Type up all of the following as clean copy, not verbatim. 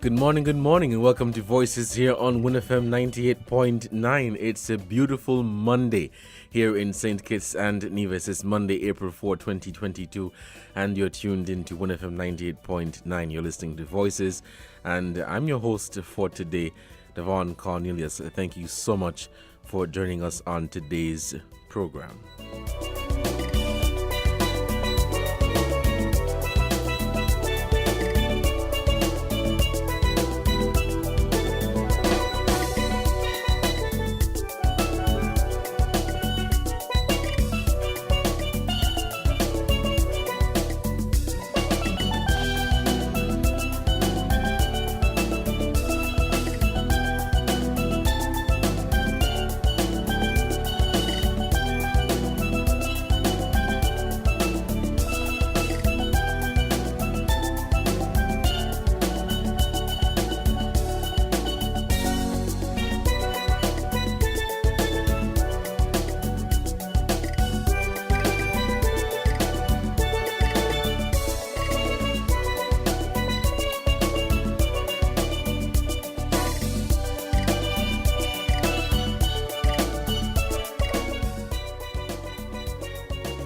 Good morning, and welcome to Voices here on WinFM 98.9. It's a beautiful Monday here in St. Kitts and Nevis. It's Monday, April 4, 2022, and you're tuned into WinFM 98.9. You're listening to Voices, and I'm your host for today, Devon Cornelius. Thank you so much for joining us on today's program.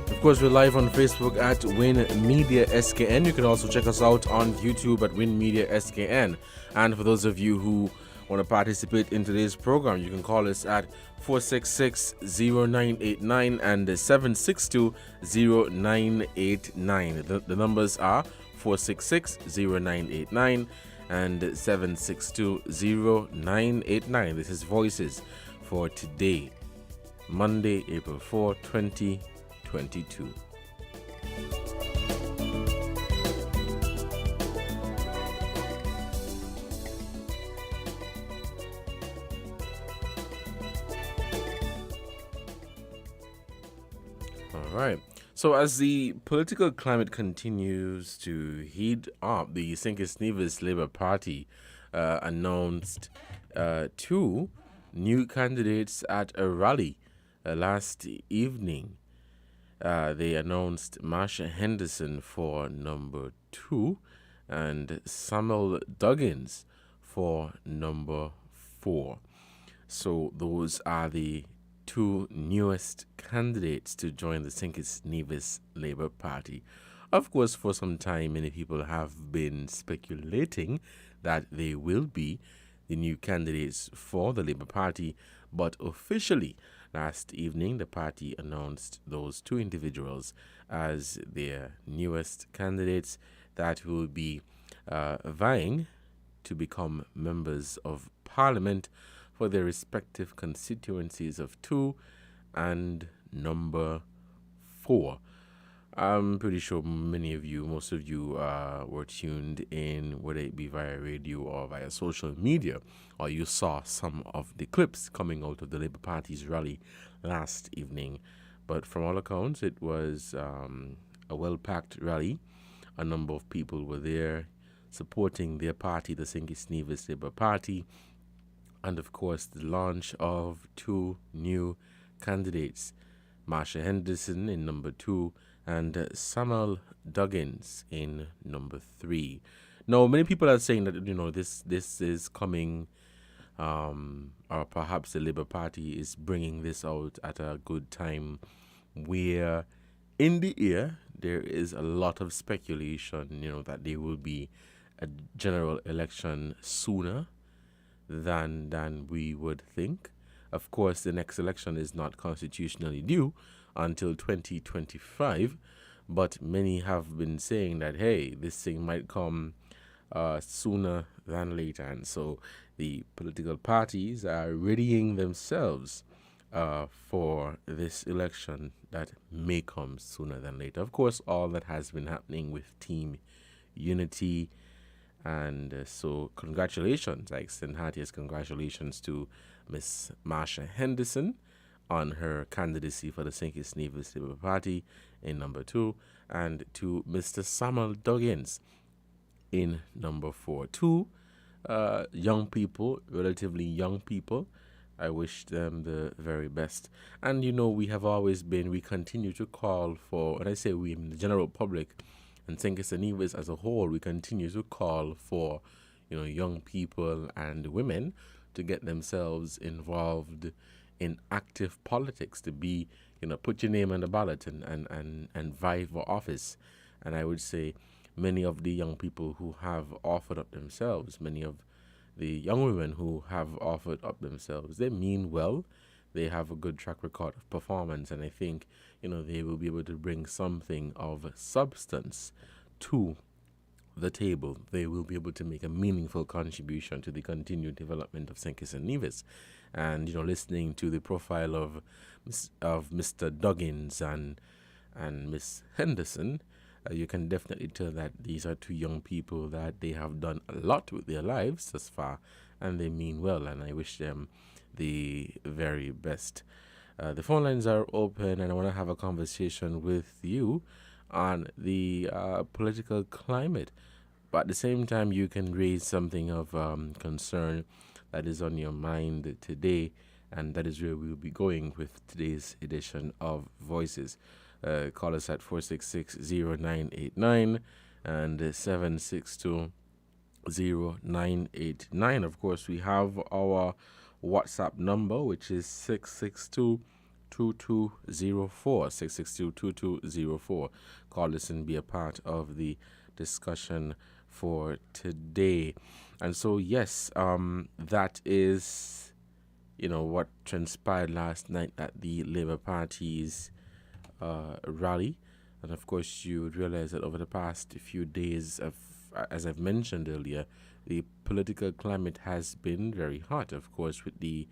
Of course, we're live on Facebook at Win Media SKN. You can also check us out on YouTube at Win Media SKN. And for those of you who want to participate in today's program, you can call us at 466-0989 and 762-0989. The numbers are 466-0989 and 762-0989. This is Voices for today, Monday, April 4, 2022. All right. So as the political climate continues to heat up, the St. Kitts Nevis Labour Party announced two new candidates at a rally last evening. They announced Marsha Henderson for number 2 and Samuel Duggins for number 4. So those are the two newest candidates to join the St. Kitts Nevis Labour Party. Of course, for some time, many people have been speculating that they will be the new candidates for the Labour Party, but officially, last evening, the party announced those two individuals as their newest candidates that will be vying to become members of Parliament for their respective constituencies of 2 and number 4. I'm pretty sure most of you were tuned in, whether it be via radio or via social media, or you saw some of the clips coming out of the Labour Party's rally last evening. But from all accounts, it was a well-packed rally. A number of people were there supporting their party, the St. Kitts Nevis Labour Party, and of course the launch of two new candidates, Marsha Henderson in number 2 and Samuel Duggins in number 3. Now, many people are saying that this is coming, or perhaps the Labour Party is bringing this out at a good time, where in the air there is a lot of speculation, that there will be a general election sooner than we would think. Of course, the next election is not constitutionally due until 2025, but many have been saying that, hey, this thing might come sooner than later. And so the political parties are readying themselves for this election that may come sooner than later. Of course, all that has been happening with Team Unity. And so congratulations, I extend heartiest congratulations to Miss Marsha Henderson on her candidacy for the St. Kitts Nevis Labour Party in number 2, and to Mr. Samuel Duggins in number 4. Two young people, relatively young people. I wish them the very best. And we continue to call for, when I say we, the general public, and St. Kitts and Nevis as a whole, we continue to call for young people and women to get themselves involved in active politics, to be, put your name on the ballot and vie for office. And I would say many of the young people who have offered up themselves, many of the young women who have offered up themselves, they mean well. They have a good track record of performance, and I think, they will be able to bring something of substance to the table. They will be able to make a meaningful contribution to the continued development of St. Kitts and Nevis. And, listening to the profile of Mr. Duggins and Miss Henderson, you can definitely tell that these are two young people that they have done a lot with their lives thus far, and they mean well, and I wish them the very best. The phone lines are open, and I want to have a conversation with you on the political climate. But at the same time, you can raise something of concern that is on your mind today, and that is where we'll be going with today's edition of Voices. Call us at 466-0989 and 762-0989. Of course, we have our WhatsApp number, which is 662-2204. 662-2204. Call us and be a part of the discussion for today. And so, yes, that is, what transpired last night at the Labour Party's rally. And of course, you would realize that over the past few days, as I've mentioned earlier, the political climate has been very hot, of course, with the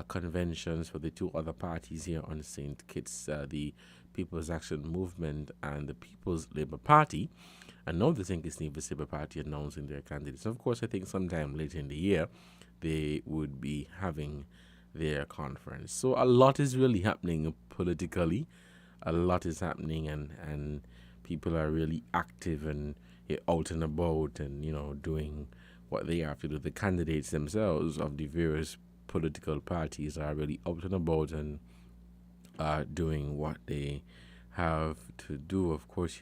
conventions for the two other parties here on St. Kitts, the People's Action Movement and the People's Labour Party. And now the St. Kitts Nevis Labour Party announcing their candidates. Of course, I think sometime later in the year, they would be having their conference. So a lot is really happening politically. A lot is happening, and people are really active and out and about and, doing what they have to do. The candidates themselves of the various political parties are really out and about and are doing what they have to do. Of course,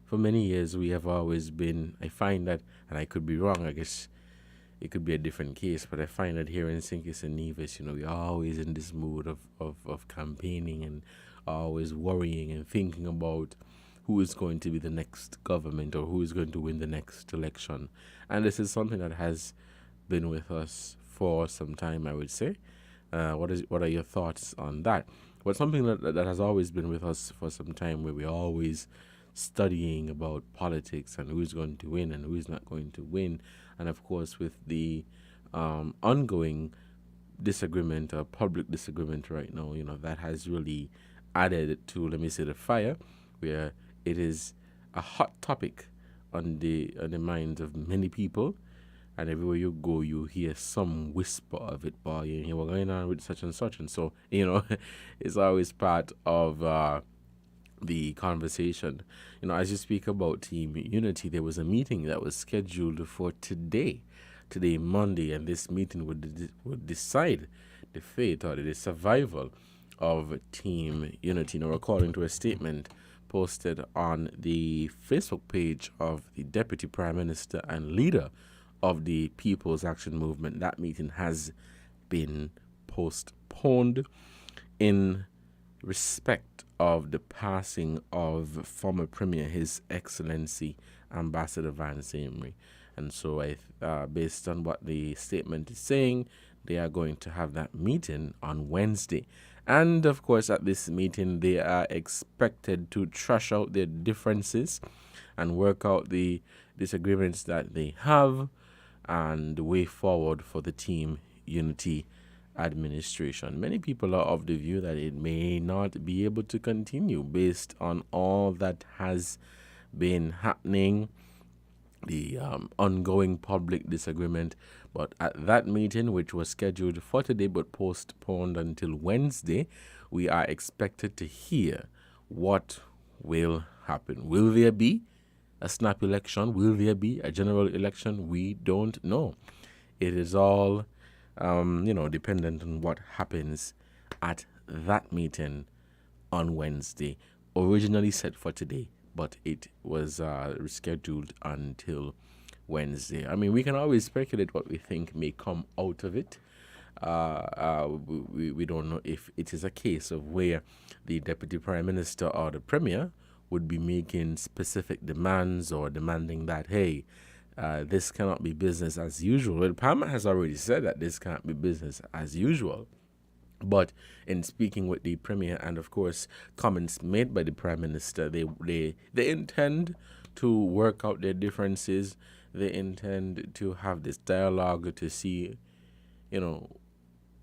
for many years we have always been, I find that, and I could be wrong, I guess it could be a different case, but I find that here in St. Kitts and Nevis, we're always in this mood of campaigning and always worrying and thinking about who is going to be the next government or who is going to win the next election. And this is something that has been with us for some time, I would say. What are your thoughts on that? But something that has always been with us for some time, where we're always studying about politics and who's going to win and who's not going to win. And of course, with the ongoing disagreement or public disagreement right now, that has really added to, let me say, the fire, where it is a hot topic on the minds of many people, and everywhere you go, you hear some whisper of it, boy, you hear what's going on with such and such, and so, it's always part of the conversation. As you speak about Team Unity, there was a meeting that was scheduled for today, Monday, and this meeting would decide the fate or the survival of Team Unity. Now, according to a statement posted on the Facebook page of the Deputy Prime Minister and leader of the People's Action Movement, that meeting has been postponed in respect of the passing of former Premier, His Excellency Ambassador Vance Amory. And so, based on what the statement is saying, they are going to have that meeting on Wednesday. And, of course, at this meeting, they are expected to trash out their differences and work out the disagreements that they have and the way forward for the Team Unity administration. Many people are of the view that it may not be able to continue based on all that has been happening, the ongoing public disagreement. But at that meeting, which was scheduled for today but postponed until Wednesday, we are expected to hear what will happen. Will there be a snap election? Will there be a general election? We don't know. It is all, dependent on what happens at that meeting on Wednesday, originally set for today, but it was rescheduled until Wednesday. I mean, we can always speculate what we think may come out of it. We don't know if it is a case of where the Deputy Prime Minister or the Premier would be making specific demands or demanding that, hey, this cannot be business as usual. Well, Parliament has already said that this can't be business as usual. But in speaking with the Premier and, of course, comments made by the Prime Minister, they intend to work out their differences. They intend to have this dialogue to see,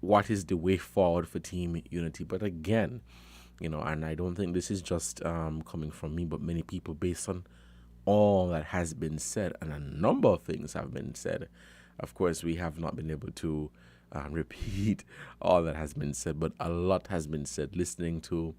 what is the way forward for Team Unity. But again, and I don't think this is just coming from me, but many people, based on all that has been said, and a number of things have been said. Of course, we have not been able to repeat all that has been said, but a lot has been said. Listening to,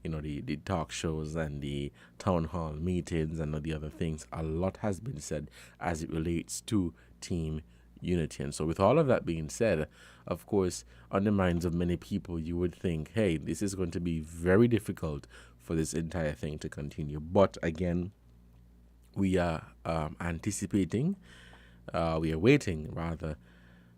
the talk shows and the town hall meetings and all the other things, a lot has been said as it relates to Team Unity. And so with all of that being said, of course, on the minds of many people, you would think, hey, this is going to be very difficult for this entire thing to continue. But again, we are anticipating, we are waiting rather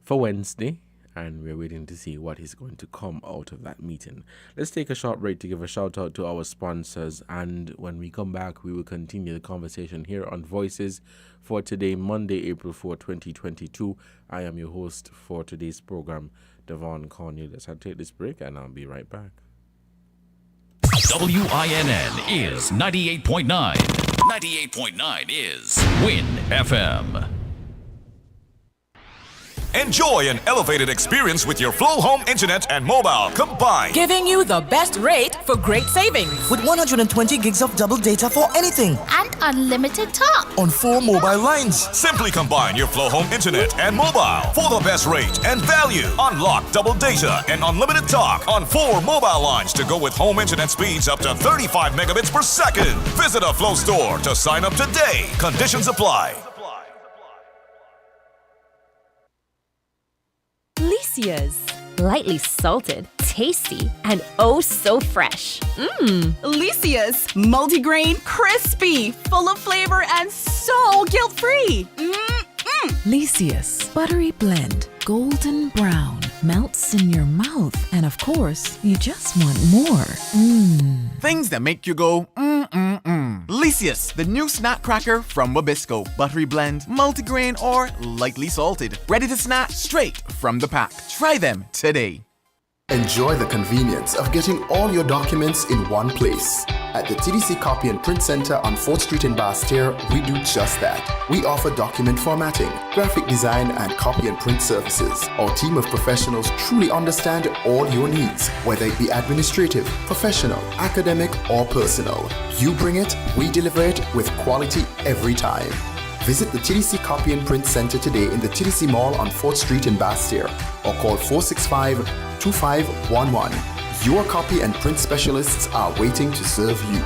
for Wednesday, and we're waiting to see what is going to come out of that meeting. Let's take a short break to give a shout out to our sponsors, and when we come back, we will continue the conversation here on Voices for today, Monday, April 4, 2022. I am your host for today's program, Devon Cornelius. I'll take this break, and I'll be right back. WINN is 98.9. 98.9 is Win FM. Enjoy an elevated experience with your Flow Home Internet and mobile combined. Giving you the best rate for great savings. With 120 gigs of double data for anything. And unlimited talk. On 4 mobile lines. Simply combine your Flow Home Internet and mobile for the best rate and value. Unlock double data and unlimited talk on 4 mobile lines to go with home internet speeds up to 35 megabits per second. Visit a Flow store to sign up today. Conditions apply. Delicious, lightly salted, tasty, and oh so fresh. Delicious, multigrain, crispy, full of flavor, and so guilt-free. Licious, buttery blend, golden brown, melts in your mouth, and of course, you just want more. Things that make you go, Licious, the new snack cracker from Wabisco. Buttery blend, multigrain, or lightly salted. Ready to snack straight from the pack. Try them today. Enjoy the convenience of getting all your documents in one place. At the TDC Copy and Print Center on 4th Street in Basse-Terre, we do just that. We offer document formatting, graphic design, and copy and print services. Our team of professionals truly understand all your needs, whether it be administrative, professional, academic, or personal. You bring it, we deliver it with quality every time. Visit the TDC Copy and Print Center today in the TDC Mall on 4th Street in Basse-Terre or call 465-2511. Your copy and print specialists are waiting to serve you.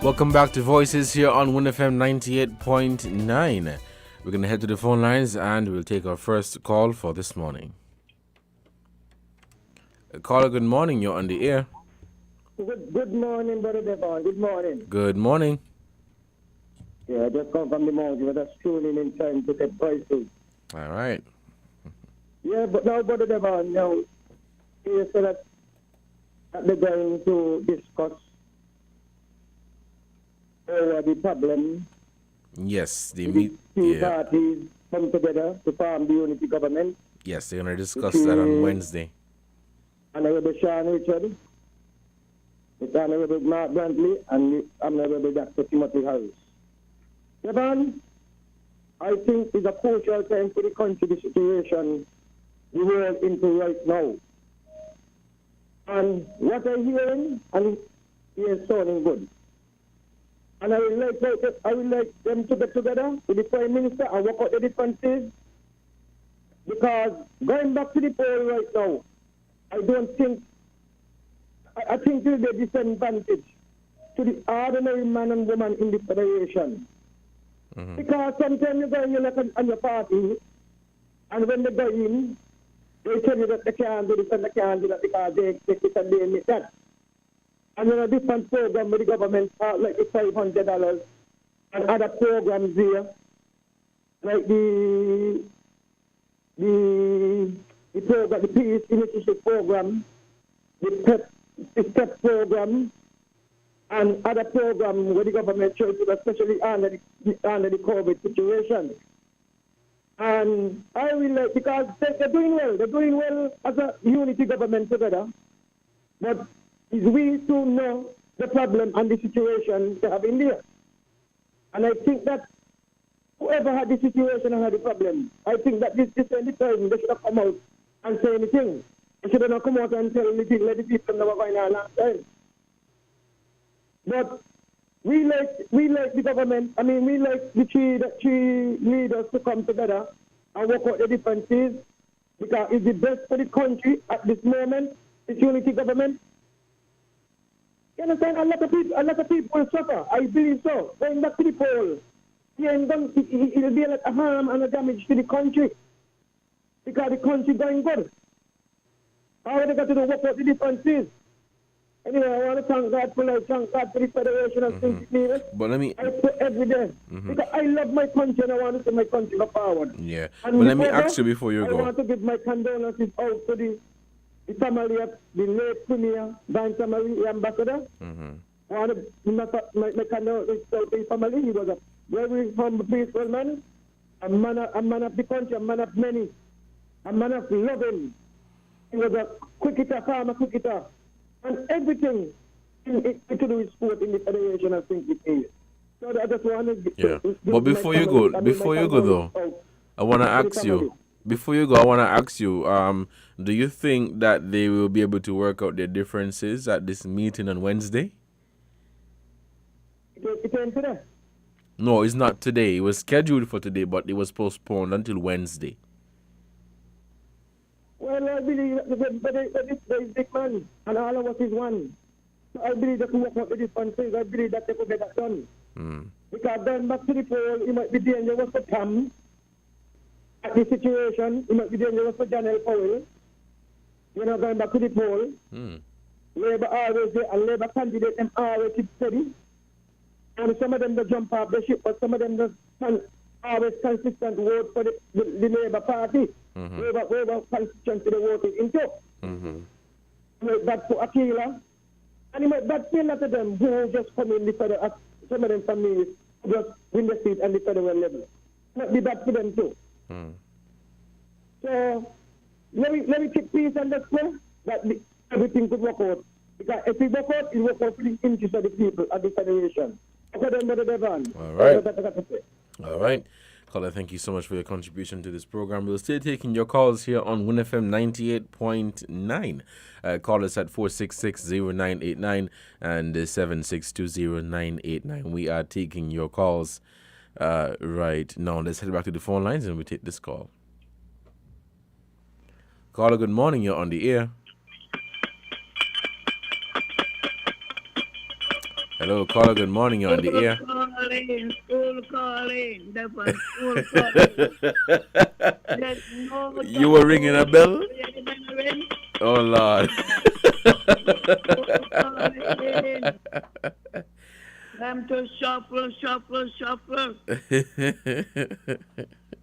Welcome back to Voices here on WinFM 98.9. We're going to head to the phone lines and we'll take our first call for this morning. Caller, good morning. You're on the air. Good morning, Brother Devon. Good morning. Good morning. Yeah, I just come from the mountain. We're just tuning in time to get prices. All right. Yeah, but now, Brother Devon, now, you said that they're going to discuss over the problem. Yes, they meet. Two parties come together to form the unity government. Yes, they're going to discuss that on Wednesday. Honorable Sean Richard, Mr. Honorable Mark Brantley, and Honorable Dr. Timothy Harris. Devon, I think it's a crucial time for the country, the situation the world into right now. And what I'm hearing, and it is sounding good. And I would like them to get together with the Prime Minister and work out the differences. Because going back to the poll right now, I think it will be a disadvantage to the ordinary man and woman in the Federation. Mm-hmm. Because sometimes you go in on your party, and when they go in, they tell you that they can't do this and they can't do that because they expect it and they admit that. And then a different program with the government, like the $500, and other programs here, like the program, the Peace Initiative Program, the STEP Program, and other programs where the government chose to, especially under the COVID situation. And I will like, because they're doing well as a unity government together, but it's we to know the problem and the situation they have in there. And I think that whoever had the situation and had the problem, I think that this is the time they should have come out and say anything. They should have not come out and tell anything, let the people know what's going on last time. But we like the government, we like the three leaders to come together and work out the differences because it's the best for the country at this moment, this unity government. You understand? A lot of people will suffer. I believe so. Going back to the poll, it will be like a harm and a damage to the country because the country going good. How they got to do work out the differences? Anyway, I want to thank God for the Federation of St. Stephen's. But let me... I pray every day. Because I love my country and I want to see my country go forward. Yeah. And but let me ask you before you go. I want to give my condolences out to the family of the late Premier, Dan Samari, the ambassador. I want to my condolences out to his family. He was a very humble, peaceful man. A man of the country, a man of many. A man of loving. He was a farmer cricketer. And everything to do with sport in the Federation of St. Stephen's. So I just want to... But before you go though, I want to ask you, do you think that they will be able to work out their differences at this meeting on Wednesday? It ain't today. No, it's not today. It was scheduled for today, but it was postponed until Wednesday. Well, I believe that there is big man, and all of us is one. So I believe that we work out the differences. I believe that they could get that done. Because going back to the poll, it might be dangerous for Tam. At the situation, it might be dangerous for Janelle Powell. Going back to the poll. Labour always there, and Labour candidate them always keep steady. And some of them they jump off the ship, but some of them just always consistent vote for the Labour Party. Labour constituency they voted into. Make that for Akila. And he made that for a lot of them who just come in the federal, some of them families just win the seat at the federal level. Not be bad for them too. So let me keep peace and let's pray that everything could work out. Because if it work out, it work out for the interest of the people at the Federation. All right. Caller, thank you so much for your contribution to this program. We'll still taking your calls here on Win FM 98.9. Call us at 466-0989 and 7620989. We are taking your calls right now. Let's head back to the phone lines and we take this call. Caller, good morning. You're on the air. Hello, caller. Good morning. You're on the air. School calling. You were ringing a bell? Oh, Lord. Time to shuffle.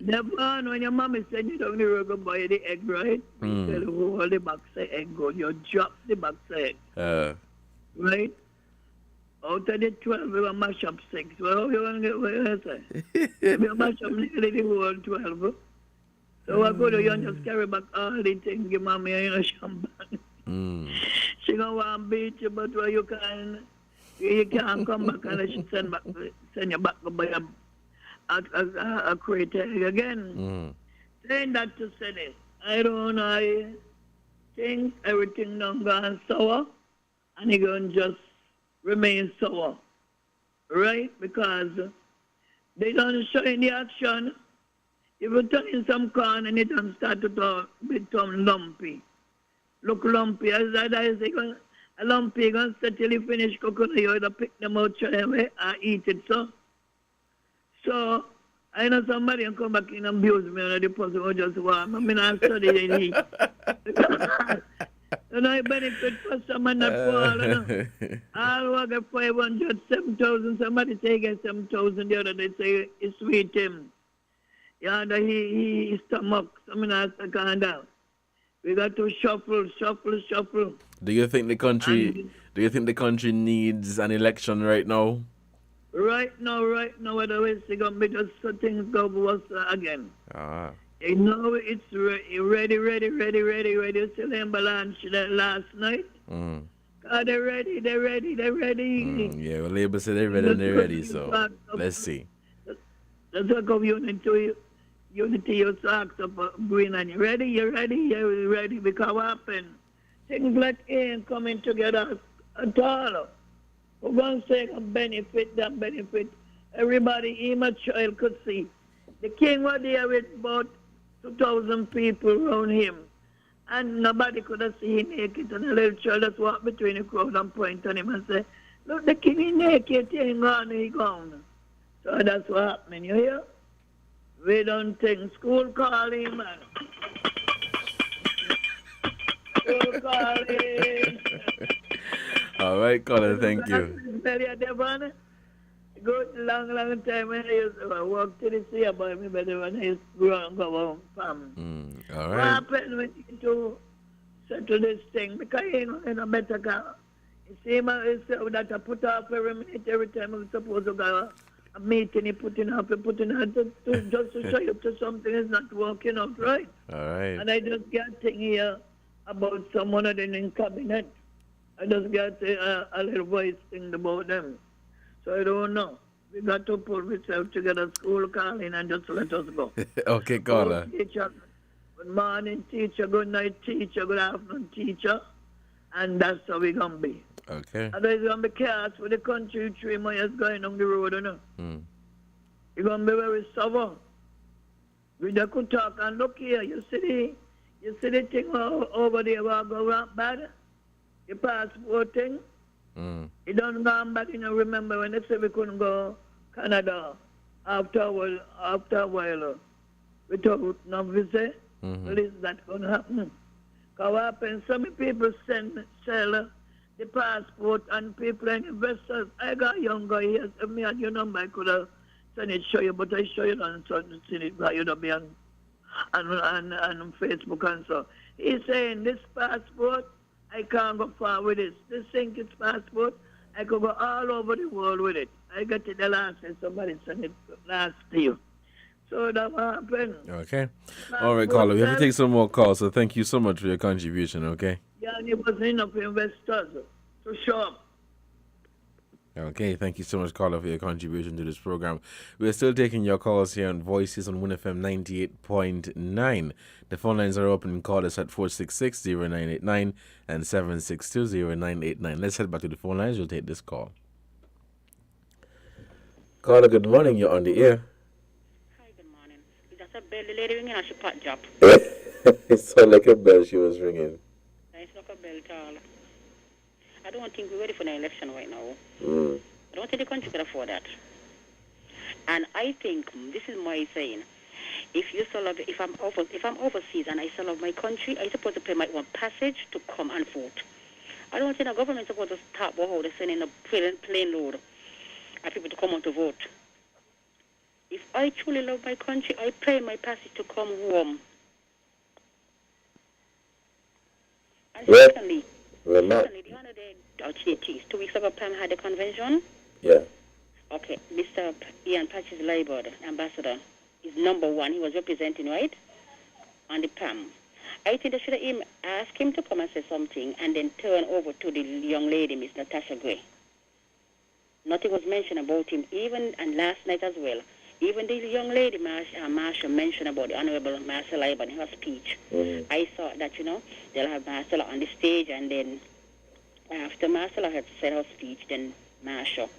Devon, when your mommy said you don't need to buy the egg, right? You tell her who hold the box of egg go. You drop the box of egg. Right? Out of the 12, we will mash up 6. Well, you want to get what you say? We will mash up nearly the whole 12. So what go to you and just carry back all the things give mommy and you champagne. She gonna want to beat you, but well, you can't come back and she send you back to buy a crate egg again. Saying that to say this, I don't know, I think everything done gone sour and it gonna just remain sour, right? Because they don't show in the action. If you turn in some corn and it don't start to become lumpy. Look lumpy, as I say, a lumpy gonna stay till you finish cooking, you either pick them out, throw them away, or eat it, So, I know somebody can come back and abuse me and the person who just want. I mean, I study and eat. You know, I benefit for someone that fall, you know. I'll work at 500, 7,000. Somebody take it 7,000 the other day, say, it's sweet him. Yeah, that he stomach, something else I can't down. We got to shuffle. Do you think the country needs an election right now? Right now, otherwise it's going to be just so things go worse again. You know, it's ready. Still in balance last night. They're ready. Yeah, well, Labour said they're ready, so let's see. Let's talk of unity, you talk about green and you're ready, because what happened? Things like ain't coming together at all. For one sake, that benefit. Everybody, even a child could see. The king was there with about 2,000 people around him. And nobody could have seen him naked. And a little child just walked between the crowd and point on him and say, look, the king is naked, he ain't gone. So that's what happening, you hear? We don't think school calling, man. School calling. All right, Colin, thank you. Good long time when I used to walk to the sea about me, but when I used to grow and go home from. All What right. happened when you to settle this thing? Because you know, in a better car. You see, that I put off every minute, every time I'm supposed to go a meeting, you putting up, just to show you to something is not working out right. All right. And I just got a thing here about someone in cabinet. I just got a little voice thing about them. So I don't know. We got to pull ourselves together, school calling, and just let us go. Okay, caller. Teacher, good morning, teacher. Good night, teacher. Good afternoon, teacher. And that's how we're going to be. Okay. And there's going to be chaos for the country 3 miles going on the road, you know. You're going to be very stubborn. We just could talk and look here. You see the thing over there where I go around bad? The passport thing? It don't go back, you know, remember when they said we couldn't go Canada after a while without no visa? Well, is that going to happen? Because what happens, some people sell the passport and people and investors. I got a young guy here, if me had your number, I could have sent it show you, but I show you on something, see it, because you don't be on Facebook and so. He's saying this passport, I can't go far with this. This thing is passport, I could go all over the world with it. I got it the last time somebody sent it last year. So that happened. Okay. All right, caller. We have to take some more calls, so thank you so much for your contribution, okay? Yeah, and it wasn't enough investors to show up. Okay, thank you so much, caller, for your contribution to this program. We're still taking your calls here on Voices on WinFM 98.9. The phone lines are open. Call us at 466-0989 and 762-0989. Let's head back to the phone lines. We'll take this call. Caller, good morning. You're on the air. Hi, good morning. That's a bell. The lady ringing on she pot job. It sounded like a bell she was ringing. It's not a bell at all. I don't think we're ready for the election right now. I don't think the country can afford that. And I think, this is my saying, if I'm overseas and I still love my country, I'm supposed to pay my own passage to come and vote. I don't think the government's supposed to start how they're sending a plane load of people to come out to vote. If I truly love my country, I pay my passage to come home. And secondly, the other day, 2 weeks ago, Pam had a convention. Yeah. Okay, Mr. Ian Patches Labour, ambassador, is number one. He was representing, right, on the PAM. I think they should have asked him to come and say something and then turn over to the young lady, Miss Natasha Gray. Nothing was mentioned about him, and last night as well. Even the young lady, Marsha, mentioned about the Honorable Marcel Labour in her speech. Mm-hmm. I thought that, they'll have Marcella on the stage, and then after Marcella had said her speech, then Marsha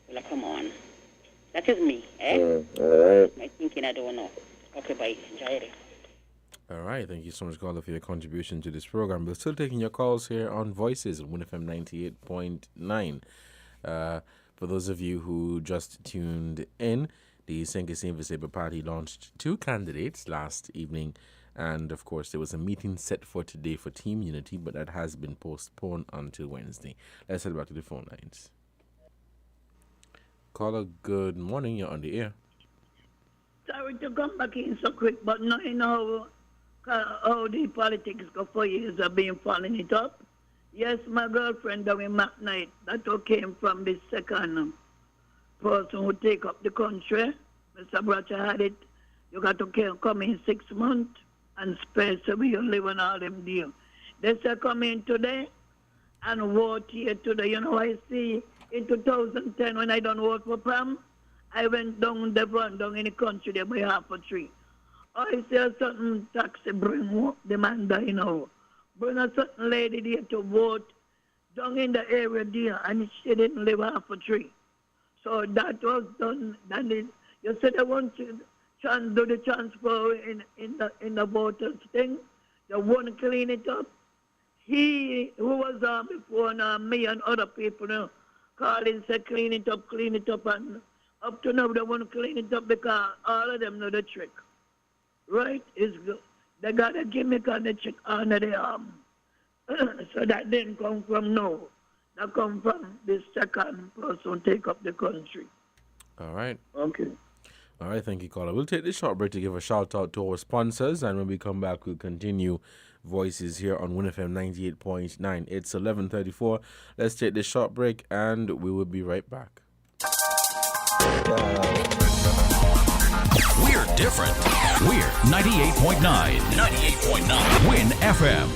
will come on. That is me, eh? All right. My thinking, I don't know. Okay, bye. Enjoy it. All right. Thank you so much, caller, for your contribution to this program. We're still taking your calls here on Voices on WinFM 98.9. For those of you who just tuned in, the St. Kitts Labour Party launched 2 candidates last evening. And, of course, there was a meeting set for today for Team Unity, but that has been postponed until Wednesday. Let's head back to the phone lines. Caller, good morning. You're on the air. Sorry to come back in so quick, but now you know how the politics go for years have been following it up. Yes, my girlfriend down in McKnight, that who came from the second person who take up the country. Mr. Bracha had it. You got to come in 6 months and spare so we live on all them deal. They say come in today and vote here today. I see in 2010 when I don't vote for Pam, I went down Devon, down in the country there by half a tree. I see a certain taxi bring the man there, bring a certain lady there to vote down in the area there, and she didn't live half a tree. So that was done. You said they want to do the transfer in the voters thing. They want to clean it up. He who was on before me and other people calling say clean it up, and up to now they want to clean it up because all of them know the trick. Right? It's good. They got a gimmick on the trick under the arm. So that didn't come from now. That come from the second person take up the country. All right. Okay. All right, thank you, caller. We'll take this short break to give a shout out to our sponsors, and when we come back, we'll continue Voices here on WinFM 98.9. It's 11:34. Let's take this short break, and we will be right back. We're different. We're 98.9. 98.9. Win FM.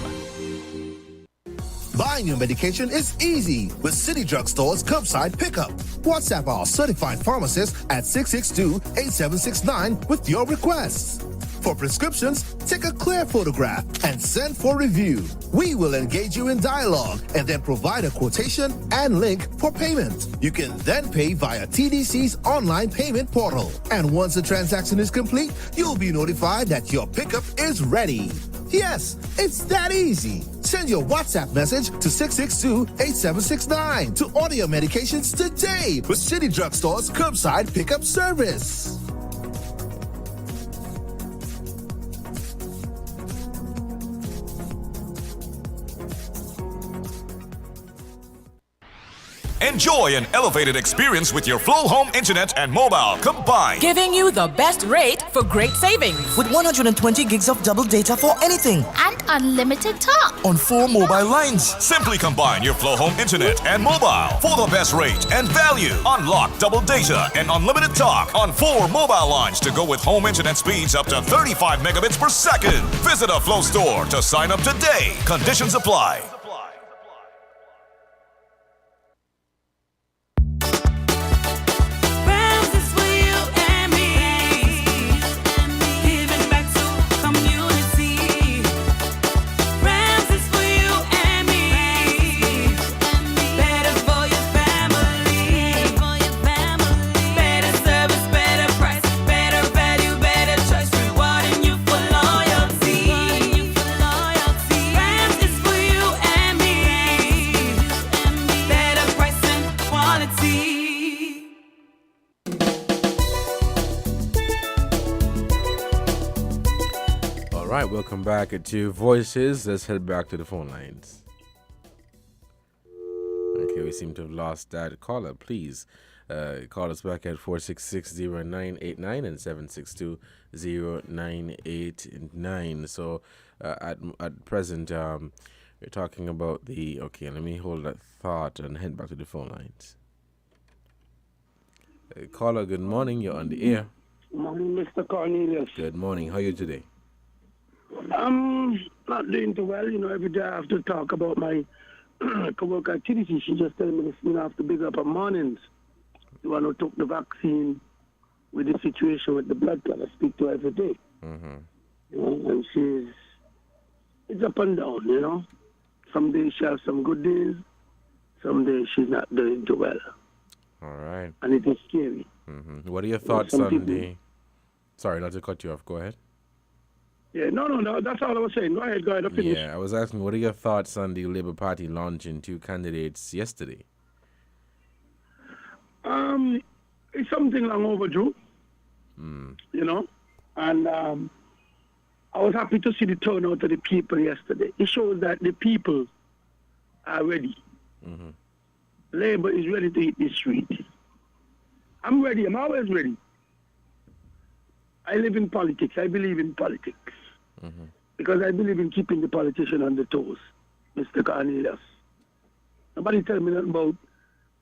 Buying your medication is easy with City Drug Store's curbside pickup. WhatsApp our certified pharmacist at 662-8769 with your requests. For prescriptions, take a clear photograph and send for review. We will engage you in dialogue and then provide a quotation and link for payment. You can then pay via TDC's online payment portal. And once the transaction is complete, you'll be notified that your pickup is ready. Yes, it's that easy. Send your WhatsApp message to 662-8769 to order your medications today with City Drug Store's curbside pickup service. Enjoy an elevated experience with your Flow Home Internet and mobile combined. Giving you the best rate for great savings. With 120 gigs of double data for anything. And unlimited talk. On 4 mobile lines. Simply combine your Flow Home Internet and mobile for the best rate and value. Unlock double data and unlimited talk on 4 mobile lines to go with home internet speeds up to 35 megabits per second. Visit a Flow store to sign up today. Conditions apply. right, welcome back to Voices. Let's head back to the phone lines. Okay, we seem to have lost that caller. Please call us back at 466-0989 and 762-0989. So at present, we're talking about the... Okay, let me hold that thought and head back to the phone lines. Caller, good morning. You're on the air. Morning, Mr. Cornelius. Good morning. How are you today? I'm not doing too well. You know, every day I have to talk about my co-worker at TDC. She just telling me this, you know, I have to big up her mornings. The one who took the vaccine with the situation with the blood clot. I speak to her every day. Mm-hmm. You know, and it's up and down, you know. Some days she has some good days. Some days she's not doing too well. All right. And it is scary. Mm-hmm. What are your thoughts on the... Sorry, not to cut you off. Go ahead. Yeah, no, that's all I was saying. Go ahead, finish. Yeah, I was asking, what are your thoughts on the Labour Party launching 2 candidates yesterday? It's something long overdue, you know, and I was happy to see the turnout of the people yesterday. It shows that the people are ready. Mm-hmm. Labour is ready to hit the street. I'm ready. I'm always ready. I live in politics. I believe in politics. Mm-hmm. Because I believe in keeping the politician on the toes, Mr. Cornelius. Nobody tell me nothing about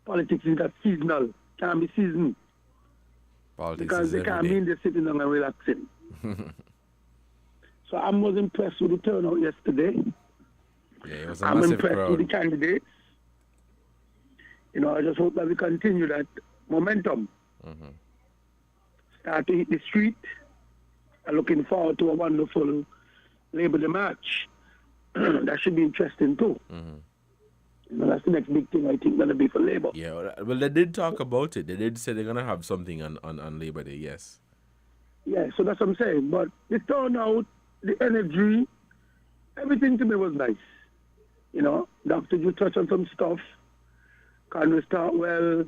politics is that seasonal. Can't be seasoned. Politics because they can't mean they're sitting down and relaxing. So I was impressed with the turnout yesterday. Yeah, it was a I'm massive impressed crowd. with the candidates. You know, I just hope that we continue that momentum. Mm-hmm. Start to hit the street. I'm looking forward to a wonderful Labor Day match. That should be interesting too. Mm-hmm. You know, that's the next big thing I think going to be for Labor. Yeah, well, they did talk about it. They did say they're going to have something on Labor Day, yes. Yeah, so that's what I'm saying. But the turnout, the energy, everything to me was nice. You know, Dr. You touched on some stuff. Conway start well.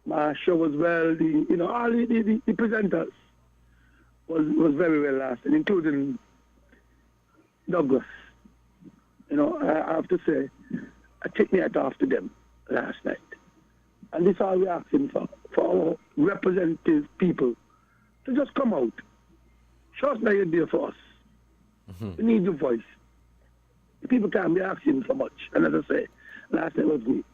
Marsha was well. All the presenters was very well last, and including Douglas. You know, I have to say, I take me hat off to them last night. And this is all we're asking for our representative people to just come out. Show us that you're there for us. Mm-hmm. We need your voice. The people can't be asking for much. And as I say, last night was great.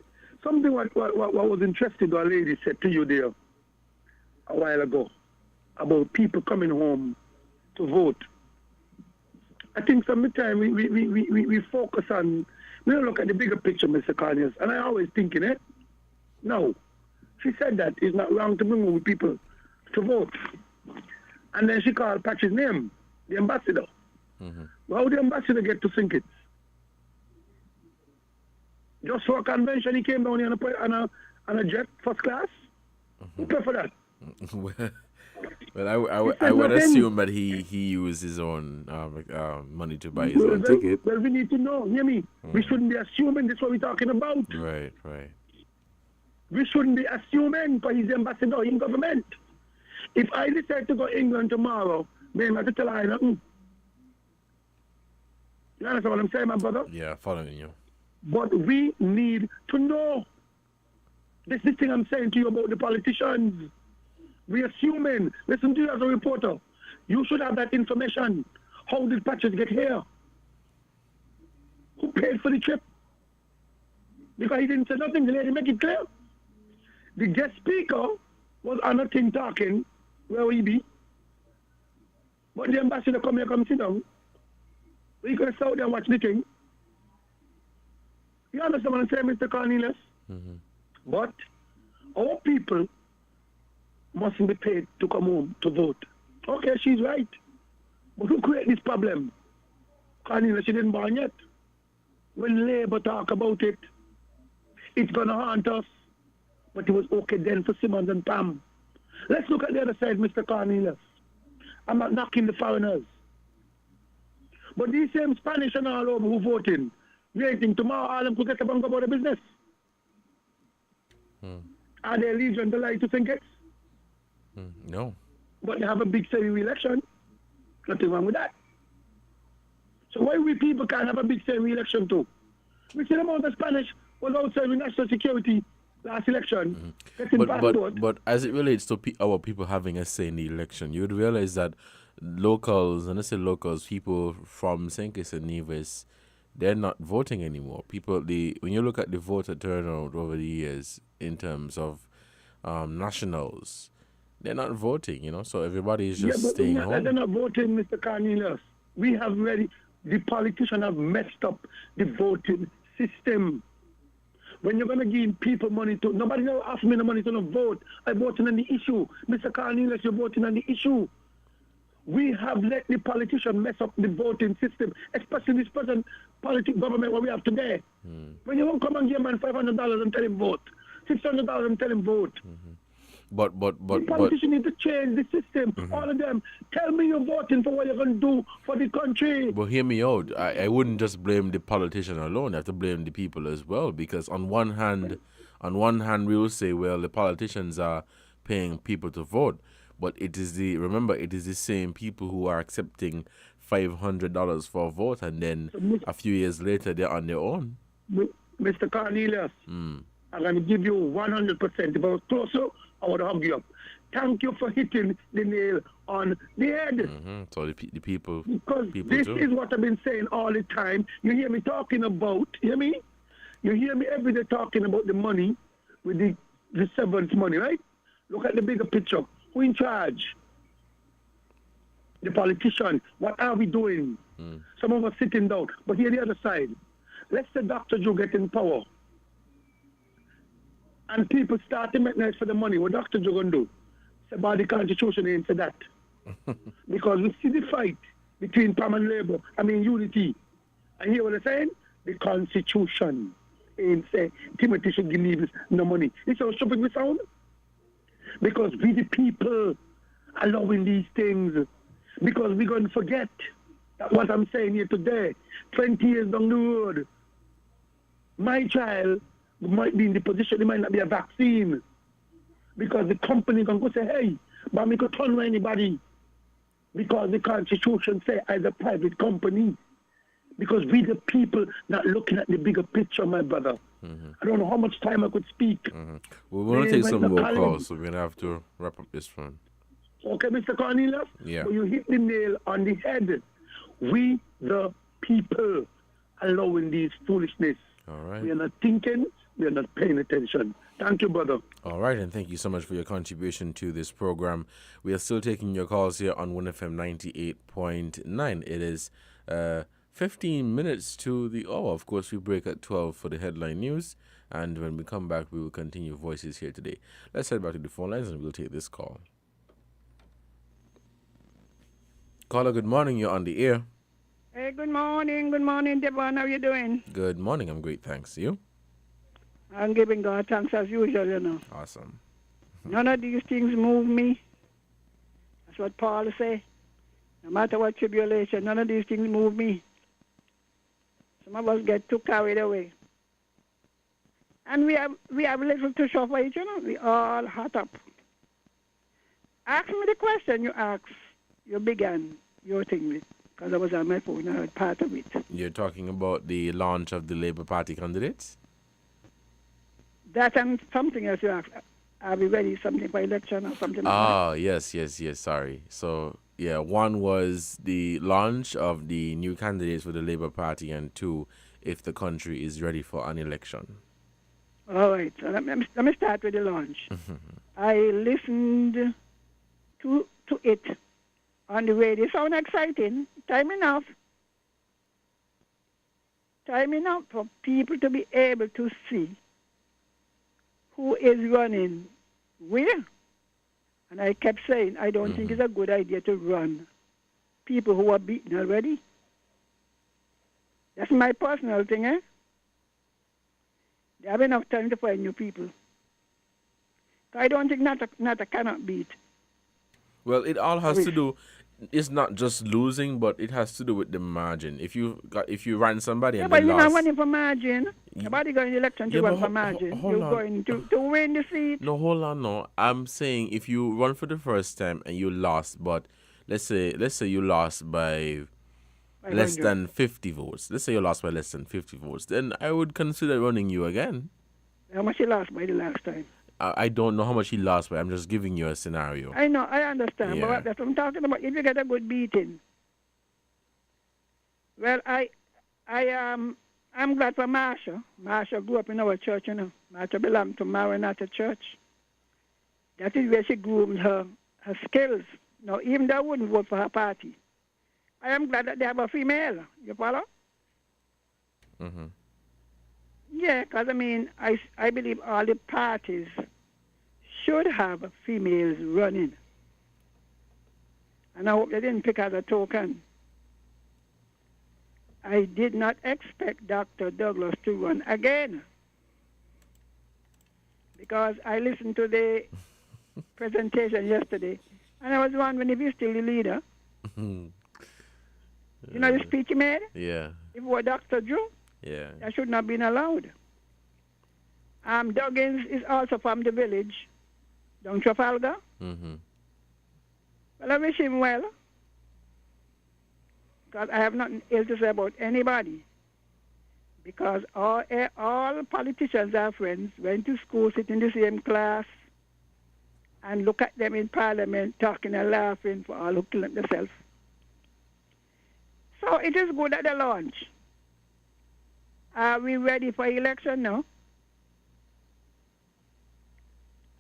Something what was interesting, what a lady said to you there a while ago about people coming home to vote. I think sometimes we focus on, we don't look at the bigger picture, Mr. Cornelius, and I always thinking it. No. She said that it's not wrong to bring over people to vote. And then she called Patch's name, the ambassador. Mm-hmm. How did the ambassador get to St. Kitts? Just for a convention, he came down here on a jet, first class? Who paid for that? Well, I would assume that he used his own money to buy his own ticket. Well, we need to know, hear me? We shouldn't be assuming this is what we're talking about. Right. We shouldn't be assuming because he's the ambassador in government. If I decide to go to England tomorrow, then I have to tell her nothing. You understand what I'm saying, my brother? Yeah, following you. But we need to know. This is the thing I'm saying to you about the politicians. We're assuming. Listen to you as a reporter. You should have that information. How did Patches get here? Who paid for the trip? Because he didn't say nothing. The lady make it clear. The guest speaker was on a thing talking. Where will he be? But the ambassador come here, come sit down. We could have sat there and watch the thing. You understand what I'm saying, Mr. Cornelius? Mm-hmm. But our people mustn't be paid to come home to vote. Okay, she's right. But who created this problem? Cornelius, she didn't born yet. When Labour talk about it, it's going to haunt us. But it was okay then for Simmons and Pam. Let's look at the other side, Mr. Cornelius. I'm not knocking the foreigners. But these same Spanish and all over who voting, you ain't think tomorrow all of them could get up and go about the business? Are they allegiant to lie to St. Kitts? No. But they have a big say election. Nothing wrong with that. So why we people can't have a big say in the election too? We see the amount of Spanish was out serving national security last election. But as it relates to our people having a say in the election, you would realize that locals, and I say locals, people from St. Kitts and Nevis, they're not voting anymore. When you look at the voter turnout over the years in terms of nationals, they're not voting, so everybody is just staying home. They're not voting, Mr. Cornelius. The politicians have messed up the voting system. When you're going to give people money to, nobody never asked me the money to not vote. I'm voting on the issue. Mr. Cornelius, you're voting on the issue. We have let the politicians mess up the voting system, especially this present government what we have today. When you won't come and give a man $500 and tell him vote, $600 and tell him vote. But the politicians need to change the system. All of them. Tell me you're voting for what you're going to do for the country. But hear me out. I wouldn't just blame the politician alone. I have to blame the people as well, because on one hand we will say, well, the politicians are paying people to vote, but it is the same people who are accepting $500 for a vote, and then a few years later they're on their own. Mr. Cornelius, I'm going to give you 100%. If I was closer, I would hug you up. Thank you for hitting the nail on the head. So the people, because this is what I've been saying all the time. You hear me talking about, hear me? You hear me every day talking about the money with the severance money, right? Look at the bigger picture. Who in charge? The politician. What are we doing? Some of us sitting down. But here the other side. Let's say Dr. Joe get in power. And people start to make noise for the money. What Dr. Joe going to do? Say about the Constitution ain't say that. Because we see the fight between PAM and Labour. Unity. And hear what I'm saying? The Constitution ain't say Timothy should give leaders no money. It's how stupid we sound. Because we the people allowing these things. Because we're going to forget that what I'm saying here today, 20 years down the road, my child might be in the position, there might not be a vaccine. Because the company can go say, hey, but we could turn on anybody. Because the Constitution say as a private company. Because we the people not looking at the bigger picture, my brother. I don't know how much time I could speak. We're going to take some more calls, so we're going to have to wrap up this one. Okay, Mr. Cornelius? Yeah. But you hit the nail on the head. We the people allowing these foolishness. All right. We are not thinking, we are not paying attention. Thank you, brother. All right, and thank you so much for your contribution to this program. We are still taking your calls here on 1FM 98.9. It is 15 minutes to the hour. Of course, we break at 12 for the headline news, and when we come back, we will continue Voices here today. Let's head back to the phone lines, and we'll take this call. Caller, good morning. You're on the air. Hey, good morning, Devon. How you doing? Good morning. I'm great, thanks. You? I'm giving God thanks as usual, Awesome. None of these things move me. That's what Paul say. No matter what tribulation, none of these things move me. Some of us get too carried away. And we have little to show for it, We all hot up. Ask me the question you asked. You began your thing with. Because I was on my phone, I heard part of it. You're talking about the launch of the Labour Party candidates? That and something else you asked. Are we ready? Something for election or something like that? Yes. Sorry. So, yeah, one was the launch of the new candidates for the Labour Party, and two, if the country is ready for an election. All right. So let me start with the launch. I listened to it on the radio. It sounds exciting. Time enough for people to be able to see who is running where. And I kept saying, I don't think it's a good idea to run people who are beaten already. That's my personal thing, They have enough time to find new people. So I don't think Nata cannot beat. Well, it all has to do. It's not just losing, but it has to do with the margin. If you run somebody and but they you're lost, not running for margin. Nobody going to election to run for margin. You're going to win the seat. No, hold on, no. I'm saying if you run for the first time and you lost, but let's say you lost by less 500. than 50 votes, let's say you lost by less than 50 votes, then I would consider running you again. How much he lost by the last time? I don't know how much he lost by. I'm just giving you a scenario. I know, I understand, Yeah. but that's what I'm talking about. If you get a good beating, well, I'm glad for Marsha. Marsha grew up in our church, you know. Marsha belonged to Maranatha Church. That is where she groomed her skills. Now, even though I wouldn't vote for her party, I am glad that they have a female. You follow? Mm-hmm. Yeah, because, I mean, I believe all the parties should have females running. And I hope they didn't pick as a token. I did not expect Dr. Douglas to run again. Because I listened to the presentation yesterday, and I was wondering if he's still the leader. You know the speech he made? Yeah. If it were Dr. Drew? Yeah. That should not have been allowed. Duggins is also from the village, down Trafalgar. Mm-hmm. Well, I wish him well, because I have nothing ill to say about anybody. Because all politicians are friends, went to school, sit in the same class, and look at them in Parliament talking and laughing for all who kill themselves. So it is good at the launch. Are we ready for election now?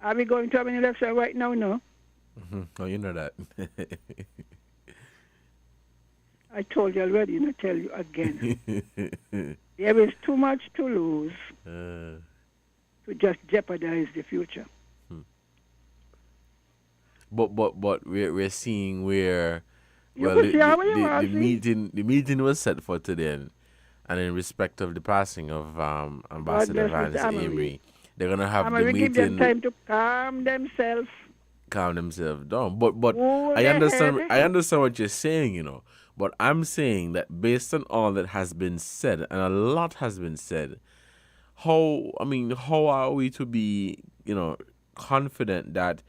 Are we going to have an election right now? No. Mm-hmm. Oh, you know that. I told you already, and I tell you again. There is too much to lose to just jeopardize the future. But we're seeing where the meeting was set for today, and in respect of the passing of Ambassador Vance Amory, they're gonna have the meeting. Give them time to calm themselves down. But I understand what you're saying, you know. But I'm saying that based on all that has been said, and a lot has been said, how are we to be, you know, confident that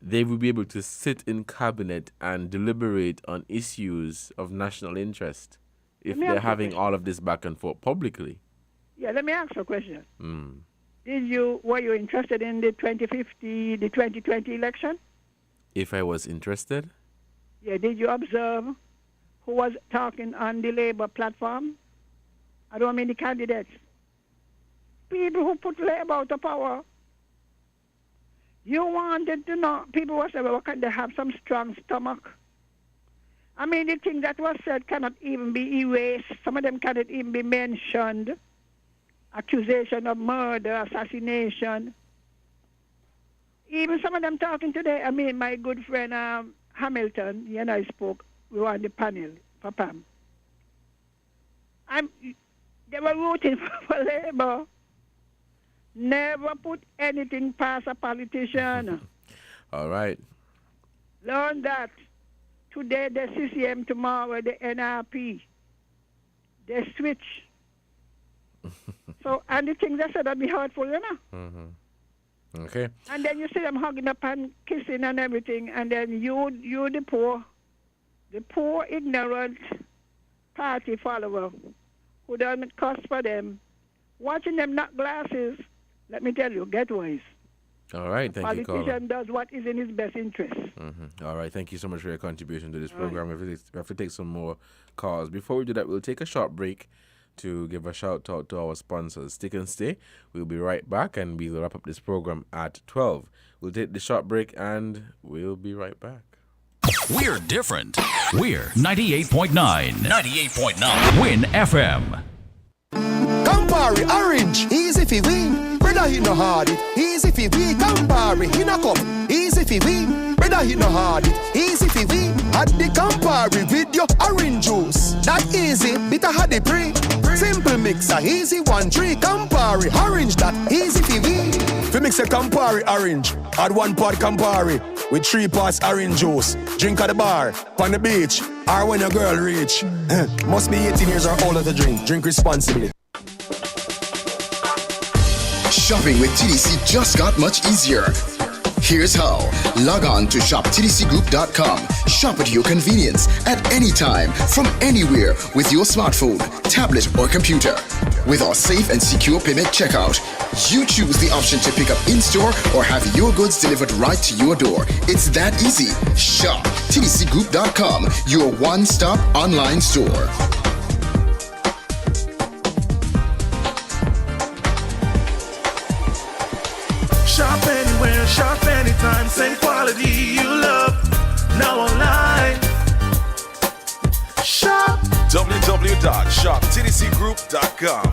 they will be able to sit in cabinet and deliberate on issues of national interest if they're having all of this back and forth publicly? Yeah, let me ask you a question. Were you interested in the 2020 election? If I was interested? Yeah, did you observe who was talking on the Labour platform? I don't mean the candidates. People who put Labour out of power. You wanted to know, people were saying, well, can they have some strong stomach? I mean, the thing that was said cannot even be erased. Some of them cannot even be mentioned. Accusation of murder, assassination. Even some of them talking today, I mean, my good friend Hamilton, he and I spoke, we were on the panel for PAM. They were rooting for Labour. Never put anything past a politician. All right. Learn that. Today the CCM, tomorrow the NRP. They switch. So, and the things they said that be hurtful, you know? Mm-hmm. Okay. And then you see them hugging up and kissing and everything, and then you the poor ignorant party follower who doesn't cost for them, watching them knock glasses. Let me tell you, get wise. All right, thank you, caller. Politician does what is in his best interest. Mm-hmm. All right, thank you so much for your contribution to this program. We have to take some more calls. Before we do that, we'll take a short break to give a shout out to our sponsors. Stick and stay. We'll be right back, and we'll wrap up this program at 12. We'll take the short break, and we'll be right back. We're different. We're 98.9. 98.9. Win FM. Campari Orange, easy fi win. Brother, he no hard it. Easy fi win. Campari, he no cup. Easy fi win. Brother, he no hard it. Easy fi win. Add the Campari with your orange juice. That easy, bitter had the pre. Simple mixer, easy 1-3. Campari Orange, that easy fi win. Fi mix a Campari Orange. Add 1 pot Campari with 3 parts orange juice. Drink at the bar, on the beach, or when a girl reach. Must be 18 years or older to drink. Drink responsibly. Shopping with TDC just got much easier. Here's how. Log on to shoptdcgroup.com. Shop at your convenience at any time, from anywhere with your smartphone, tablet, or computer. With our safe and secure payment checkout, you choose the option to pick up in-store or have your goods delivered right to your door. It's that easy. Shop tdcgroup.com, your one-stop online store. Shop anywhere, shop anytime, same quality you love. Now online. Shop www.shoptdcgroup.com.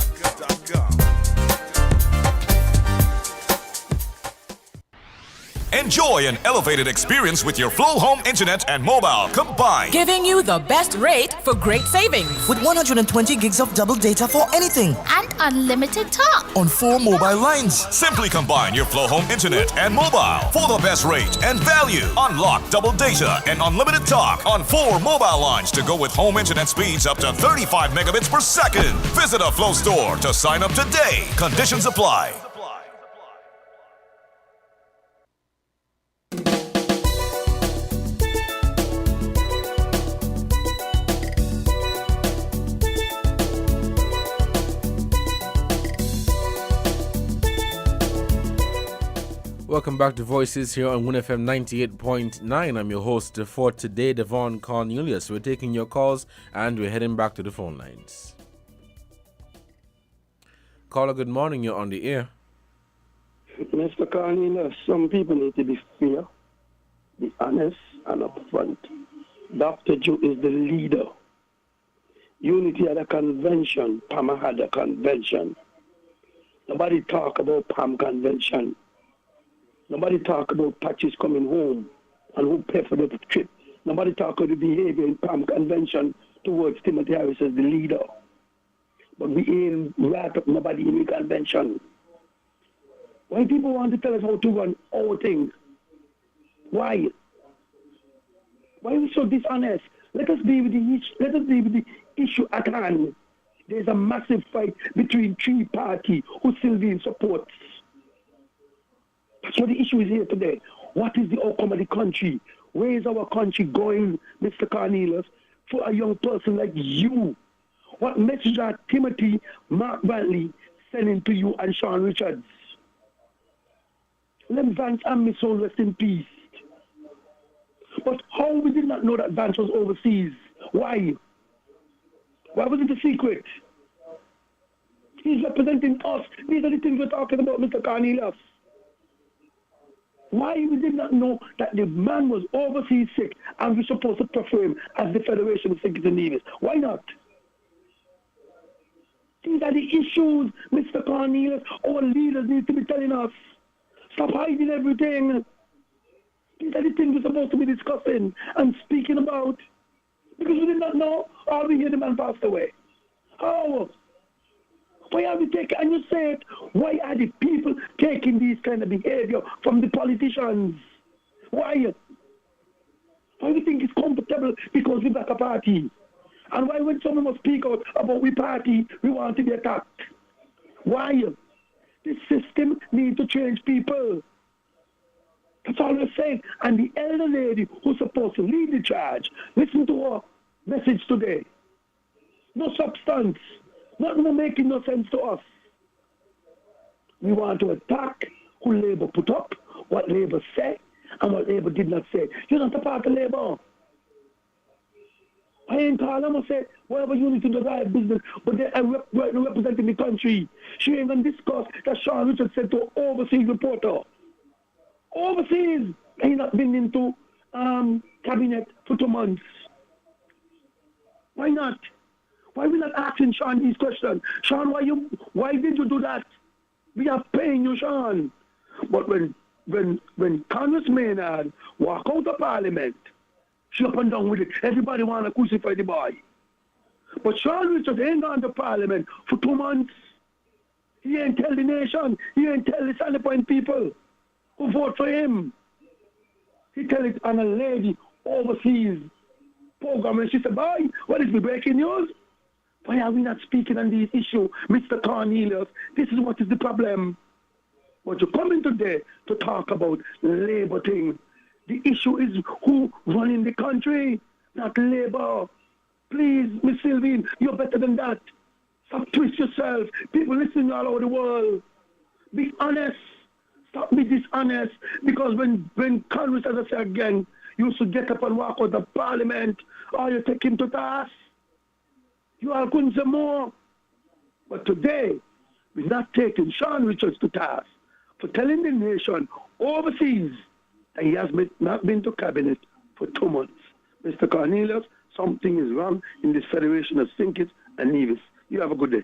Enjoy an elevated experience with your Flow Home Internet and mobile combined. Giving you the best rate for great savings. With 120 gigs of double data for anything. And unlimited talk. On 4 mobile lines. Simply combine your Flow Home Internet and mobile for the best rate and value. Unlock double data and unlimited talk on 4 mobile lines to go with home internet speeds up to 35 megabits per second. Visit a Flow store to sign up today. Conditions apply. Welcome back to Voices here on WinFM 98.9. I'm your host for today, Devon Cornelius. We're taking your calls and we're heading back to the phone lines. Caller, good morning. You're on the air. Mr. Cornelius, some people need to be fair, be honest, and upfront. Dr. Joe is the leader. Unity had a convention. PAMA had a convention. Nobody talk about PAM convention. Nobody talk about Patches coming home and who pay for the trip. Nobody talk about the behavior in PAM convention towards Timothy Harris as the leader. But we ain't right up nobody in the convention. Why people want to tell us how to run our thing? Why? Why are we so dishonest? Let us deal with the issue at hand. There's a massive fight between 3 parties who Sylvian supports. That's what the issue is here today. What is the outcome of the country? Where is our country going, Mr. Cornelius, for a young person like you? What message are Timothy, Mark Brantley sending to you and Sean Richards? Let Vance and Miss Soul rest in peace. But how we did not know that Vance was overseas? Why? Why was it a secret? He's representing us. These are the things we're talking about, Mr. Cornelius. Why we did not know that the man was overseas sick and we're supposed to prefer him as the Federation of Sinkers and Nevis? Why not? These are the issues, Mr. Cornelius. Our leaders need to be telling us. Stop hiding everything. These are the things we're supposed to be discussing and speaking about. Because we did not know, or we hear the man passed away. How? Why are we taking, and you say it, why are the people taking these kind of behavior from the politicians? Why? Why we think it's comfortable because we back a party? And why when someone must speak out about we party, we want to be attacked? Why? This system needs to change people. That's all we're saying. And the elder lady who's supposed to lead the charge, listen to her message today. No substance. Nothing making no sense to us. We want to attack who Labour put up, what Labour said, and what Labour did not say. You're not a part of Labour. I ain't call them and say, whatever you need to do, right business, but they are representing the country. She ain't going to discuss that Sean Richards said to an overseas reporter. Overseas! He not been into cabinet for 2 months. Why not? Why we not asking Sean these questions? Sean, why did you do that? We are paying you, Sean. But when Congress Maynard walk out of Parliament, she up and down with it. Everybody want to crucify the boy. But Sean Richards ain't gone to Parliament for 2 months. He ain't tell the nation. He ain't tell the Sandy Point people who vote for him. He tell it on a lady overseas program, and she said, boy, what is the breaking news? Why are we not speaking on these issues, Mr. Cornelius? This is what is the problem. But you come in today to talk about labor thing. The issue is who running the country, not labor. Please, Miss Sylvine, you're better than that. Stop twist yourself. People listening all over the world. Be honest. Stop being dishonest. Because when Congress, as I say again, used to get up and walk out of Parliament, or you take him to task, you all couldn't say more. But today, we're not taking Sean Richards to task for telling the nation overseas that he has not been to cabinet for 2 months. Mr. Cornelius, something is wrong in this Federation of Sinkers and Nevis. You have a good day.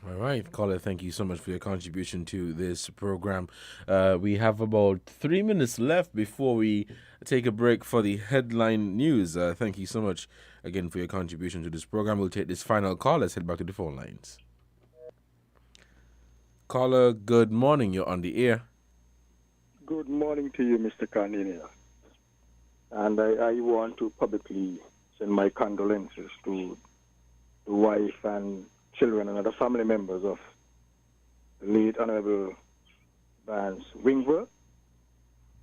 All right, caller, thank you so much for your contribution to this program. We have about 3 minutes left before we take a break for the headline news. Thank you so much again for your contribution to this program. We'll take this final call. Let's head back to the phone lines. Caller, good morning. You're on the air. Good morning to you, Mr. Cornelius. And I want to publicly send my condolences to the wife and children and other family members of the late Honorable Vance Wingworth,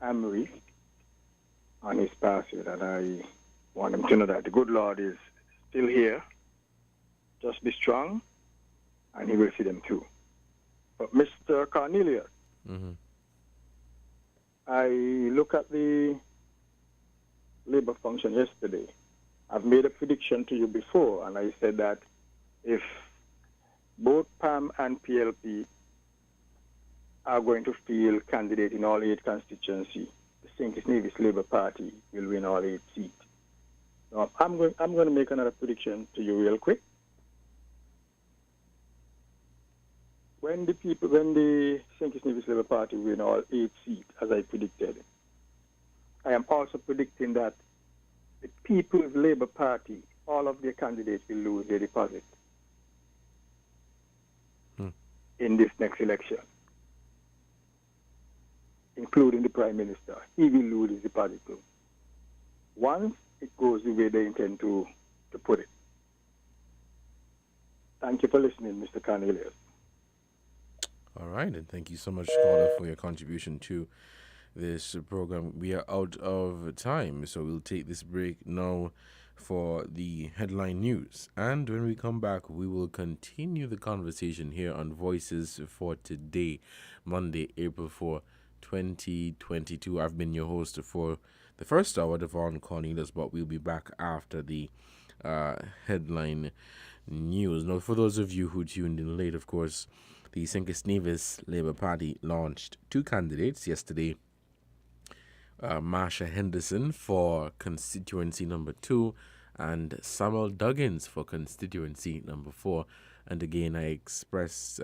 Amory, on his passing. And I want him to know that the good Lord is still here. Just be strong, and he will see them too. But Mr. Cornelius, I look at the labor function yesterday. I've made a prediction to you before, and I said that if both PAM and PLP are going to field candidate in all 8 constituencies, the St. Kitts Nevis Labour Party will win all 8 seats. Now, I'm going to make another prediction to you real quick. When the St. Kitts Nevis Labour Party win all 8 seats, as I predicted, I am also predicting that the People's Labour Party, all of their candidates will lose their deposit in this next election, including the Prime Minister. He will lose his deposit too. Once it goes the way they intend to put it. Thank you for listening, Mr. Cornelius. All right, and thank you so much, caller, for your contribution to this program. We are out of time, so we'll take this break now for the headline news. And when we come back, we will continue the conversation here on Voices for Today, Monday, April 4, 2022. I've been your host for the first hour, Devon Cornelius, but we'll be back after the headline news. Now, for those of you who tuned in late, of course, the St. Kitts Nevis Labour Party launched 2 candidates yesterday. Marsha Henderson for constituency number 2 and Samuel Duggins for constituency number 4. And again, I express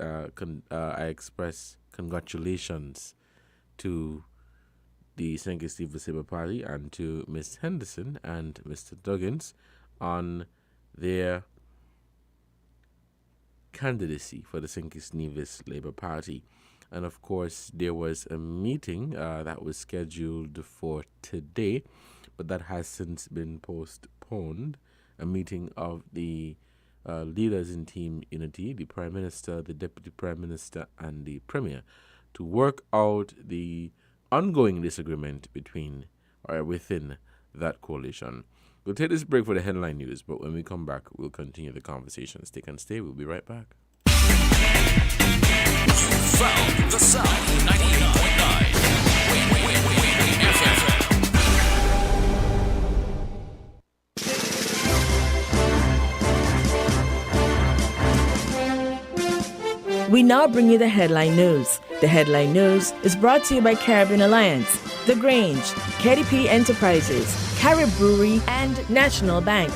congratulations to the St. Kitts Nevis Labour Party and to Ms. Henderson and Mr. Duggins on their candidacy for the St. Kitts Nevis Labour Party. And of course, there was a meeting that was scheduled for today, but that has since been postponed. A meeting of the leaders in Team Unity, the Prime Minister, the Deputy Prime Minister, and the Premier, to work out the ongoing disagreement within that coalition. We'll take this break for the headline news, but when we come back, we'll continue the conversation. Stick and stay. We'll be right back. Found the sound 98.9 FM. We now bring you the headline news. The headline news is brought to you by Caribbean Alliance, The Grange, KDP Enterprises, Carib Brewery, and National Bank.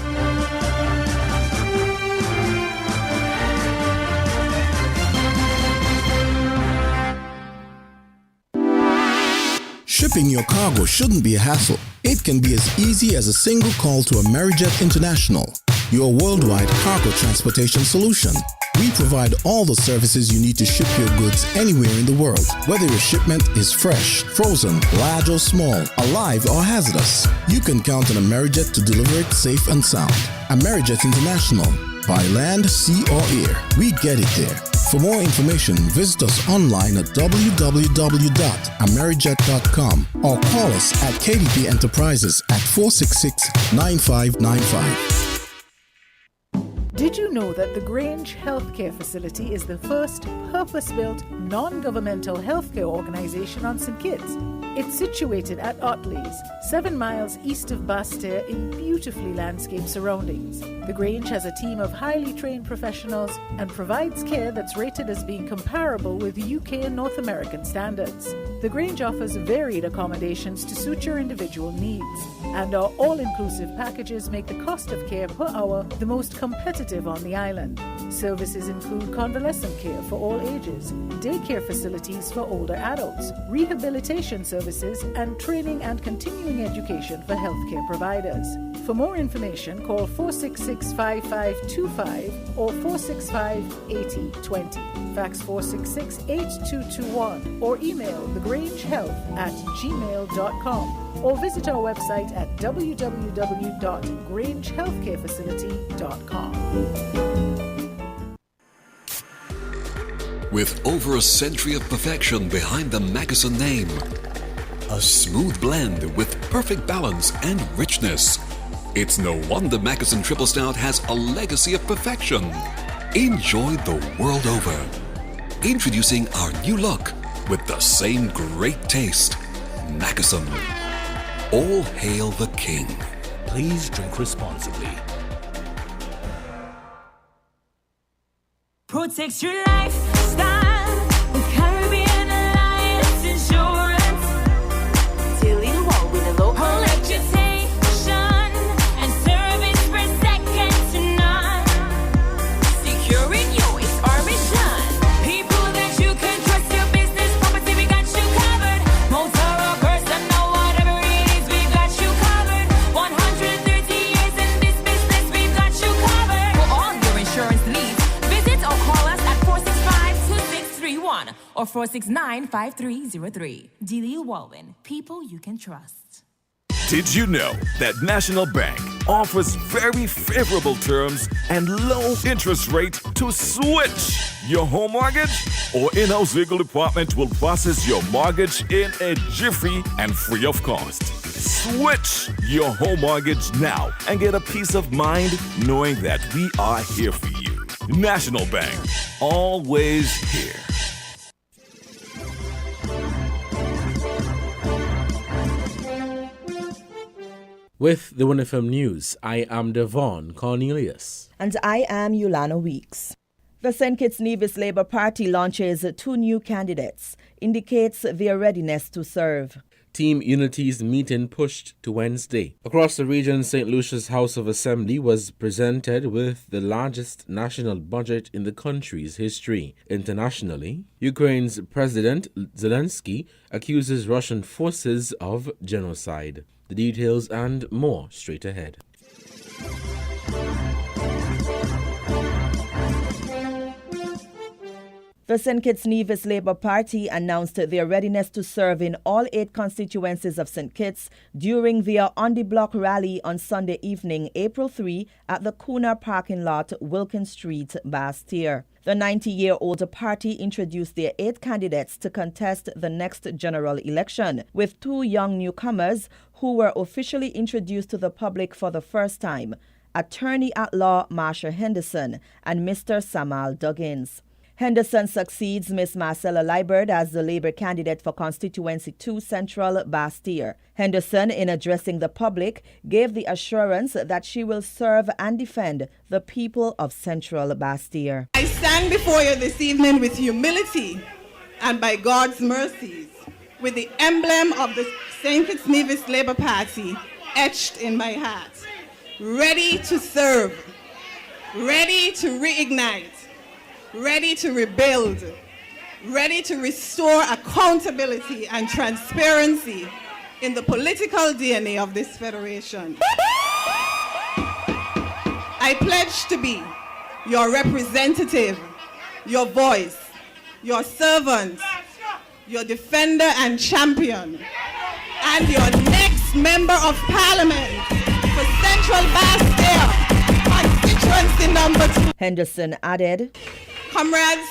Shipping your cargo shouldn't be a hassle. It can be as easy as a single call to Amerijet International, your worldwide cargo transportation solution. We provide all the services you need to ship your goods anywhere in the world, whether your shipment is fresh, frozen, large or small, alive or hazardous. You can count on Amerijet to deliver it safe and sound. Amerijet International. By land, sea or air, we get it there. For more information, visit us online at www.amerijet.com or call us at KDP Enterprises at 466-9595. Did you know that the Grange Healthcare Facility is the first purpose-built, non-governmental healthcare organization on St. Kitts? It's situated at Otley's, 7 miles east of Basseterre in beautifully landscaped surroundings. The Grange has a team of highly trained professionals and provides care that's rated as being comparable with UK and North American standards. The Grange offers varied accommodations to suit your individual needs, and our all-inclusive packages make the cost of care per hour the most competitive on the island. Services include convalescent care for all ages, daycare facilities for older adults, rehabilitation services, and training and continuing education for healthcare providers. For more information, call 466-5525 or 465-8020. Fax 466-8221 or email thegrangehealth@gmail.com or visit our website at www.grangehealthcarefacility.com. With over a century of perfection behind the Mackeson name, a smooth blend with perfect balance and richness, it's no wonder Mackeson Triple Stout has a legacy of perfection. Enjoy the world over. Introducing our new look with the same great taste. Mackeson. All hail the king. Please drink responsibly. Protect your lifestyle with Caribbean Alliance Insurance. Dealing well with a local reputation and service for second to none. Securing you is our mission. People that you can trust, your business, property, we got you covered. Motor or personal, whatever it is, we got you covered. 130 years in this business, we got you covered. For all your insurance needs, visit or call us at 465-2631 or 469-5303. Dealey Walwyn, people you can trust. Did you know that National Bank offers very favorable terms and low interest rate to switch your home mortgage? Our in-house legal department will process your mortgage in a jiffy and free of cost. Switch your home mortgage now and get a peace of mind knowing that we are here for you. National Bank, always here. With the 1FM News, I am Devon Cornelius. And I am Yulana Weeks. The St. Kitts Nevis Labour Party launches 2 new candidates, indicates their readiness to serve. Team Unity's meeting pushed to Wednesday. Across the region, St. Lucia's House of Assembly was presented with the largest national budget in the country's history. Internationally, Ukraine's President Zelensky accuses Russian forces of genocide. The details and more straight ahead. The St. Kitts Nevis Labour Party announced their readiness to serve in all 8 constituencies of St. Kitts during their On the Block rally on Sunday evening, April 3, at the Coonar parking lot, Wilkin Street, Basseterre. The 90-year-old party introduced their 8 candidates to contest the next general election, with 2 young newcomers who were officially introduced to the public for the first time, Attorney-at-Law Marsha Henderson and Mr. Samal Duggins. Henderson succeeds Miss Marcella Liebert as the Labour candidate for Constituency 2 Central Basseterre. Henderson, in addressing the public, gave the assurance that she will serve and defend the people of Central Basseterre. I stand before you this evening with humility and by God's mercies, with the emblem of the St. Kitts Nevis Labour Party etched in my heart, ready to serve, ready to reignite, ready to rebuild, ready to restore accountability and transparency in the political DNA of this federation. I pledge to be your representative, your voice, your servant, your defender and champion, and your next member of parliament for Central Basseterre, constituency number 2. Henderson added, Comrades,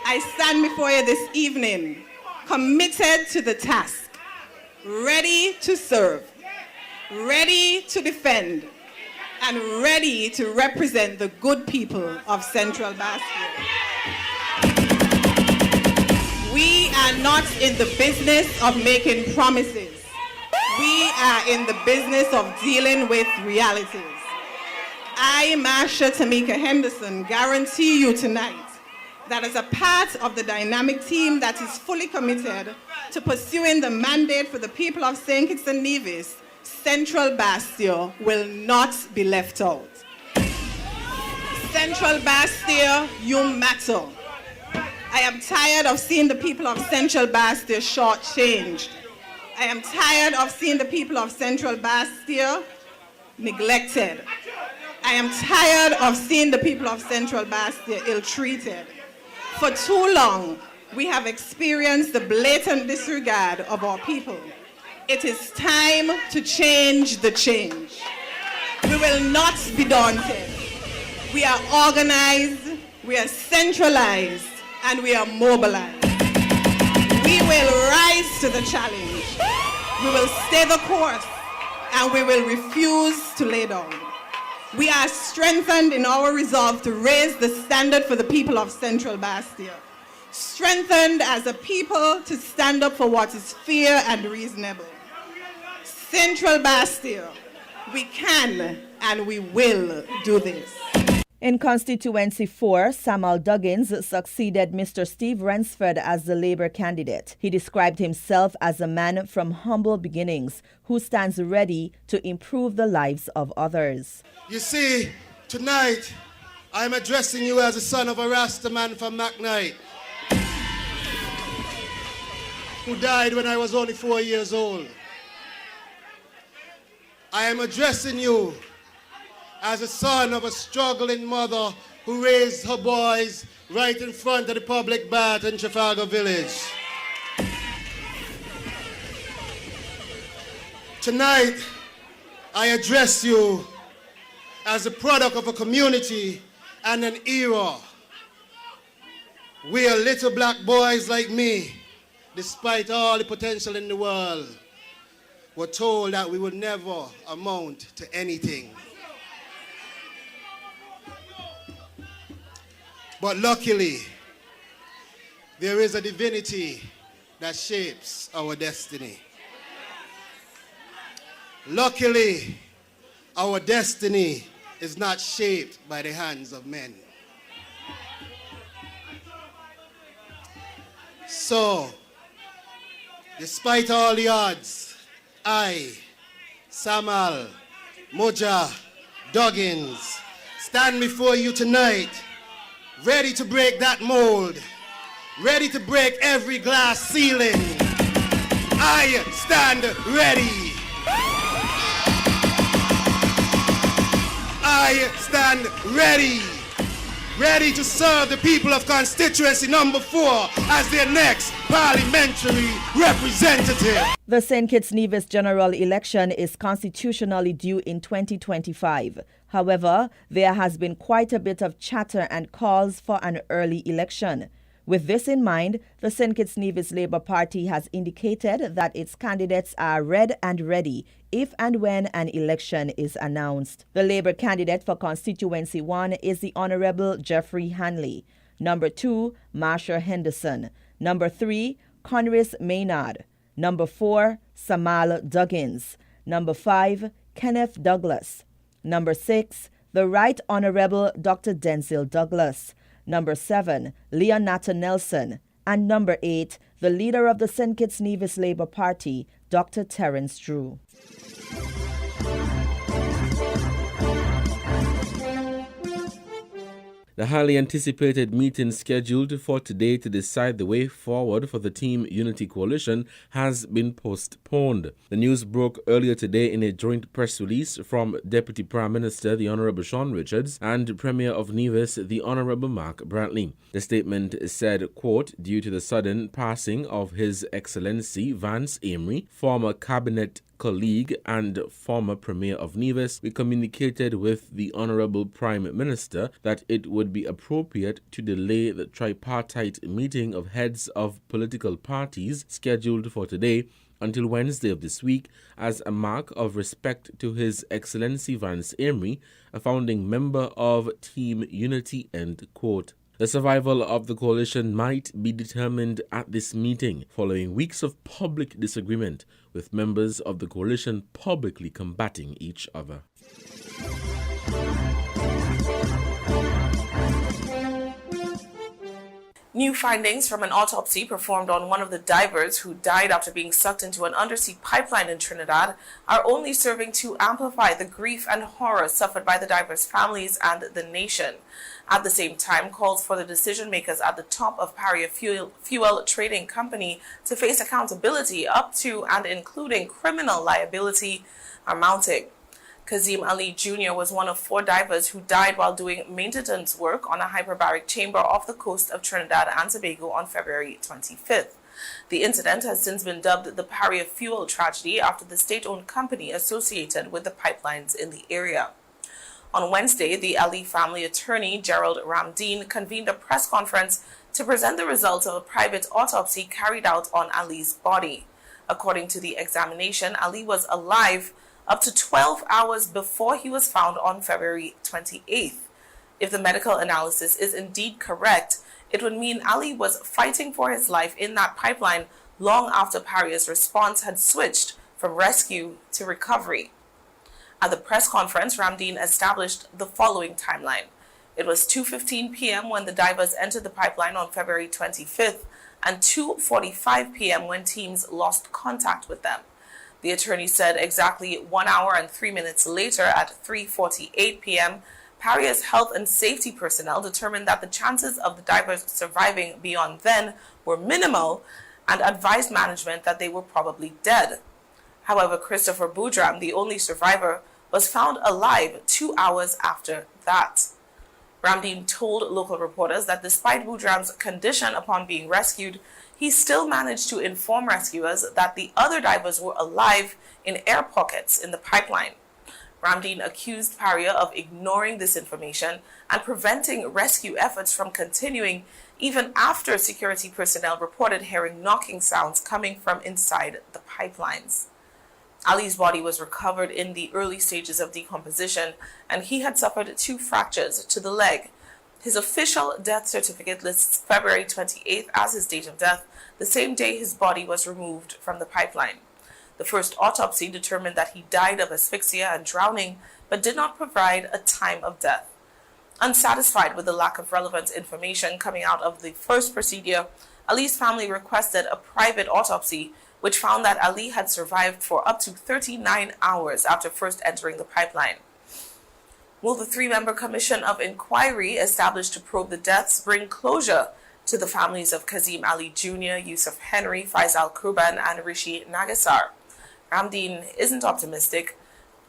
I stand before you this evening, committed to the task, ready to serve, ready to defend, and ready to represent the good people of Central Bastion. We are not in the business of making promises. We are in the business of dealing with realities. I, Marsha Tamika Henderson, guarantee you tonight that as a part of the dynamic team that is fully committed to pursuing the mandate for the people of St. Kitts and Nevis, Central Bastion will not be left out. Central Bastion, you matter. I am tired of seeing the people of Central Bastion shortchanged. I am tired of seeing the people of Central Bastion neglected. I am tired of seeing the people of Central Bastion ill-treated. For too long, we have experienced the blatant disregard of our people. It is time to change the change. We will not be daunted. We are organized, we are centralized, and we are mobilized. We will rise to the challenge. We will stay the course, and we will refuse to lay down. We are strengthened in our resolve to raise the standard for the people of Central Bastion. Strengthened as a people to stand up for what is fair and reasonable. Central Bastion, we can and we will do this. In Constituency 4, Samuel Duggins succeeded Mr. Steve Rensford as the Labour candidate. He described himself as a man from humble beginnings who stands ready to improve the lives of others. You see, tonight, I'm addressing you as a son of a Rasta man from McKnight, who died when I was only 4 years old. I am addressing you as a son of a struggling mother who raised her boys right in front of the public bath in Trafalgar Village. Tonight, I address you as a product of a community and an era where little black boys like me, despite all the potential in the world, were told that we would never amount to anything. But luckily, there is a divinity that shapes our destiny. Luckily, our destiny is not shaped by the hands of men. So, despite all the odds, I, Samuel Moja Duggins, stand before you tonight, ready to break that mold, ready to break every glass ceiling. I stand ready. I stand ready. Ready to serve the people of constituency number 4 as their next parliamentary representative. The St. Kitts Nevis general election is constitutionally due in 2025. However, there has been quite a bit of chatter and calls for an early election. With this in mind, the St. Kitts Nevis Labour Party has indicated that its candidates are red and ready if and when an election is announced. The Labour candidate for Constituency 1 is the Honourable Jeffrey Hanley. Number 2, Marsha Henderson. Number 3, Conris Maynard. Number 4, Samuel Duggins. Number 5, Kenneth Douglas. Number 6, the Right Honourable Dr. Denzil Douglas. Number 7, Leonata Nelson. And number 8, the leader of the St. Kitts Nevis Labour Party, Dr. Terence Drew. The highly anticipated meeting scheduled for today to decide the way forward for the Team Unity Coalition has been postponed. The news broke earlier today in a joint press release from Deputy Prime Minister the Honourable Sean Richards and Premier of Nevis the Honourable Mark Bradley. The statement said, quote, due to the sudden passing of His Excellency Vance Amory, former Cabinet colleague and former Premier of Nevis, we communicated with the Honorable Prime Minister that it would be appropriate to delay the tripartite meeting of heads of political parties scheduled for today until Wednesday of this week as a mark of respect to His Excellency Vance Emery, a founding member of Team Unity, end quote. The survival of the coalition might be determined at this meeting, following weeks of public disagreement, with members of the coalition publicly combating each other. New findings from an autopsy performed on one of the divers who died after being sucked into an undersea pipeline in Trinidad are only serving to amplify the grief and horror suffered by the divers' families and the nation. At the same time, calls for the decision makers at the top of Paria Fuel Trading Company to face accountability up to and including criminal liability are mounting. Kazim Ali Jr. was one of 4 divers who died while doing maintenance work on a hyperbaric chamber off the coast of Trinidad and Tobago on February 25th. The incident has since been dubbed the Paria Fuel tragedy after the state-owned company associated with the pipelines in the area. On Wednesday, the Ali family attorney, Gerald Ramdeen, convened a press conference to present the results of a private autopsy carried out on Ali's body. According to the examination, Ali was alive up to 12 hours before he was found on February 28th. If the medical analysis is indeed correct, it would mean Ali was fighting for his life in that pipeline long after Paria's response had switched from rescue to recovery. At the press conference, Ramdeen established the following timeline. It was 2:15 p.m. when the divers entered the pipeline on February 25th and 2:45 p.m. when teams lost contact with them. The attorney said exactly 1 hour and 3 minutes later at 3:48 p.m., Paria's health and safety personnel determined that the chances of the divers surviving beyond then were minimal and advised management that they were probably dead. However, Christopher Boudram, the only survivor, was found alive 2 hours after that. Ramdeen told local reporters that despite Boudram's condition upon being rescued, he still managed to inform rescuers that the other divers were alive in air pockets in the pipeline. Ramdeen accused Paria of ignoring this information and preventing rescue efforts from continuing even after security personnel reported hearing knocking sounds coming from inside the pipelines. Ali's body was recovered in the early stages of decomposition, and he had suffered 2 fractures to the leg. His official death certificate lists February 28th as his date of death, the same day his body was removed from the pipeline. The first autopsy determined that he died of asphyxia and drowning, but did not provide a time of death. Unsatisfied with the lack of relevant information coming out of the first procedure, Ali's family requested a private autopsy, which found that Ali had survived for up to 39 hours after first entering the pipeline. Will the 3-member commission of inquiry established to probe the deaths bring closure to the families of Kazim Ali Jr., Yusuf Henry, Faisal Kurban, and Rishi Nagasar? Ramdeen isn't optimistic,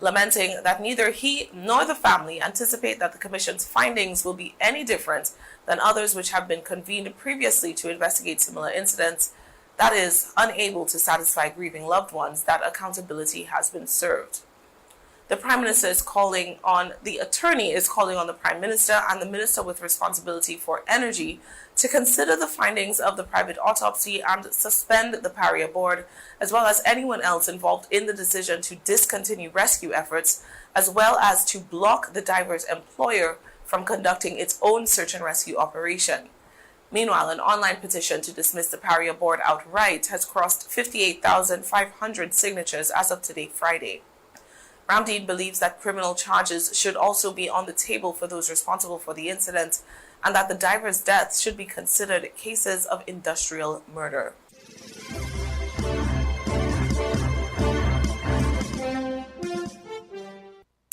lamenting that neither he nor the family anticipate that the commission's findings will be any different than others which have been convened previously to investigate similar incidents, that is, unable to satisfy grieving loved ones, that accountability has been served. The Prime Minister is calling on the attorney is calling on the Prime Minister and the Minister with responsibility for energy to consider the findings of the private autopsy and suspend the Paria board, as well as anyone else involved in the decision to discontinue rescue efforts, as well as to block the diver's employer from conducting its own search and rescue operation. Meanwhile, an online petition to dismiss the Paria board outright has crossed 58,500 signatures as of today, Friday. Ramdeen believes that criminal charges should also be on the table for those responsible for the incident, and that the divers' deaths should be considered cases of industrial murder.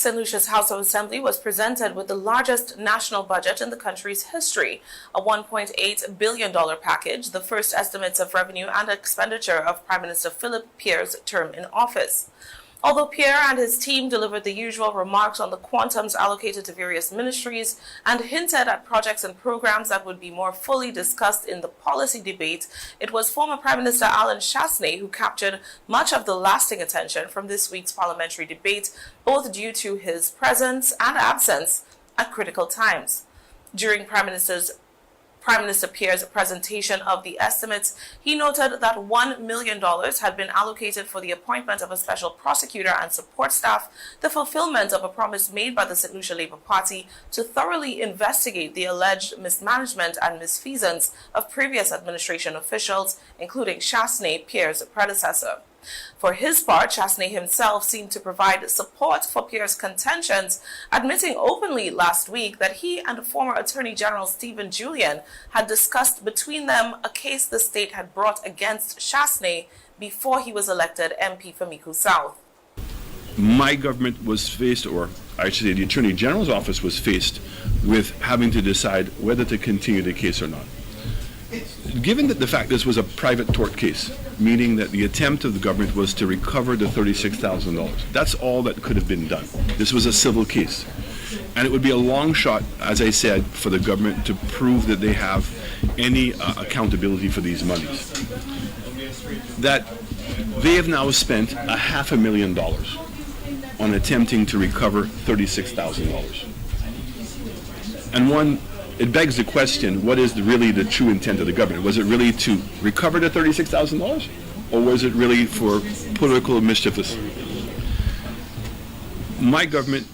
St. Lucia's House of Assembly was presented with the largest national budget in the country's history, a $1.8 billion package, the first estimates of revenue and expenditure of Prime Minister Philip Pierre's term in office. Although Pierre and his team delivered the usual remarks on the quantums allocated to various ministries and hinted at projects and programs that would be more fully discussed in the policy debate, it was former Prime Minister Alan Chastanet who captured much of the lasting attention from this week's parliamentary debate, both due to his presence and absence at critical times. During Prime Minister Pierre's presentation of the estimates, he noted that $1 million had been allocated for the appointment of a special prosecutor and support staff, the fulfillment of a promise made by the St. Lucia Labour Party to thoroughly investigate the alleged mismanagement and misfeasance of previous administration officials, including Chastanet, Pierre's predecessor. For his part, Chastanet himself seemed to provide support for Pierre's contentions, admitting openly last week that he and former Attorney General Stephen Julian had discussed between them a case the state had brought against Chastanet before he was elected MP for Micoud South. My government was faced, or I should say the Attorney General's office was faced with having to decide whether to continue the case or not. Given that the fact this was a private tort case, meaning that the attempt of the government was to recover the $36,000, that's all that could have been done. This was a civil case. And it would be a long shot, as I said, for the government to prove that they have any accountability for these monies. That they have now spent $500,000 on attempting to recover $36,000. And it begs the question, what is really the true intent of the government? Was it really to recover the $36,000? Or was it really for political mischievous? My government,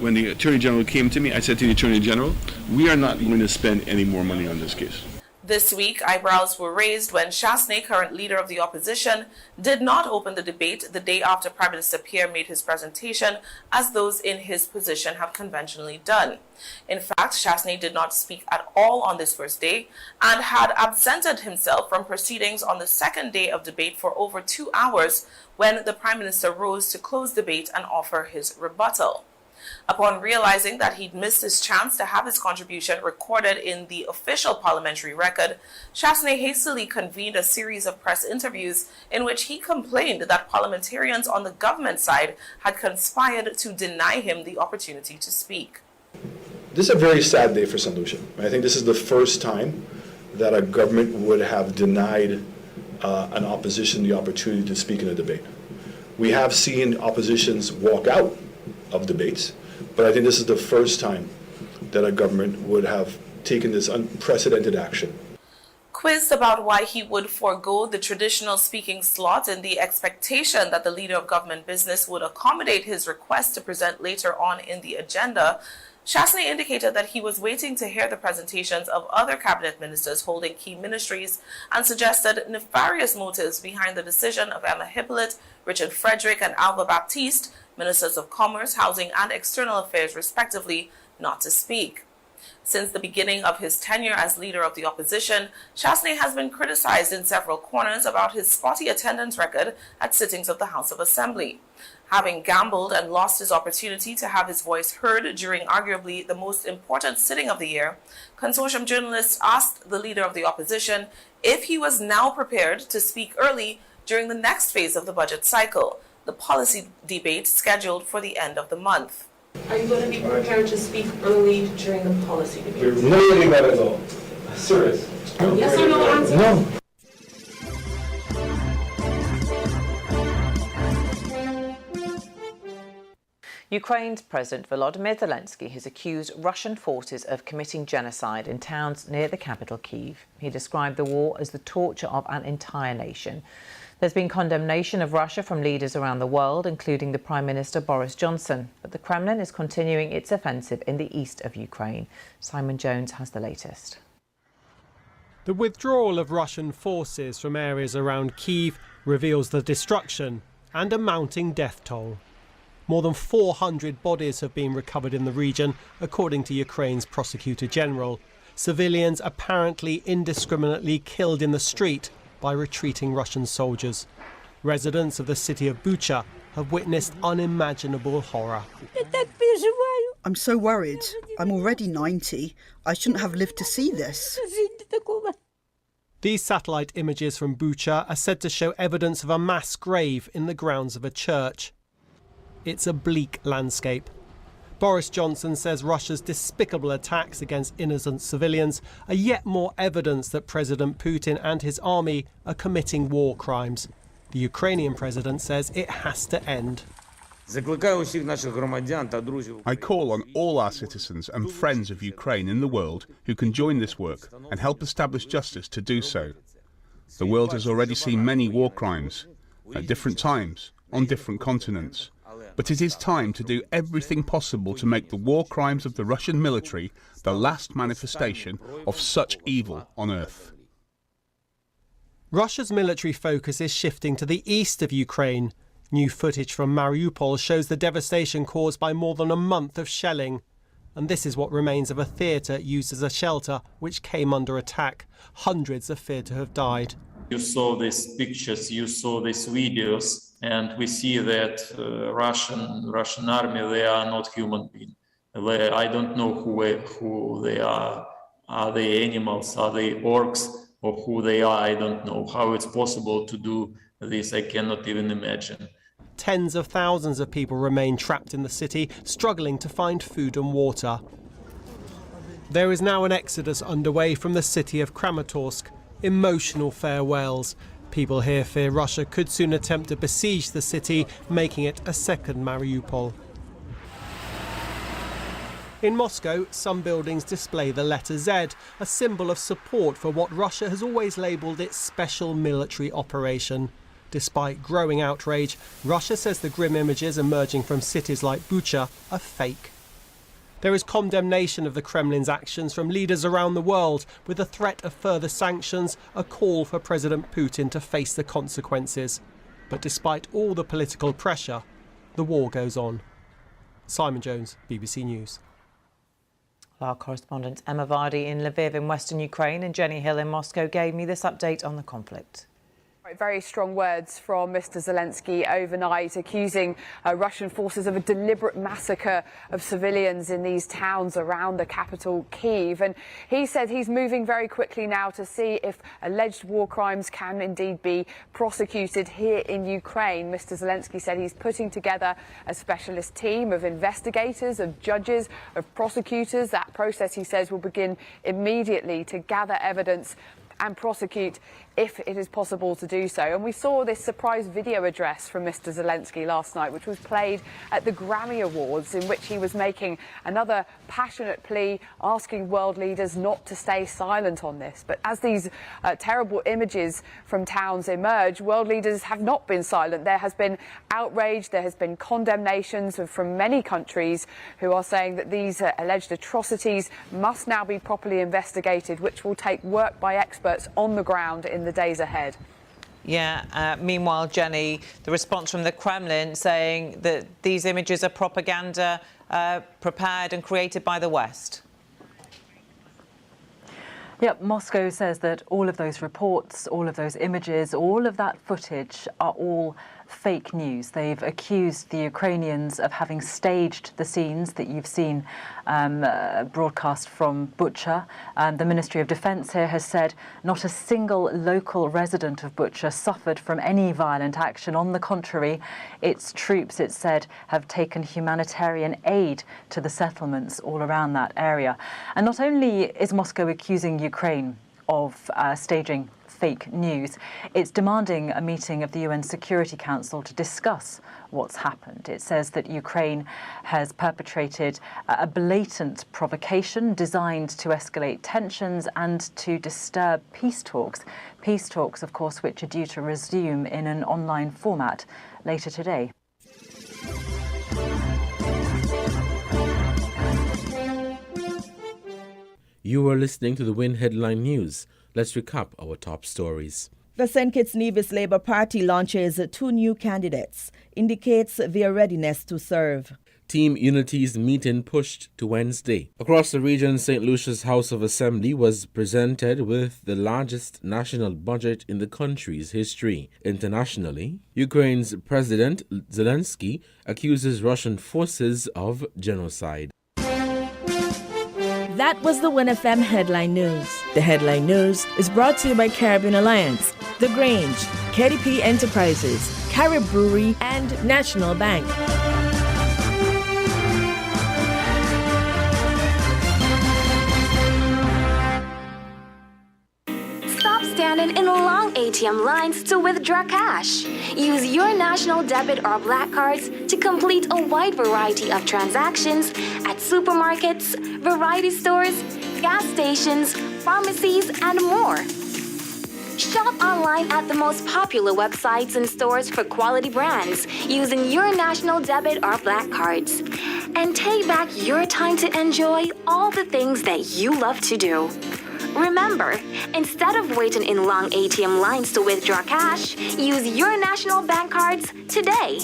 when the Attorney General came to me, I said to the Attorney General, we are not going to spend any more money on this case. This week, eyebrows were raised when Chastanet, current leader of the opposition, did not open the debate the day after Prime Minister Pierre made his presentation, as those in his position have conventionally done. In fact, Chastanet did not speak at all on this first day and had absented himself from proceedings on the second day of debate for over 2 hours when the Prime Minister rose to close debate and offer his rebuttal. Upon realizing that he'd missed his chance to have his contribution recorded in the official parliamentary record, Chastanet hastily convened a series of press interviews in which he complained that parliamentarians on the government side had conspired to deny him the opportunity to speak. This is a very sad day for St. Lucia. I think this is the first time that a government would have denied an opposition the opportunity to speak in a debate. We have seen oppositions walk out of debates, but I think this is the first time that a government would have taken this unprecedented action. Quizzed about why he would forego the traditional speaking slot in the expectation that the leader of government business would accommodate his request to present later on in the agenda, Chastanet indicated that he was waiting to hear the presentations of other cabinet ministers holding key ministries and suggested nefarious motives behind the decision of Emma Hippolyte, Richard Frederick, and Alba Baptiste, Ministers of Commerce, Housing, and External Affairs, respectively, not to speak. Since the beginning of his tenure as leader of the opposition, Chastanet has been criticized in several corners about his spotty attendance record at sittings of the House of Assembly. Having gambled and lost his opportunity to have his voice heard during arguably the most important sitting of the year, consortium journalists asked the leader of the opposition if he was now prepared to speak early during the next phase of the budget cycle, the policy debate scheduled for the end of the month. Are you going to be prepared to speak early during the policy debate? We're not ready that at all. Serious. Yes or no answer? No. Ukraine's President Volodymyr Zelensky has accused Russian forces of committing genocide in towns near the capital, Kyiv. He described the war as the torture of an entire nation. There's been condemnation of Russia from leaders around the world, including the Prime Minister Boris Johnson. But the Kremlin is continuing its offensive in the east of Ukraine. Simon Jones has the latest. The withdrawal of Russian forces from areas around Kyiv reveals the destruction and a mounting death toll. More than 400 bodies have been recovered in the region, according to Ukraine's Prosecutor General. Civilians apparently indiscriminately killed in the street by retreating Russian soldiers. Residents of the city of Bucha have witnessed unimaginable horror. I'm so worried. I'm already 90. I shouldn't have lived to see this. These satellite images from Bucha are said to show evidence of a mass grave in the grounds of a church. it's a bleak landscape. Boris Johnson says Russia's despicable attacks against innocent civilians are yet more evidence that President Putin and his army are committing war crimes. The Ukrainian president says it has to end. I call on all our citizens and friends of Ukraine in the world who can join this work and help establish justice to do so. The world has already seen many war crimes, at different times, on different continents. But it is time to do everything possible to make the war crimes of the Russian military the last manifestation of such evil on earth. Russia's military focus is shifting to the east of Ukraine. New footage from Mariupol shows the devastation caused by more than a month of shelling. And this is what remains of a theatre used as a shelter which came under attack. Hundreds are feared to have died. You saw these pictures, you saw these videos, and we see that Russian army, they are not human beings. I don't know who they are. Are they animals? Are they orcs? Or who they are? I don't know. How it's possible to do this, I cannot even imagine. Tens of thousands of people remain trapped in the city, struggling to find food and water. There is now an exodus underway from the city of Kramatorsk. Emotional farewells. People here fear Russia could soon attempt to besiege the city, making it a second Mariupol. In Moscow, some buildings display the letter Z, a symbol of support for what Russia has always labelled its special military operation. Despite growing outrage, Russia says the grim images emerging from cities like Bucha are fake. There is condemnation of the Kremlin's actions from leaders around the world, with a threat of further sanctions, a call for President Putin to face the consequences. But despite all the political pressure, the war goes on. Simon Jones, BBC News. Our correspondent Emma Vardy in Lviv in western Ukraine and Jenny Hill in Moscow gave me this update on the conflict. Very strong words from Mr. Zelensky overnight, accusing Russian forces of a deliberate massacre of civilians in these towns around the capital, Kyiv. And he said he's moving very quickly now to see if alleged war crimes can indeed be prosecuted here in Ukraine. Mr. Zelensky said he's putting together a specialist team of investigators, of judges, of prosecutors. That process, he says, will begin immediately to gather evidence and prosecute if it is possible to do so. And we saw this surprise video address from Mr. Zelensky last night, which was played at the Grammy Awards, in which he was making another passionate plea, asking world leaders not to stay silent on this. But as these terrible images from towns emerge, world leaders have not been silent. There has been outrage, there has been condemnations from many countries who are saying that these alleged atrocities must now be properly investigated, which will take work by experts on the ground in the days ahead. Yeah, meanwhile, Jenny, the response from the Kremlin saying that these images are propaganda prepared and created by the West. Yep, Moscow says that all of those reports, all of those images, all of that footage are all fake news. They've accused the Ukrainians of having staged the scenes that you've seen broadcast from Bucha. The Ministry of Defence here has said not a single local resident of Bucha suffered from any violent action. On the contrary, its troops, it said, have taken humanitarian aid to the settlements all around that area. And not only is Moscow accusing Ukraine of staging fake news, it's demanding a meeting of the UN Security Council to discuss what's happened. It says that Ukraine has perpetrated a blatant provocation designed to escalate tensions and to disturb peace talks. Peace talks, of course, which are due to resume in an online format later today. You are listening to the Win Headline News. Let's recap our top stories. The St. Kitts Nevis Labour Party launches 2 new candidates, indicates their readiness to serve. Team Unity's meeting pushed to Wednesday. Across the region, St. Lucia's House of Assembly was presented with the largest national budget in the country's history. Internationally, Ukraine's President Zelensky accuses Russian forces of genocide. That was the Win FM Headline News. The Headline News is brought to you by Caribbean Alliance, The Grange, KDP Enterprises, Carib Brewery, and National Bank. ATM lines to withdraw cash. Use your national debit or black cards to complete a wide variety of transactions at supermarkets, variety stores, gas stations, pharmacies, and more. Shop online at the most popular websites and stores for quality brands using your national debit or black cards. And take back your time to enjoy all the things that you love to do. Remember, instead of waiting in long ATM lines to withdraw cash, use your national bank cards today.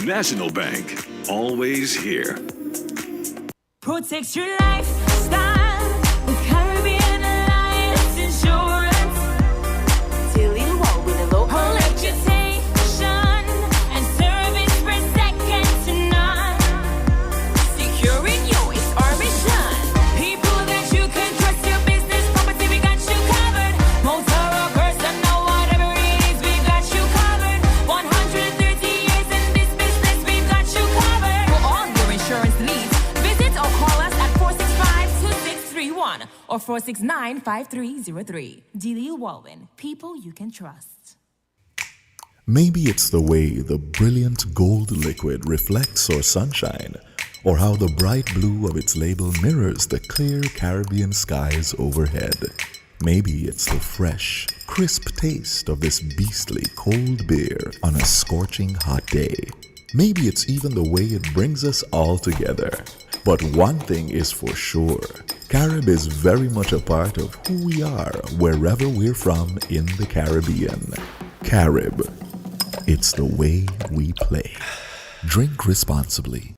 National Bank, always here. Protect your lifestyle with Caribbean Alliance Insurance. Till you walk with a low reputation and service for second to none. Securing you is our mission. People that you can trust, your business, property, we got you covered. Motor or personal, whatever it is, we got you covered. 130 years in this business, we got you covered. For all your insurance needs, visit or call us at 465-2631 or 469-5303. Dealey Walwyn, people you can trust. Maybe it's the way the brilliant gold liquid reflects our sunshine, or how the bright blue of its label mirrors the clear Caribbean skies overhead. Maybe it's the fresh, crisp taste of this beastly cold beer on a scorching hot day. Maybe it's even the way it brings us all together. But one thing is for sure, Carib is very much a part of who we are wherever we're from in the Caribbean. Carib, it's the way we play. Drink responsibly.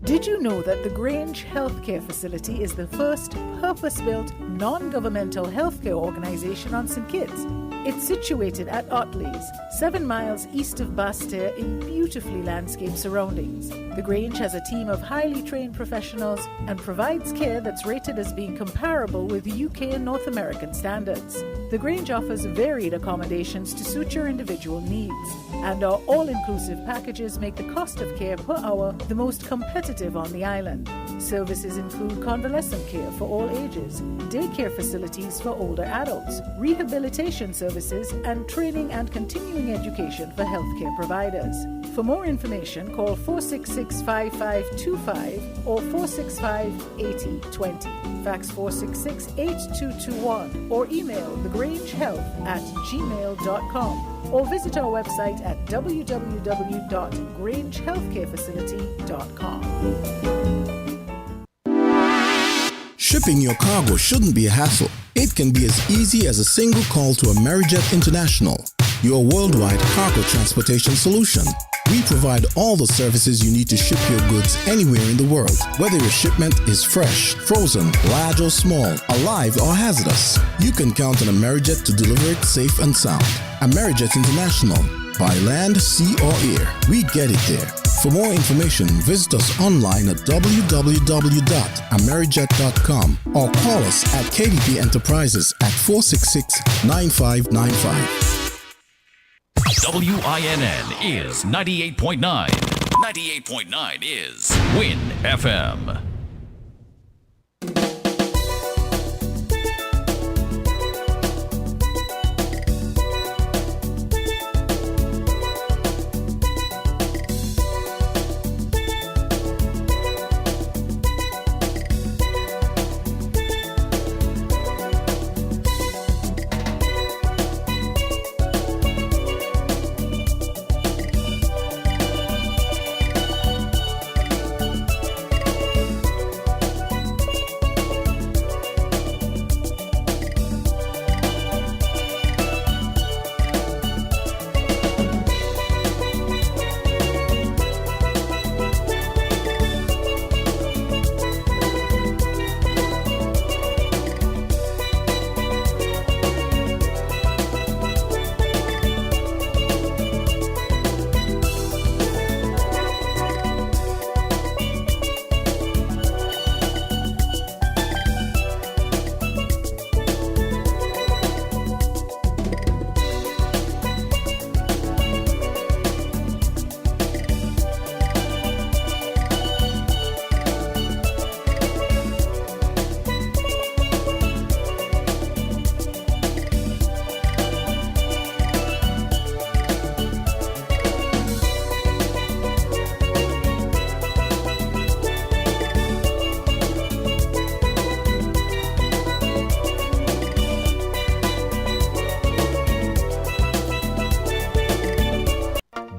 Did you know that the Grange Healthcare Facility is the first purpose-built, non-governmental healthcare organization on St. Kitts? It's situated at Otley's, 7 miles east of Basseterre in beautifully landscaped surroundings. The Grange has a team of highly trained professionals and provides care that's rated as being comparable with UK and North American standards. The Grange offers varied accommodations to suit your individual needs, and our all-inclusive packages make the cost of care per hour the most competitive on the island. Services include convalescent care for all ages, daycare facilities for older adults, rehabilitation services, and training and continuing education for healthcare providers. For more information, call 466-5525 or 465-8020. Fax 466-8221 or email thegrangehealth@gmail.com or visit our website at www.grangehealthcarefacility.com. Shipping your cargo shouldn't be a hassle. It can be as easy as a single call to Amerijet International, your worldwide cargo transportation solution. We provide all the services you need to ship your goods anywhere in the world, whether your shipment is fresh, frozen, large or small, alive or hazardous. You can count on Amerijet to deliver it safe and sound. Amerijet International, by land, sea or air, we get it there. For more information, visit us online at www.amerijet.com or call us at KDP Enterprises at 466-9595. WINN is 98.9. 98.9 is WIN FM.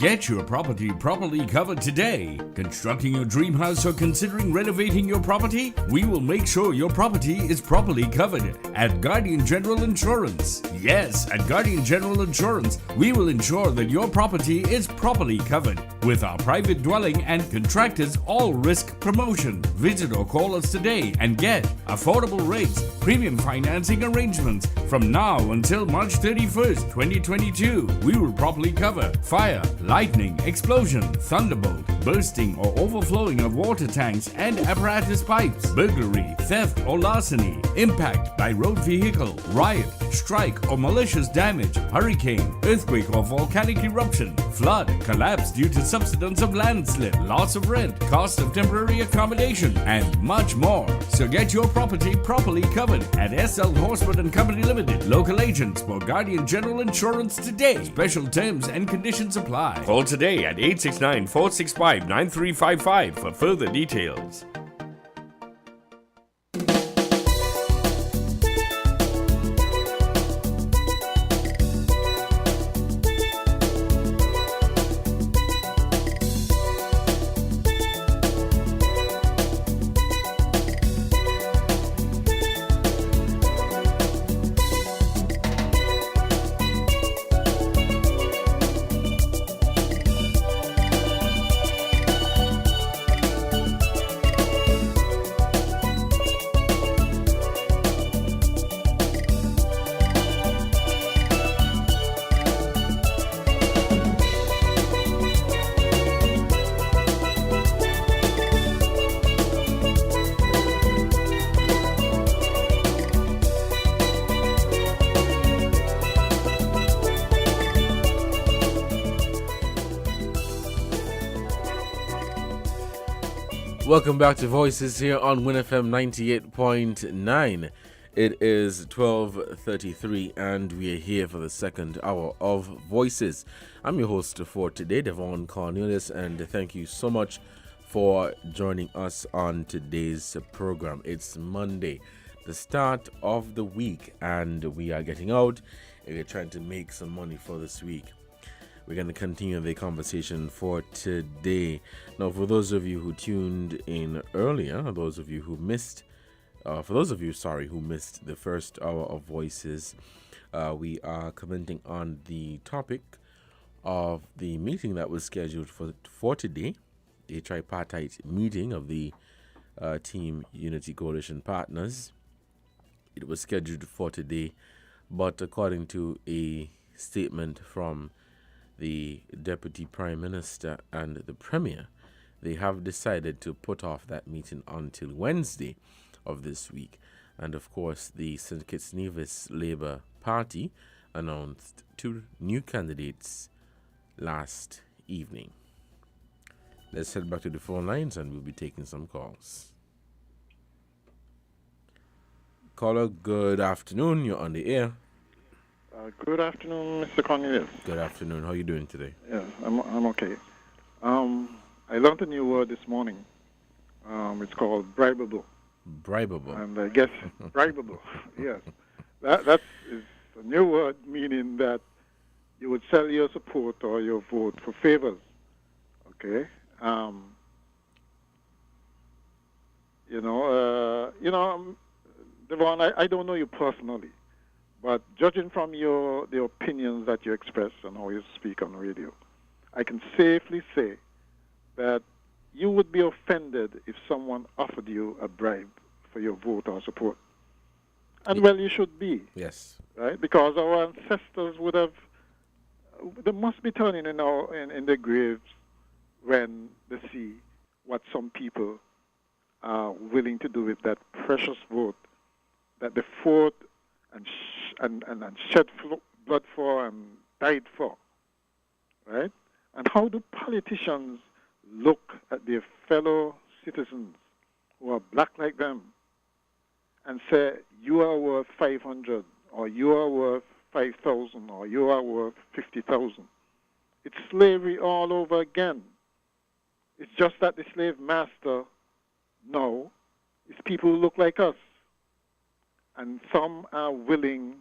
Get your property properly covered today. Constructing your dream house or considering renovating your property? We will make sure your property is properly covered at Guardian General Insurance. Yes, at Guardian General Insurance, we will ensure that your property is properly covered with our private dwelling and contractors all-risk promotion. Visit or call us today and get affordable rates, premium financing arrangements from now until March 31st, 2022. We will properly cover fire, lightning, explosion, thunderbolt, bursting or overflowing of water tanks and apparatus pipes, burglary, theft or larceny, impact by road vehicle, riot, strike or malicious damage, hurricane, earthquake or volcanic eruption, flood, collapse due to subsidence of landslip, loss of rent, cost of temporary accommodation, and much more. So get your property properly covered at SL Horsford and Company Limited, local agents for Guardian General Insurance today. Special terms and conditions apply. Call today at 869-465-9355 for further details. Welcome back to Voices here on WinFM 98.9. It is 12:33 and we are here for the second hour of Voices. I'm your host for today, Devon Cornelius, and thank you so much for joining us on today's program. It's Monday, the start of the week, and we are getting out and we're trying to make some money for this week. We're going to continue the conversation for today. Now, for those of you who tuned in earlier, who missed the first hour of Voices, we are commenting on the topic of the meeting that was scheduled for today, a tripartite meeting of the Team Unity Coalition partners. It was scheduled for today, but according to a statement from the Deputy Prime Minister and the Premier, they have decided to put off that meeting until Wednesday of this week. And of course, the St. Kitts Nevis Labour Party announced 2 new candidates last evening. Let's head back to the phone lines and we'll be taking some calls. Caller, good afternoon. You're on the air. Good afternoon, Mr. Cornelius. Good afternoon. How are you doing today? Yeah, I'm okay. I learned a new word this morning. It's called bribable. Bribable. And I guess bribable. Yes, that is a new word meaning that you would sell your support or your vote for favors. Okay. Devon, I don't know you personally. But judging from the opinions that you express and how you speak on radio, I can safely say that you would be offended if someone offered you a bribe for your vote or support. And well, you should be. Yes. Right? Because our ancestors they must be turning in their graves when they see what some people are willing to do with that precious vote that they fought and shed blood for and died for, right? And how do politicians look at their fellow citizens who are black like them and say, you are worth 500, or you are worth 5,000, or you are worth 50,000? It's slavery all over again. It's just that the slave master now is people who look like us. And some are willing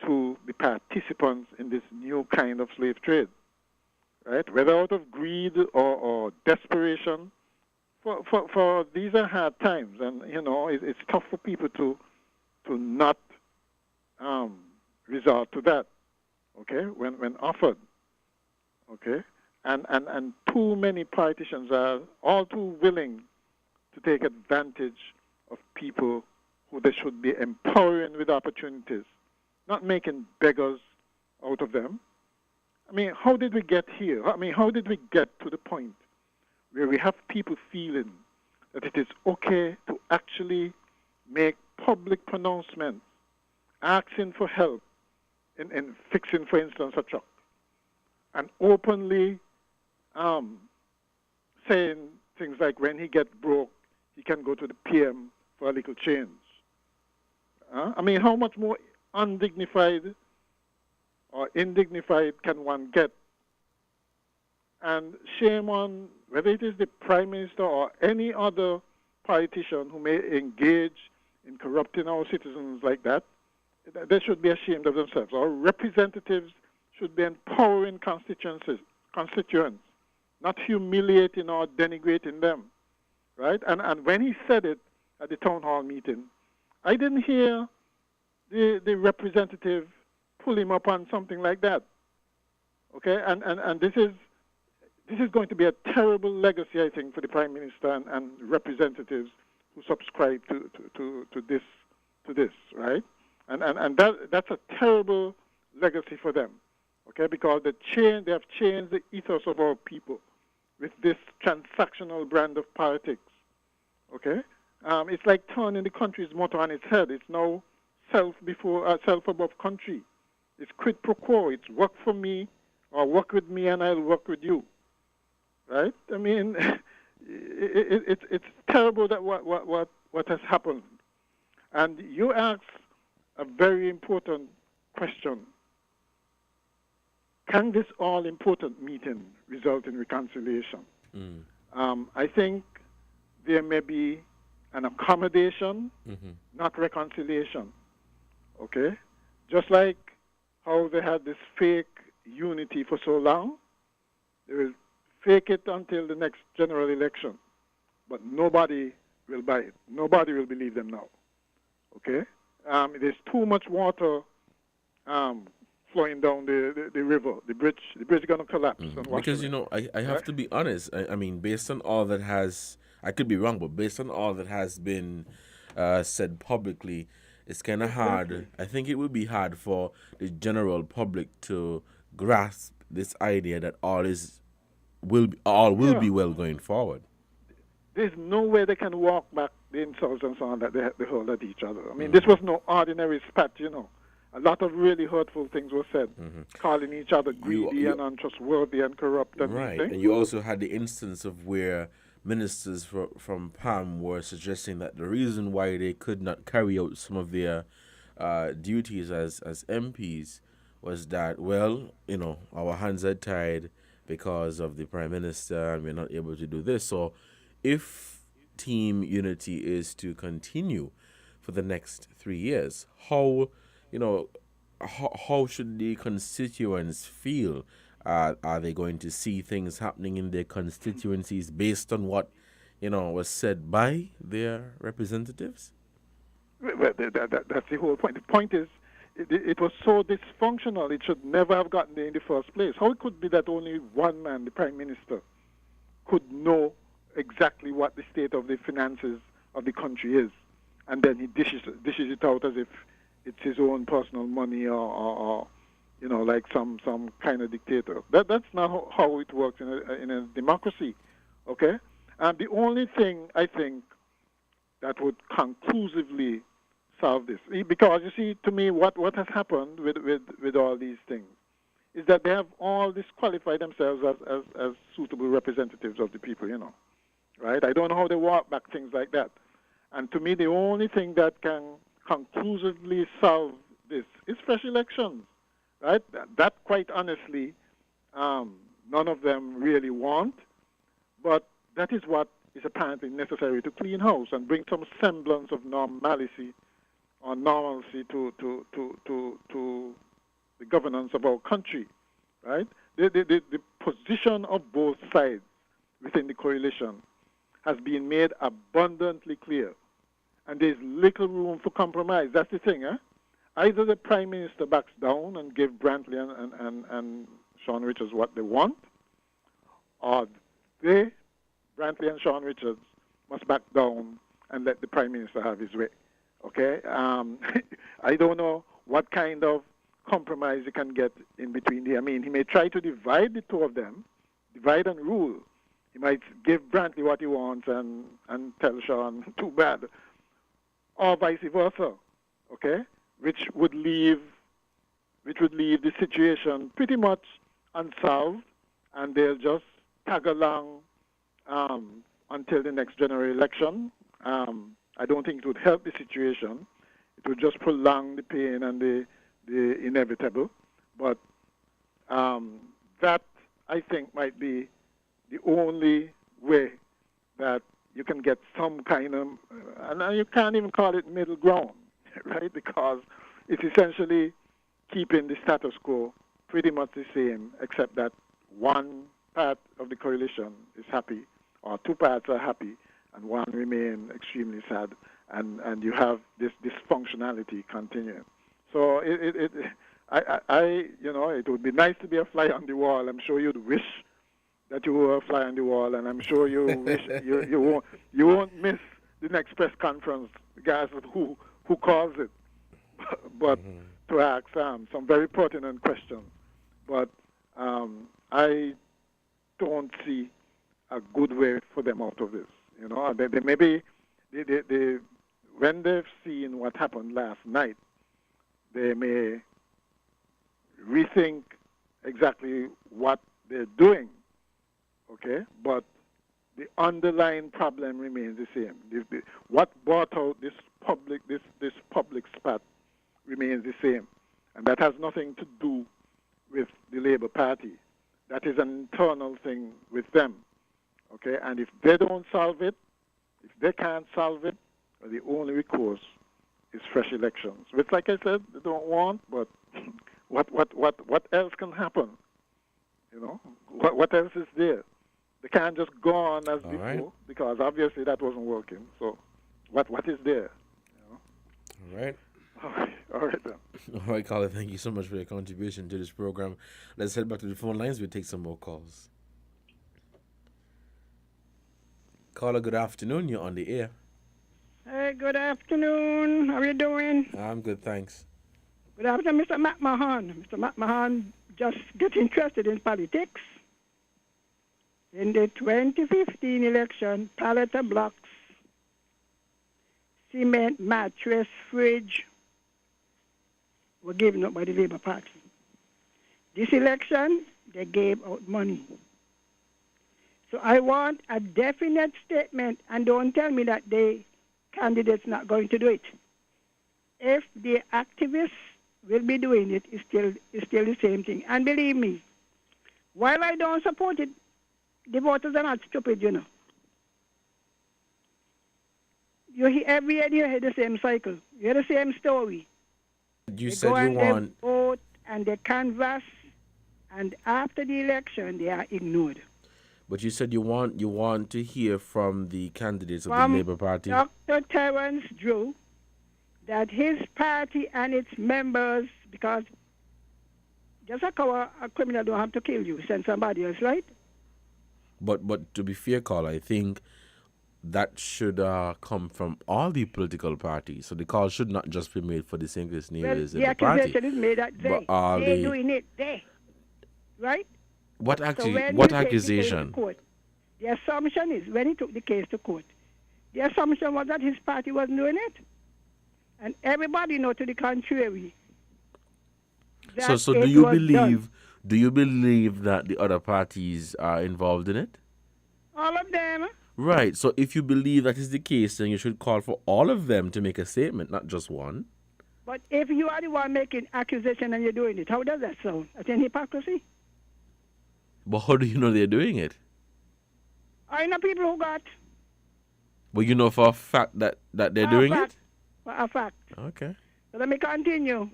to be participants in this new kind of slave trade, right? Whether out of greed or desperation. For these are hard times, and it's tough for people to not resort to that, okay, when offered, okay, and too many politicians are all too willing to take advantage of people who they should be empowering with opportunities, not making beggars out of them. I mean, how did we get here? I mean, how did we get to the point where we have people feeling that it is okay to actually make public pronouncements, asking for help in fixing, for instance, a truck, and openly saying things like when he gets broke, he can go to the PM for a little change. I mean, how much more undignified or indignified can one get? And shame on whether it is the Prime Minister or any other politician who may engage in corrupting our citizens like that. They should be ashamed of themselves. Our representatives should be empowering constituents, not humiliating or denigrating them, right? And when he said it at the town hall meeting, I didn't hear the representative pull him up on something like that, okay? And this is going to be a terrible legacy, I think, for the Prime Minister and representatives who subscribe to this, right? And that's a terrible legacy for them, okay? Because they have changed the ethos of our people with this transactional brand of politics, okay? It's like turning the country's motto on its head. It's now self above country. It's quid pro quo. It's work for me or work with me and I'll work with you. Right? I mean, it's terrible that what has happened. And you ask a very important question. Can this all-important meeting result in reconciliation? I think there may be an accommodation, not reconciliation. Okay? Just like how they had this fake unity for so long, they will fake it until the next general election. But nobody will buy it. Nobody will believe them now. Okay? There's too much water flowing down the river. The bridge is going to collapse. Because, I have to be honest. I mean, based on all that has, I could be wrong, but based on all that has been said publicly, it's kind of hard. I think it would be hard for the general public to grasp this idea that all will be well going forward. There's no way they can walk back the insults and so on that they hurled at each other. I mean, this was no ordinary spat, A lot of really hurtful things were said, calling each other greedy and untrustworthy and corrupt. And right, and you also had the instance of where ministers from PAM were suggesting that the reason why they could not carry out some of their duties as MPs was that, our hands are tied because of the Prime Minister and we're not able to do this. So if Team Unity is to continue for the next 3 years, how should the constituents feel? Are they going to see things happening in their constituencies based on what, was said by their representatives? Well, that's the whole point. The point is, it was so dysfunctional, it should never have gotten there in the first place. How it could be that only one man, the Prime Minister, could know exactly what the state of the finances of the country is, and then he dishes it out as if it's his own personal money or like some kind of dictator. That's not how it works in a democracy, okay? And the only thing I think that would conclusively solve this, because you see, to me, what has happened with all these things is that they have all disqualified themselves as suitable representatives of the people, right? I don't know how they walk back things like that. And to me, the only thing that can conclusively solve this is fresh elections, right? That quite honestly, none of them really want, but that is what is apparently necessary to clean house and bring some semblance of normalcy or normalcy to the governance of our country, right? the position of both sides within the coalition has been made abundantly clear. And there's little room for compromise. That's the thing, eh? Either the Prime Minister backs down and gives Brantley and Sean Richards what they want, or they, Brantley and Sean Richards, must back down and let the Prime Minister have his way. Okay? I don't know what kind of compromise you can get in between here. I mean, he may try to divide the two of them, divide and rule. He might give Brantley what he wants and tell Sean, too bad. Or vice versa, okay? Which would leave the situation pretty much unsolved, and they'll just tag along until the next general election. I don't think it would help the situation. It would just prolong the pain and the inevitable. But that, I think, might be the only way that you can get some kind of, and you can't even call it middle ground, right? Because it's essentially keeping the status quo pretty much the same, except that one part of the coalition is happy, or two parts are happy, and one remain extremely sad, and you have this dysfunctionality continuing. So it would be nice to be a fly on the wall. I'm sure you'd wish that you were a fly on the wall, and I'm sure you wish you won't miss the next press conference, regardless of who calls it, but to ask some very pertinent questions. But I don't see a good way for them out of this. You know, they maybe when they've seen what happened last night, they may rethink exactly what they're doing. Okay, but the underlying problem remains the same. What brought out this public spat remains the same, and that has nothing to do with the Labour Party. That is an internal thing with them. Okay, and if they don't solve it, if they can't solve it, well, the only recourse is fresh elections. Which, like I said, they don't want. But what else can happen? You know, what else is there? They can't just go on as before, because obviously that wasn't working. So what is there? You know? All right. All right then. All right, Colin, thank you so much for your contribution to this program. Let's head back to the phone lines. We'll take some more calls. Caller, good afternoon. You're on the air. Hey, good afternoon. How are you doing? I'm good, thanks. Good afternoon, Mr. McMahon. Mr. McMahon just get interested in politics. In the 2015 election, pallet blocks, cement, mattress, fridge were given up by the Labour Party. This election, they gave out money. So I want a definite statement, and don't tell me that the candidate's not going to do it. If the activists will be doing it, it's still the same thing. And believe me, while I don't support it, the voters are not stupid, you know. Every year you hear the same cycle. You hear the same story. You said you want... They vote and they canvass, and after the election, they are ignored. But you said you want to hear from the candidates of the Labour Party. Dr. Terence Drew, that his party and its members, because just like a criminal don't have to kill you, send somebody else, right? But to be fair, Carl, I think that should come from all the political parties. So the call should not just be made for the St. Kitts Nevis in the party. The accusation is made that they're doing it, right? What accusation? The assumption is, when he took the case to court, the assumption was that his party wasn't doing it. And everybody know to the contrary. So do you believe that the other parties are involved in it? All of them. Right. So if you believe that is the case, then you should call for all of them to make a statement, not just one. But if you are the one making accusation and you're doing it, how does that sound? That's an hypocrisy. But how do you know they're doing it? I know people who got. But you know for a fact that they're doing it? For a fact. Okay. So let me continue.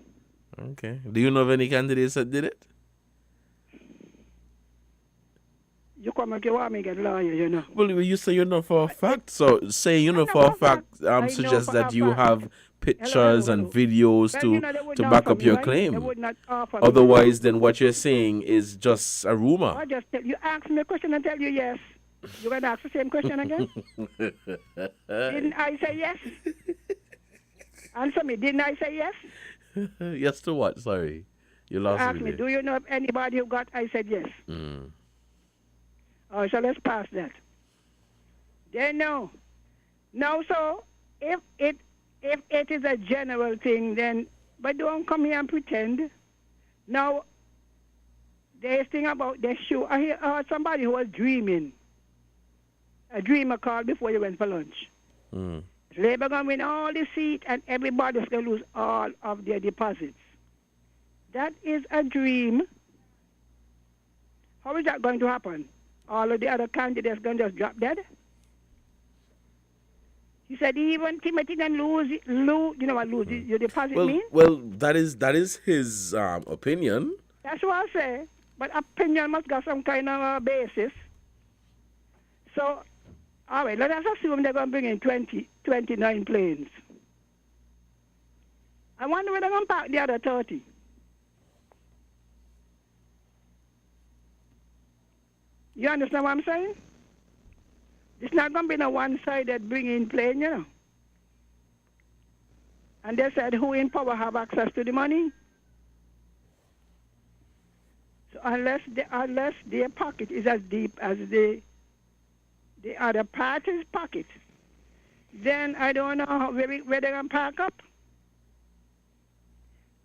Okay. Do you know of any candidates that did it? you come and you want me to get lawyer, you know. Well, you say you know for a fact. So say you know for a fact suggests that you have pictures and videos Well, you know, they to wouldn't back offer up me, your right? claim. They would not offer me. Otherwise, then what you're saying is just a rumor. I just tell you, ask me a question and tell you yes. You're going to ask the same question again? Didn't I say yes? Answer me, didn't I say yes? Yes to what? Sorry. You lost Ask me me, there. do you know of anybody who got? I said yes. Oh, so let's pass that. Then no. No, so if it is a general thing, then, but don't come here and pretend. Now, there's thing about the shoe. I heard somebody who was dreaming. A dreamer called before you went for lunch. Labour going to win all the seat and everybody's going to lose all of their deposits. That is a dream. How is that going to happen? All of the other candidates going to just drop dead? He said even Timothy can lose, you know what lose your deposit mean? Well, that is his opinion. That's what I say. But opinion must got some kind of basis. So, all right, let us assume they're going to bring in 29 planes. I wonder where they're going to park the other 30. You understand what I'm saying? It's not going to be no one-sided bringing plane, you know. And they said who in power have access to the money? So unless their pocket is as deep as the other party's pocket, then I don't know where they're going to park up.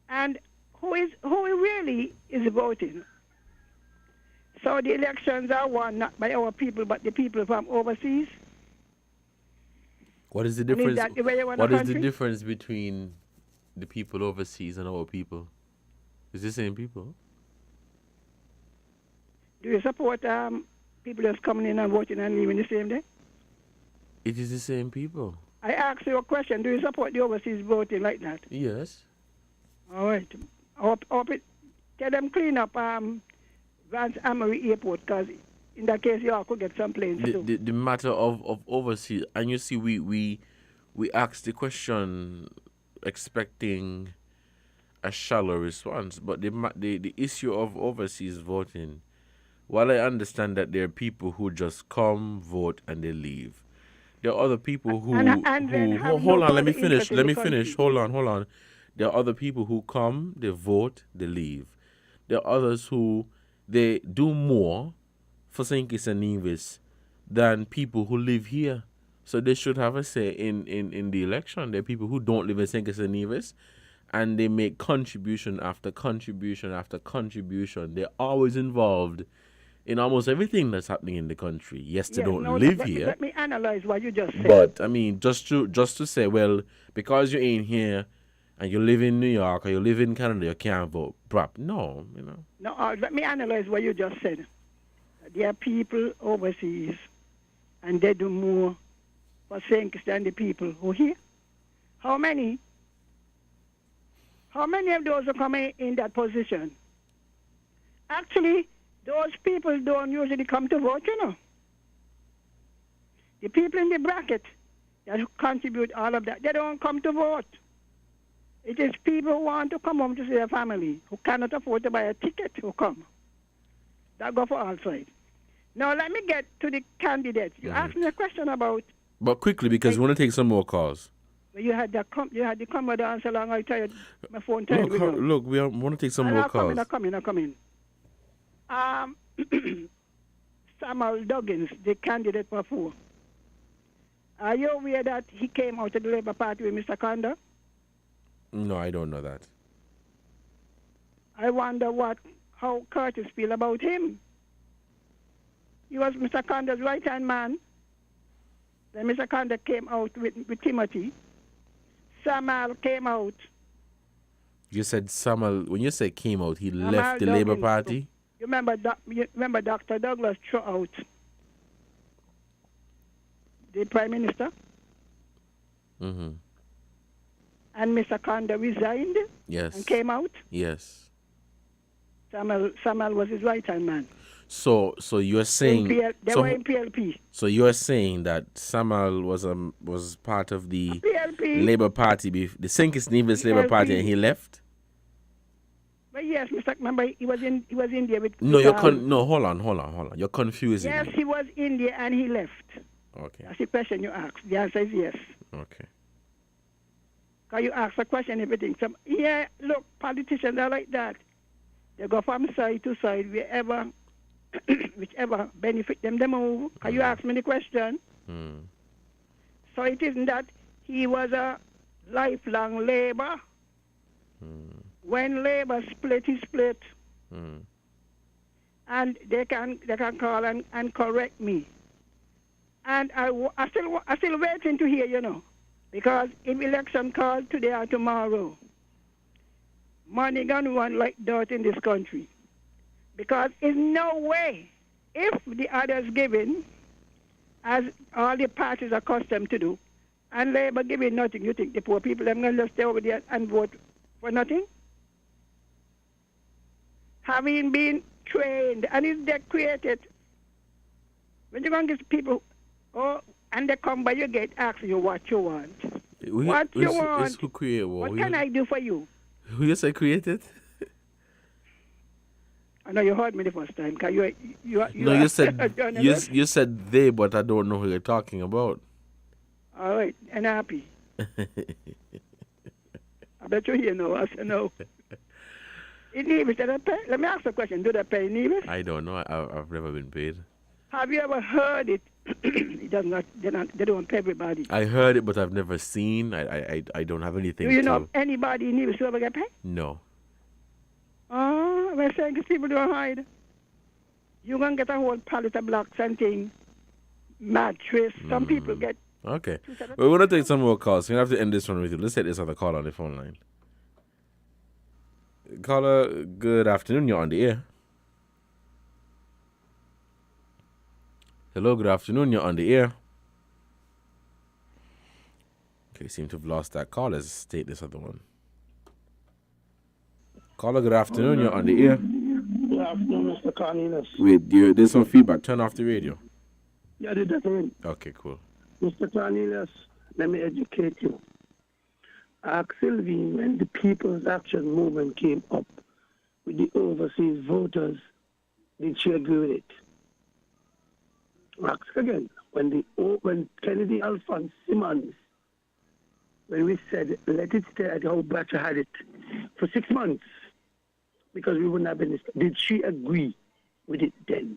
And who really is voting? So the elections are won not by our people, but the people from overseas. What is the And is difference? that the way you want What the is the country? difference between the people overseas and our people? It's the same people. Do you support people just coming in and voting and leaving the same day? It is the same people. I asked you a question. Do you support the overseas voting like that? Yes. All right. Tell them clean up Vance Amory Airport, because in that case you all could get some planes too. The matter of overseas, and you see, we asked the question expecting a shallow response, but the issue of overseas voting, while I understand that there are people who just come, vote, and they leave, there are other people who hold on, let me finish. Hold on. There are other people who come, they vote, they leave. There are others who they do more for St. Kitts and Nevis than people who live here. So they should have a say in the election. There are people who don't live in St. Kitts and Nevis, and they make contribution after contribution after contribution. They're always involved in almost everything that's happening in the country. Yes, they don't live here. Let me analyze what you just said. But I mean, just to say, well, because you ain't here and you live in New York or you live in Canada, you can't vote. No, you know. No, let me analyze what you just said. There are people overseas, and they do more for St. Kitts than the people who are here. How many? How many of those are coming in that position? Actually, those people don't usually come to vote, you know. The people in the bracket that contribute all of that, they don't come to vote. It is people who want to come home to see their family, who cannot afford to buy a ticket, who come. That go for all sides. Now, let me get to the candidates. You asked me a question about... But quickly, because we want to take some more calls. You had the Commodore answer long. I tired my phone time. Look, we want to take some more calls. I come in. Samuel Duggins, the candidate for 4. Are you aware that he came out of the Labour Party with Mr. Kanda? No, I don't know that. I wonder how Curtis feel about him. He was Mr. Kanda's right-hand man. Then Mr. Kanda came out with Timothy. Samuel came out. You said Samuel, when you say came out, he Samuel left the Labour Duggins. Party? You remember Dr. Douglas threw out the Prime Minister? Mm-hmm. And Mr. Kanda resigned? Yes. And came out? Yes. Samuel was his right-hand man. So you're saying They so, were in PLP. so you're saying that Samuel was part of the PLP. Labour Party, the Sinkis Nevis Labour Party, and he left? But yes, Mr. Remember, he was in there with. No, with, no. Hold on. You're confusing Yes, me. he was in there and he left. Okay. That's the question you asked. The answer is yes. Okay. Because you ask a question, everything. So, yeah, look, politicians are like that. They go from side to side, whichever benefit them, they move. Because you ask me the question. So it isn't that he was a lifelong Labour. When Labour split, he split. And they can call and correct me. And I still waiting to hear, you know. Because if election called today or tomorrow, money gonna run like dirt in this country. Because in no way, if the others giving, as all the parties are accustomed to do, and Labour giving nothing, you think the poor people are going to just stay over there and vote for nothing? Having been trained, and it's they created, when you're going to give people, and they come by your gate asking you what you want. What you want? Who created what can I do for you? Who you say created? I know you heard me the first time. Cause you No, you said you said they, but I don't know who you're talking about. All right, and happy. I bet you hear no. I said no. In Nevis, do they pay? Let me ask a question. Do they pay in Nevis? I don't know. I've never been paid. Have you ever heard it? It does not. They don't pay everybody. I heard it, but I've never seen. I don't have anything. Do you know of anybody in Nevis who ever get paid? No. Oh, we're saying these people don't hide. You're going to get a whole pallet of blocks and things. Mattress. Some people get... Okay. We're going to take some more calls. We have to end this one with you. Let's take this other call on the phone line. Caller, good afternoon. You're on the air. Hello, good afternoon. You're on the air. Okay, seem to have lost that call. Let's take this other one. Caller, good afternoon. You're on the air. Good afternoon, Mr. Cornelius. Wait, there's some feedback. Turn off the radio. Yeah, that's right. Okay, cool. Mr. Cornelius, let me educate you. Ask Sylvie, when the People's Action Movement came up with the overseas voters, did she agree with it? Ask again. When Kennedy Alphonse Simmons, when we said, let it stay at how Thatcher had it for 6 months, because we wouldn't have been, did she agree with it then?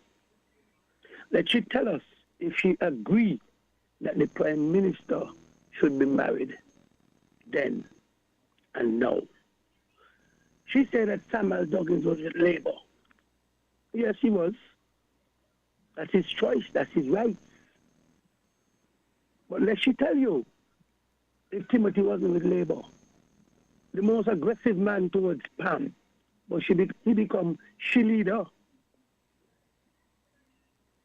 Let she tell us if she agreed that the Prime Minister should be married then and now. She said that Samuel Douglas was with Labour. Yes, he was. That's his choice. That's his right. But let she tell you, if Timothy wasn't with Labour, the most aggressive man towards Pam, but he become she leader.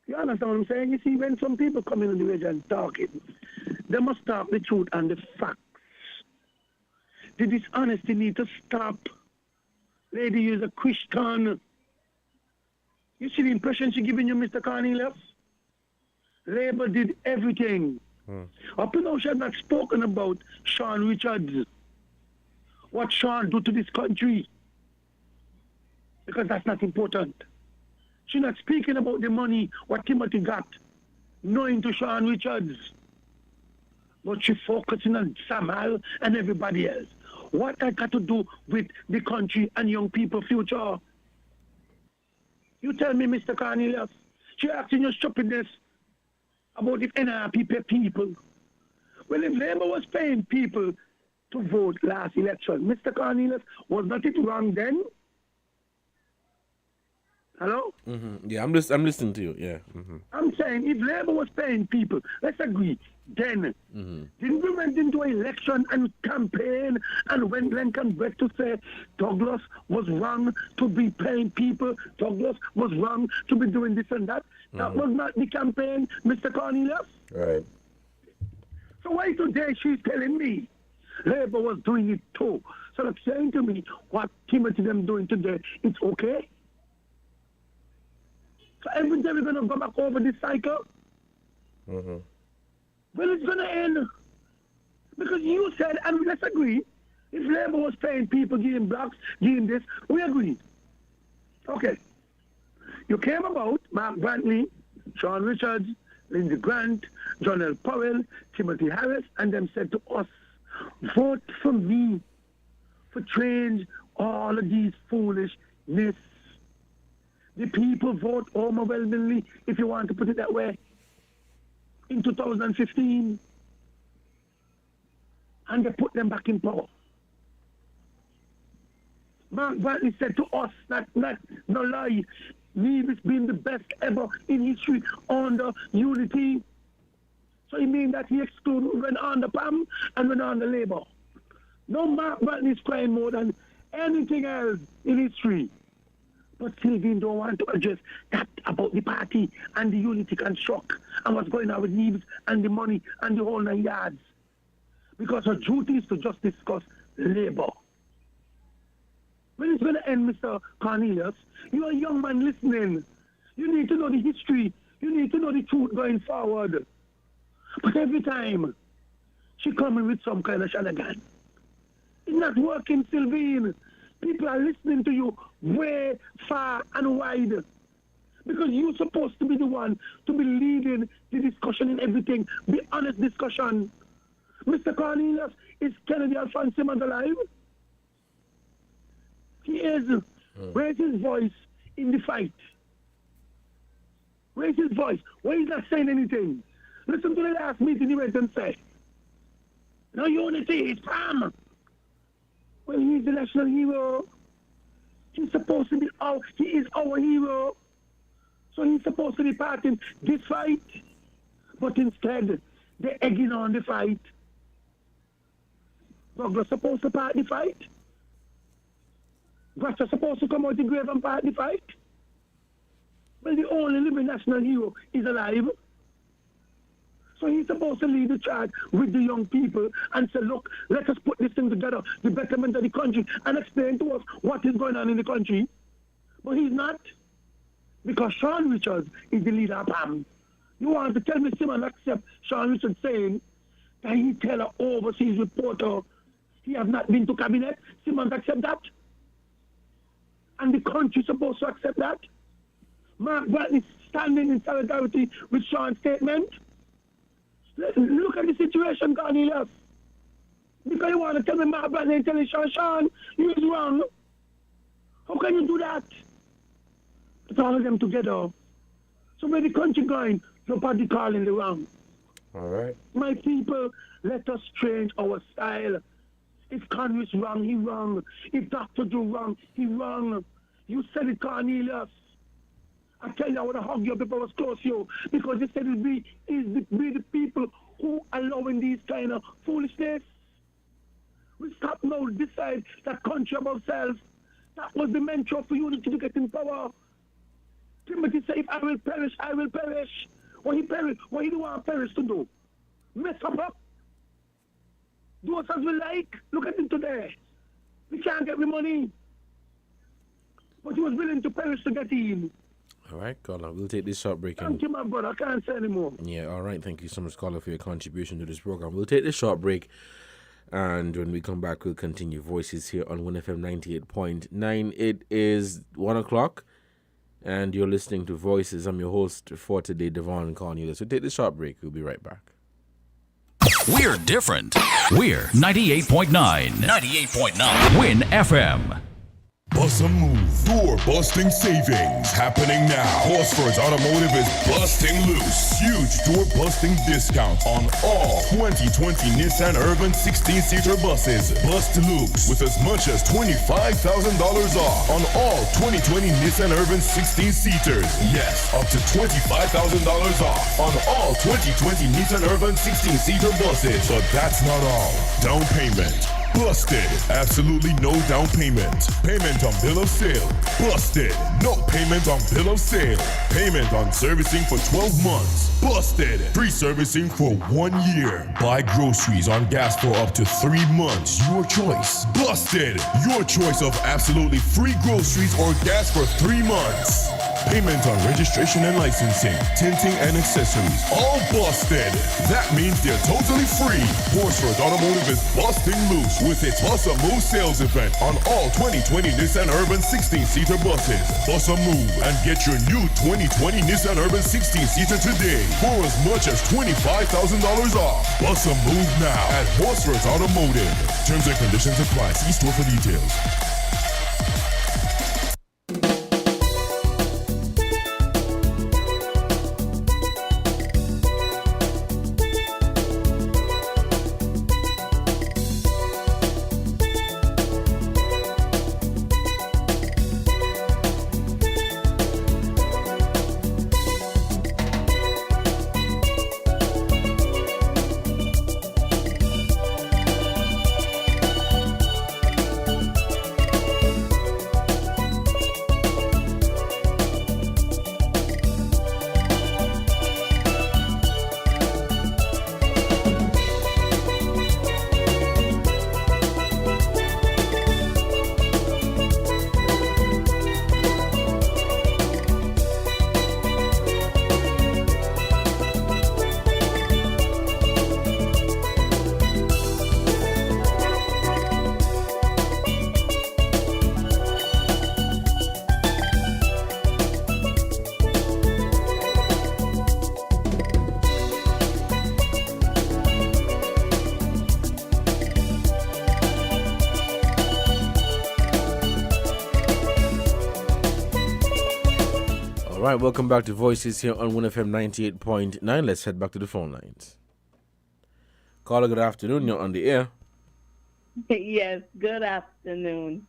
You understand what I'm saying? You see, when some people come in on the radio and talking, they must talk the truth and the facts. The dishonesty need to stop. Lady is a Christian. You see the impression she giving you, Mr. Cornelius? Labour did everything. Up to now, she had not spoken about Sean Richards. What Sean do to this country. Because that's not important. She's not speaking about the money, what Timothy got, knowing to Sean Richards. But she's focusing on Samuel and everybody else. What that got to do with the country and young people's future? You tell me, Mr. Cornelius. She asking you stupidness about if NRP pay people. Well, if Labour was paying people to vote last election, Mr. Cornelius, was not it wrong then? Hello? Mm-hmm. Yeah, I'm listening to you. Yeah. Mm-hmm. I'm saying if Labour was paying people, let's agree, then didn't we went into an election and campaign and when Lincoln Brett to say Douglas was wrong to be paying people, Douglas was wrong to be doing this and that. That was not the campaign, Mr. Cornelius. Right. So why today she's telling me Labour was doing it too? So they're saying to me what Timothy them doing today, it's okay? every day we're going to go back over this cycle. Mm-hmm. When it's going to end? Because you said, and let's agree, if Labour was paying people, giving blocks, giving this, we agreed. Okay. You came about Mark Brantley, Sean Richards, Lindsey Grant, John L. Powell, Timothy Harris, and them said to us, vote for me for change all of these foolishness. The people vote overwhelmingly, if you want to put it that way, in 2015. And they put them back in power. Mark Brantley said to us, no lie, Nevis been the best ever in history under unity. So he means that he excluded when under PAM and when under Labour. No, Mark Brantley is crying more than anything else in history. But Sylvain don't want to address that about the party and the unity construct and what's going on with Nevis and the money and the whole 9 yards. Because her duty is to just discuss Labour. When it's going to end, Mr. Cornelius, you're a young man listening. You need to know the history. You need to know the truth going forward. But every time, she coming with some kind of shenanigan. It's not working, Sylvain. People are listening to you way, far, and wide. Because you're supposed to be the one to be leading the discussion in everything. Be honest discussion. Mr. Cornelius, is Kennedy Alphonse Simmons alive? He is. Where's his voice in the fight? Where's his voice? Why he's not saying anything? Listen to the last meeting he went and said, no unity, it's PAM. Well, he's the national hero. He's supposed to be he is our hero. So he's supposed to be part in this fight. But instead, they're egging on the fight. Douglas supposed to part the fight. Gratcher supposed to come out the grave and part the fight. Well, the only living national hero is alive. So he's supposed to lead the charge with the young people and say, look, let us put this thing together, the betterment of the country, and explain to us what is going on in the country. But he's not. Because Sean Richards is the leader of PAM. You want to tell me Simmons accept Sean Richards saying that he tell an overseas reporter he has not been to cabinet? Simmons accept that? And the country supposed to accept that? Mark Brantley standing in solidarity with Sean's statement? Look at the situation, Cornelius. Because you want to tell me Mark Brantley and tell Sean, you is wrong. How can you do that? Put all of them together. So where the country going, nobody calling the wrong. All right. My people, let us change our style. If Congress wrong, he wrong. If Dr. Drew wrong, he wrong. You said it, Cornelius. I tell you, I would have hugged you up if I was close to you. Because you said we the people who allowing these kind of foolishness. We stop now, decide that country above self. That was the mantra for unity to get in power. Timothy said, if I will perish, I will perish. What he perish? What he do want perish to do? Mess up? Do us as we like. Look at him today. We can't get the money. But he was willing to perish to get in. All right, caller, we'll take this short break. Thank you, my brother. I can't say anymore. Yeah, all right. Thank you so much, caller, for your contribution to this program. We'll take this short break, and when we come back, we'll continue Voices here on 1FM 98.9. It is 1 o'clock, and you're listening to Voices. I'm your host for today, Devon Cornelius. We'll take this short break. We'll be right back. We're different. We're 98.9. 98.9. Win FM. Bust a move. Door-busting savings happening now. Horsford's Automotive is busting loose. Huge door-busting discounts on all 2020 Nissan Urban 16-seater buses. Bust loose with as much as $25,000 off on all 2020 Nissan Urban 16-seaters. Yes, up to $25,000 off on all 2020 Nissan Urban 16-seater buses. But that's not all. Down payment busted. Absolutely no down payment. Payment on bill of sale. Busted. No payment on bill of sale. Payment on servicing for 12 months. Busted. Free servicing for 1 year. Buy groceries on gas for up to 3 months. Your choice. Busted. Your choice of absolutely free groceries or gas for 3 months. payment on registration and licensing, tinting and accessories, all busted. That means they're totally free. Horsford Automotive is busting loose with its Bus a Move sales event on all 2020 Nissan Urban 16-seater buses. Bus a Move and get your new 2020 Nissan Urban 16-seater today for as much as $25,000 off. Bus a Move now at Horsford Automotive. Terms and conditions apply. See store for details. All right, welcome back to Voices here on 1FM 98.9. Let's head back to the phone lines. Caller, good afternoon. You're on the air. Yes, good afternoon.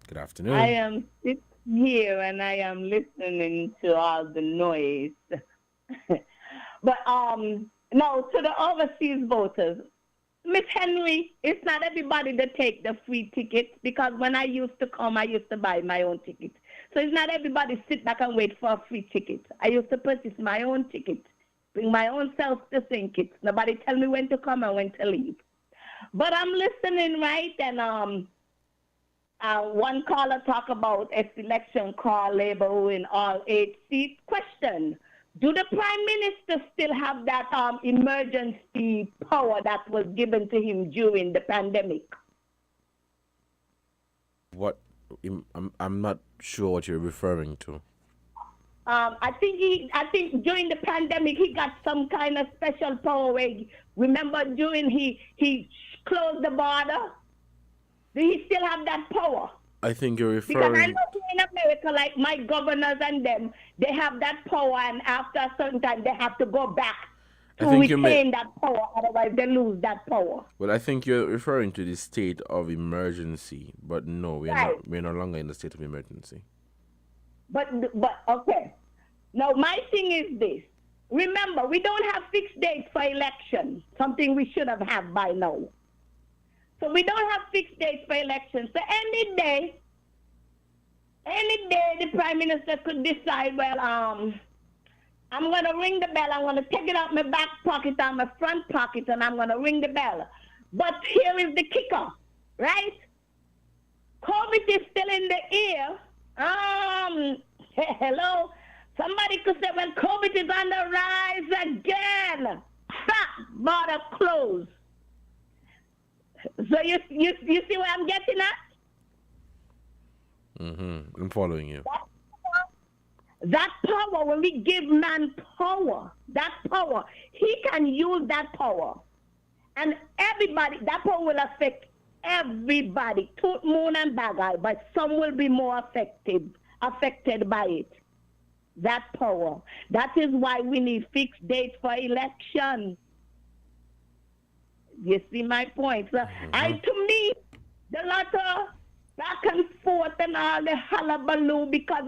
Good afternoon. I am sitting here and I am listening to all the noise. But now to the overseas voters, Miss Henry, it's not everybody that take the free tickets, because when I used to come, I used to buy my own ticket. So it's not everybody sit back and wait for a free ticket. I used to purchase my own ticket, bring my own self to St. Kitts. Nobody tell me when to come and when to leave. But I'm listening, right? And one caller talk about a selection call label in all 8 seats. Question: do the Prime Minister still have that emergency power that was given to him during the pandemic? What? I'm not sure what you're referring to. I think during the pandemic he got some kind of special power. Remember during he closed the border? Do he still have that power? I think you're Because I referring. know in America, like my governors and them, they have that power, and after a certain time they have to go back to I think you retain may. that power, otherwise they lose that power. Well, I think you're referring to the state of emergency, but no, we're Right. not. We're no longer in the state of emergency. But okay. Now my thing is this. Remember, we don't have fixed dates for election, something we should have by now. So we don't have fixed dates for elections. So any day the Prime Minister could decide, well, I'm going to ring the bell. I'm going to take it out my back pocket or my front pocket, and I'm going to ring the bell. But here is the kicker, right? COVID is still in the air. Hello? Somebody could say, well, COVID is on the rise again. Stop, border closed. So you see what I'm getting at? I'm following you. That power, when we give man power, that power, he can use that power. And everybody, that power will affect everybody, tooth, moon, and bagay, but some will be more affected by it. That power. That is why we need fixed dates for election. You see my point? So to me, the lot of back and forth and all the hullabaloo, because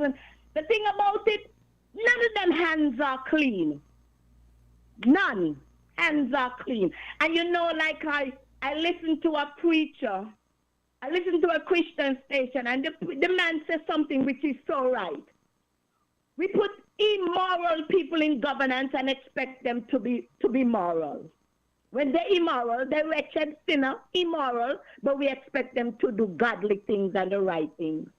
the thing about it, none of them hands are clean. None. Hands are clean. And you know, like I listened to a preacher, I listened to a Christian station, and the man says something which is so right. We put immoral people in governance and expect them to be moral. When they're immoral, they're wretched, sinner, immoral, but we expect them to do godly things and the right things.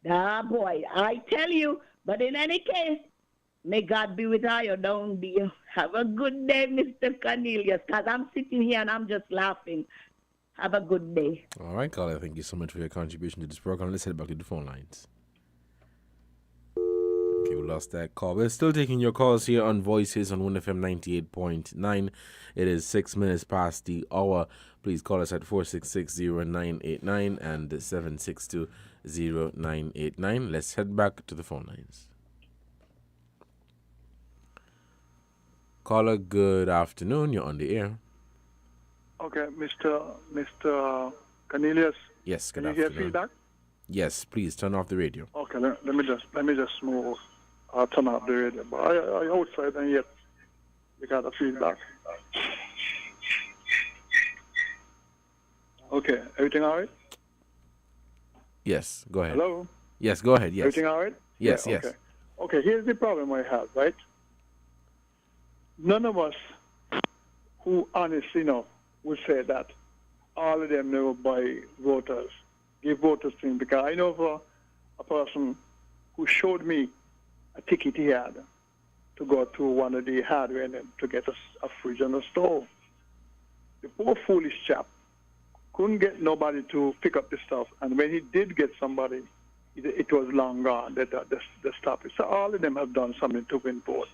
Ah, boy, I tell you, But in any case, may God be with you down there. Have a good day, Mr. Cornelius, because I'm sitting here and I'm just laughing. Have a good day. All right, caller. Thank you so much for your contribution to this program. Let's head back to the phone lines. Okay, we lost that call. We're still taking your calls here on Voices on 1FM 98.9. It is 6 minutes past the hour. Please call us at 466-0989 and 762-0989. Let's head back to the phone lines. Caller, good afternoon. You're on the air. Okay, Mr. Cornelius. Yes, good Can you afternoon. hear feedback? Yes, please turn off the radio. Okay, let me just move. I'll turn off the radio. But I outside and yet we got the feedback. Okay, everything all right? Yes, go ahead. Hello? Yes, go ahead. Yes. Everything all right? Yes, Yeah, yes. okay. Okay, here's the problem I have, right? None of us who honestly know would say that all of them never buy voters, give voters to him, because I know for a person who showed me a ticket he had to go to one of the hardware and to get a fridge and a stove. The poor foolish chap couldn't get nobody to pick up the stuff, and when he did get somebody, it was long gone, the stuff. So all of them have done something to win votes.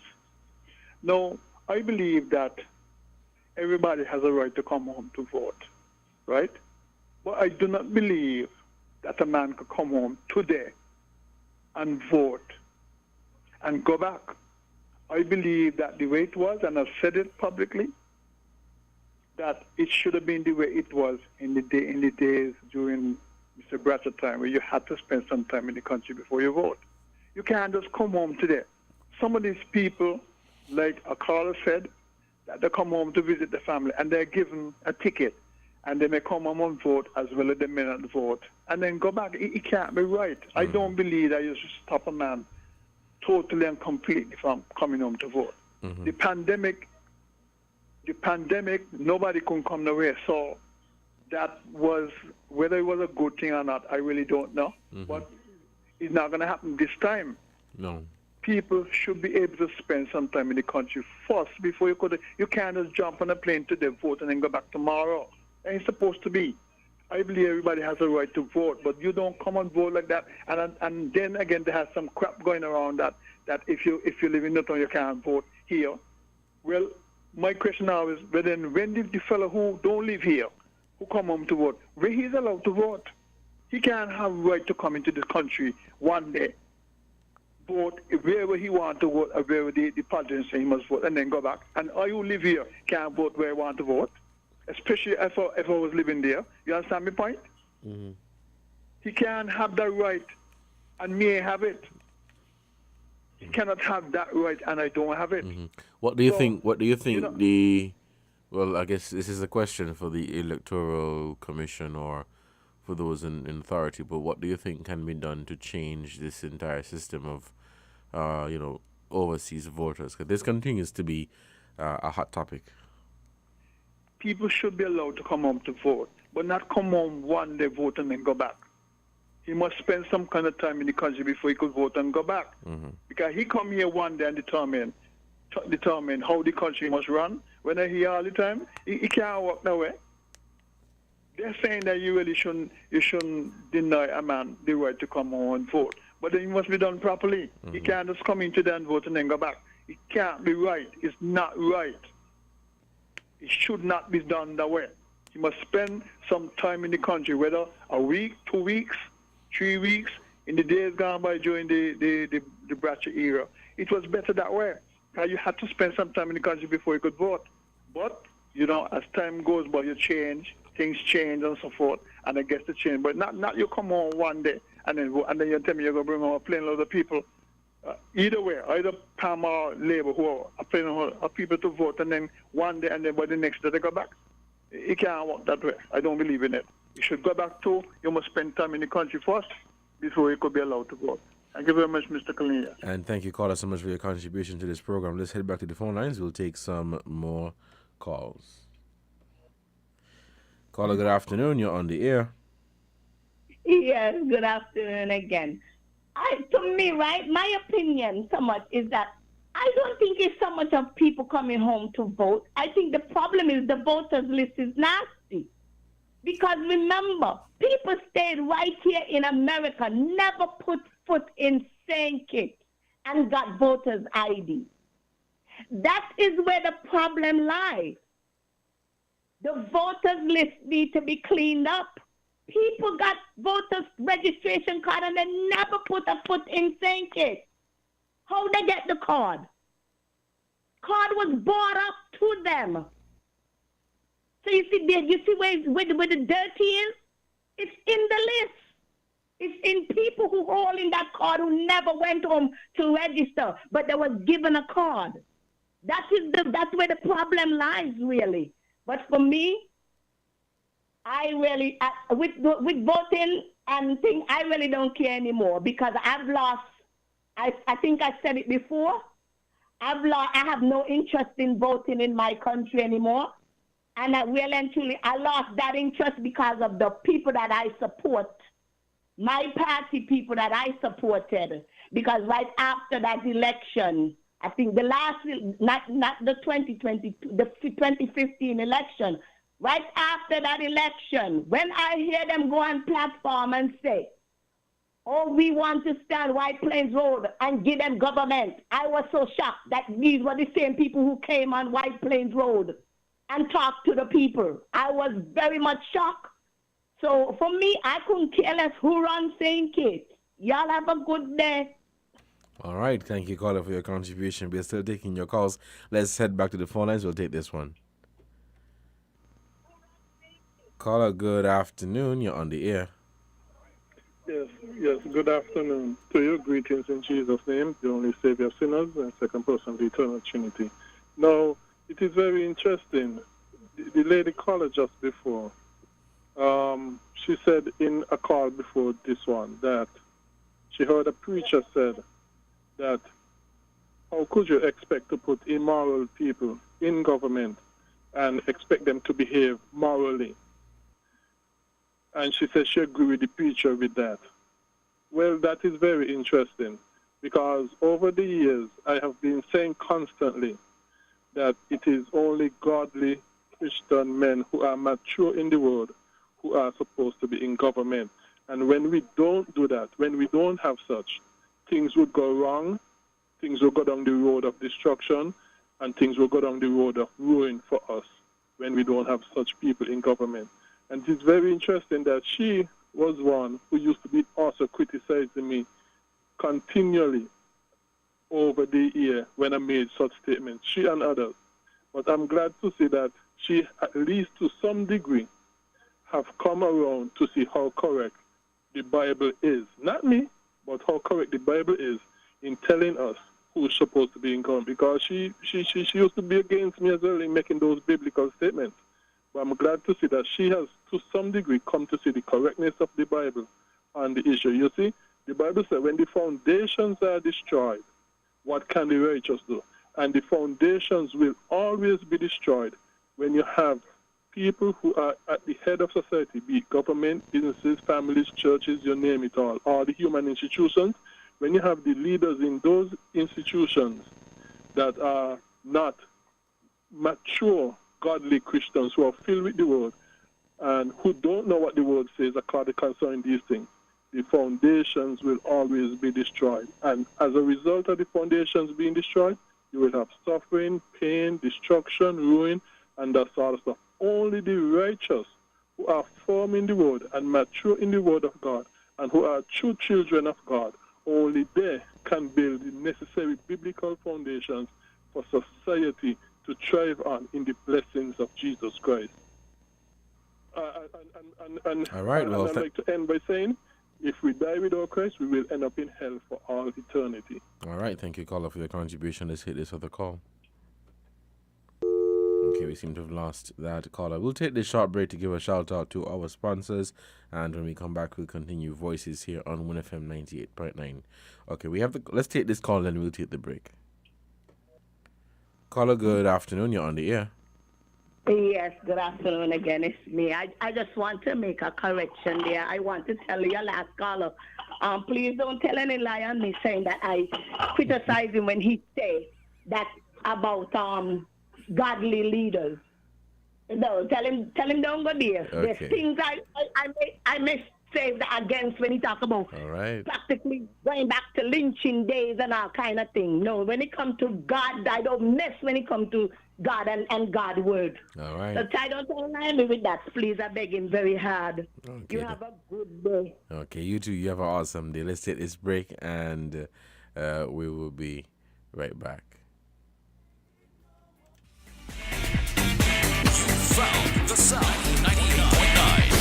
Now, I believe that everybody has a right to come home to vote, right? But I do not believe that a man could come home today and vote and go back. I believe that the way it was, and I've said it publicly, that it should have been the way it was in the days during Mr. Bratcher time, where you had to spend some time in the country before you vote. You can't just come home today. Some of these people, like a caller said, that they come home to visit the family and they're given a ticket and they may come home and vote as well as they may not vote and then go back. It can't be right. I don't believe that you should stop a man totally and completely from coming home to vote. The pandemic, nobody could come nowhere. So that was, whether it was a good thing or not, I really don't know. But it's not going to happen this time. No. People should be able to spend some time in the country first before you can't just jump on a plane today, vote, and then go back tomorrow. It ain't supposed to be. I believe everybody has a right to vote, but you don't come and vote like that. And then again, there has some crap going around that if you live in Newton, you can't vote here. Well, my question now is, when did the fellow who don't live here, who come home to vote, where he's allowed to vote? He can't have right to come into this country one day, vote wherever he wants to vote, or wherever the politicians say he must vote, and then go back. And I who live here can't vote where I want to vote, especially if I was living there. You understand my point? He can't have that right, and me have it. He cannot have that right, and I don't have it. What do you think? What do you think Well, I guess this is a question for the Electoral Commission or for those in authority. But what do you think can be done to change this entire system of, overseas voters? Because this continues to be a hot topic. People should be allowed to come home to vote, but not come home one day, vote, and then go back. He must spend some kind of time in the country before he could vote and go back. Because he come here one day and determine how the country must run. When I hear all the time, he can't walk that way. They're saying that you shouldn't deny a man the right to come home and vote. But then it must be done properly. He can't just come into there and vote and then go back. It can't be right. It's not right. It should not be done that way. He must spend some time in the country, whether a week, 2 weeks, 3 weeks, in the days gone by during the Bratcher era. It was better that way. You had to spend some time in the country before you could vote. But, as time goes by, you change, things change and so forth, and I guess the change. But not you come home one day and then vote, and then you tell me you're going to bring home a plane load of people. Either way, either Palm or Labour, who are playing of people to vote, and then one day, and then by the next day they go back. It can't work that way. I don't believe in it. You should go back to, you must spend time in the country first before you could be allowed to vote. Thank you very much, Mr. Cornelius. And thank you, caller, so much for your contribution to this program. Let's head back to the phone lines. We'll take some more calls. Caller, good afternoon. You're on the air. Yes, good afternoon again. To me, right, my opinion somewhat is that I don't think it's so much of people coming home to vote. I think the problem is the voters list is nasty. Because remember, people stayed right here in America, never put foot in St. Kitts and got voters ID. That is where the problem lies. The voters list need to be cleaned up. People got voters registration card and they never put a foot in St. Kitts. How they get the card? Card was bought up to them. So you see where the dirty is? It's in the list. It's in people who hold in that card who never went home to register, but they was given a card. That's where the problem lies, really. But for me, I really, with voting and things, I really don't care anymore because I've lost, I think I said it before, I have no interest in voting in my country anymore. And I lost that interest because of the people that I support, my party people that I supported. Because right after that election, I think the last, not the 2020, the 2015 election, right after that election, when I hear them go on platform and say, oh, we want to stand White Plains Road and give them government, I was so shocked that these were the same people who came on White Plains Road and talked to the people. I was very much shocked. So for me, I couldn't care less who runs St. Kitts. Y'all have a good day. All right. Thank you, caller, for your contribution. We're still taking your calls. Let's head back to the phone lines. We'll take this one. Caller, good afternoon. You're on the air. Yes, good afternoon. To you, greetings in Jesus' name, the only Savior of sinners and second person of the eternal Trinity. Now, it is very interesting. The lady caller just before, she said in a call before this one that she heard a preacher said that how could you expect to put immoral people in government and expect them to behave morally? And she said she agreed with the preacher with that. Well, that is very interesting because over the years I have been saying constantly that it is only godly Christian men who are mature in the world who are supposed to be in government. And when we don't do that, when we don't have such, things would go wrong, things will go down the road of destruction, and things will go down the road of ruin for us when we don't have such people in government. And it's very interesting that she was one who used to be also criticizing me continually over the year when I made such statements, she and others. But I'm glad to see that she, at least to some degree, have come around to see how correct the Bible is. Not me, but how correct the Bible is in telling us who's supposed to be in government. Because she used to be against me as well in making those biblical statements. But I'm glad to see that she has, to some degree, come to see the correctness of the Bible on the issue. You see, the Bible says when the foundations are destroyed, what can the righteous do? And the foundations will always be destroyed when you have people who are at the head of society, be it government, businesses, families, churches, you name it all the human institutions. When you have the leaders in those institutions that are not mature, godly Christians who are filled with the word and who don't know what the word says according concerning these things, the foundations will always be destroyed. And as a result of the foundations being destroyed, you will have suffering, pain, destruction, ruin, and that sort of stuff. Only the righteous who are firm in the word and mature in the word of God and who are true children of God, only they can build the necessary biblical foundations for society to thrive on in the blessings of Jesus Christ. All right, well, I'd like to end by saying, if we die without Christ, we will end up in hell for all eternity. All right, thank you, caller, for your contribution. Let's hit this other call. Okay, we seem to have lost that caller. We'll take this short break to give a shout out to our sponsors, and when we come back, we'll continue Voices here on 1FM 98.9. Okay, let's take this call, and we'll take the break. Caller, good afternoon. You're on the air. Yeah, Yes, good afternoon again. It's me. I just want to make a correction there. I want to tell your last caller, please don't tell any lie on me saying that I criticize him when he say that about godly leaders. No, tell him don't go there. Okay. There's things I may say against when he talk about All right. practically going back to lynching days and all kind of thing. No, when it comes to God, I don't mess when it comes to God and God's word. All right. So I don't align me with that. Please, I beg him very hard. Okay. You have a good day. Okay, you too. You have an awesome day. Let's take this break and we will be right back. Found the sound 98.9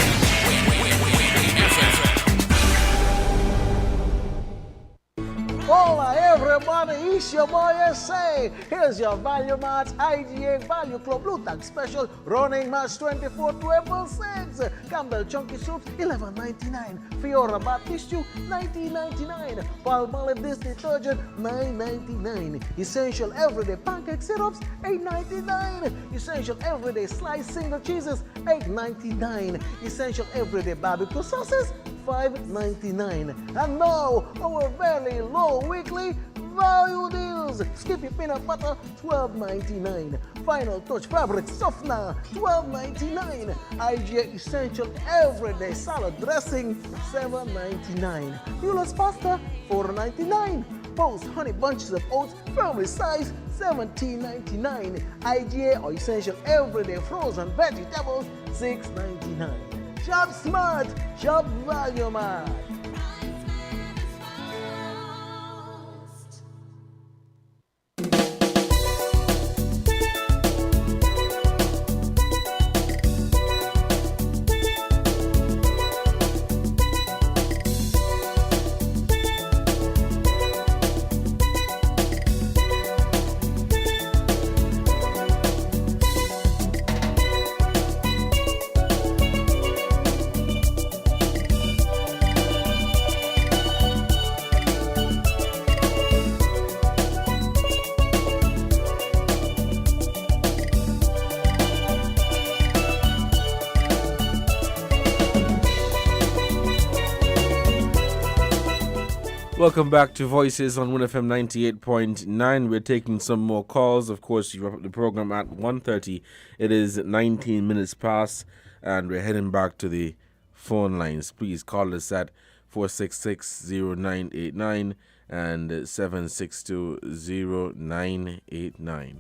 Hola everybody, it's your boy SA. Here's your Value Mart IGA Value Club Blue Tag Special running March 24 to April 6. Campbell Chunky Soups $11.99. Fiora Bar Tissue $19.99. Palmolive Dish Detergent $9.99. Essential Everyday Pancake Syrups $8.99. Essential Everyday Sliced Single Cheeses $8.99. Essential Everyday Barbecue Sauces $5.99. And now, our very low weekly value deals. Skippy Peanut Butter $12.99. Final Touch Fabric Softener $12.99. IGA Essential Everyday Salad Dressing $7.99. Mueller's Pasta $4.99. Post Honey Bunches of Oats Family Size $17.99. IGA or Essential Everyday Frozen Vegetables $6.99. Shop smart, shop Value Mart. Welcome back to Voices on 1FM 98.9. We're taking some more calls. Of course, you wrap up the program at 1:30. It is 19 minutes past, and we're heading back to the phone lines. Please call us at 466-0989 and 762-0989.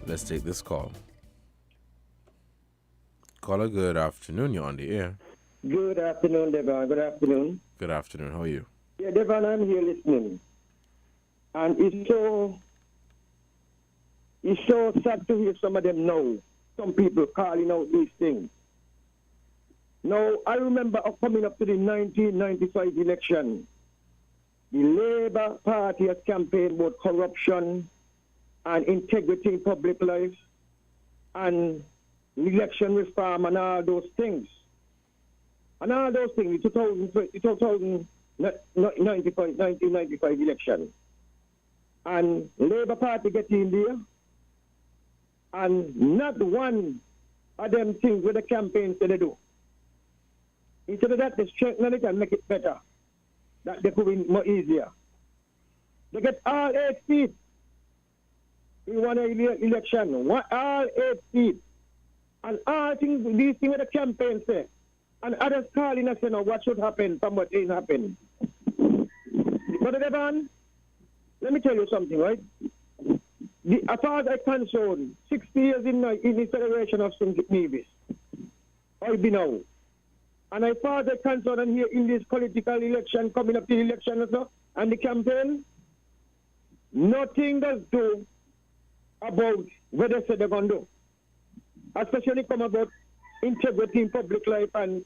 Let's take this call. Caller, good afternoon. You're on the air. Good afternoon, Devon. Good afternoon. Good afternoon. How are you? Yeah, Devon, I'm here listening. And it's so sad to hear some of them now. Some people calling out these things. Now, I remember coming up to the 1995 election. The Labour Party has campaigned about corruption and integrity in public life and election reform and all those things. And all those things, the 1995 election. And Labour Party get in there, and not one of them things with the campaigns that they do. Instead of that, they strengthen it and make it better. That they could be more easier. They get all 8 seats. In one election, all 8 seats. And all things, these things with the campaign say. And others calling us, what should happen from what ain't happened. Brother Devon, let me tell you something, right? As far as I'm concerned, 60 years in the Federation of St. Nevis, I've been out. And as far as I'm concerned, and here in this political election, coming up to the election and the campaign, nothing does do about what they say they're going to do. Especially come about integrity in public life and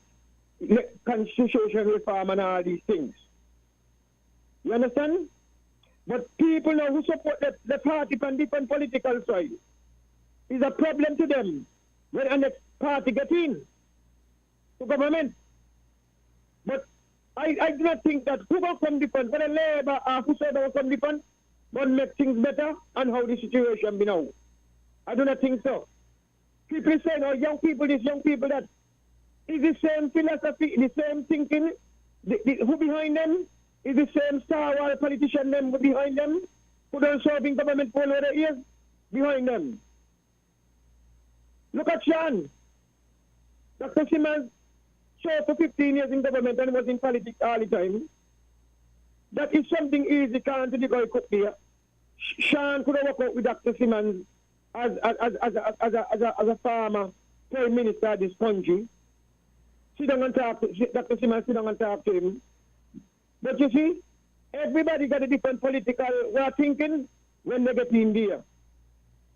constitutional reform and all these things. You understand? But people now who support the party from different political sides, is a problem to them when the next party get in to government. But I do not think that who will come different, whether Labour or whosoever will come different, will make things better and how the situation be now. I do not think so. People say, oh, young people this, young people that. Is the same philosophy, the same thinking? Who behind them? Is the same Star Wars politician them who behind them? Who don't serve in government for over the years? Behind them. Look at Sean. Dr. Simmons served for 15 years in government and was in politics all the time. That is something easy, can't the guy cook there. Sean could have worked out with Dr. Simmons as a farmer, prime minister of this country. Sit down and talk to Dr. Simmons, sit down and talk to him. But you see, everybody got a different political way of thinking when they get in there.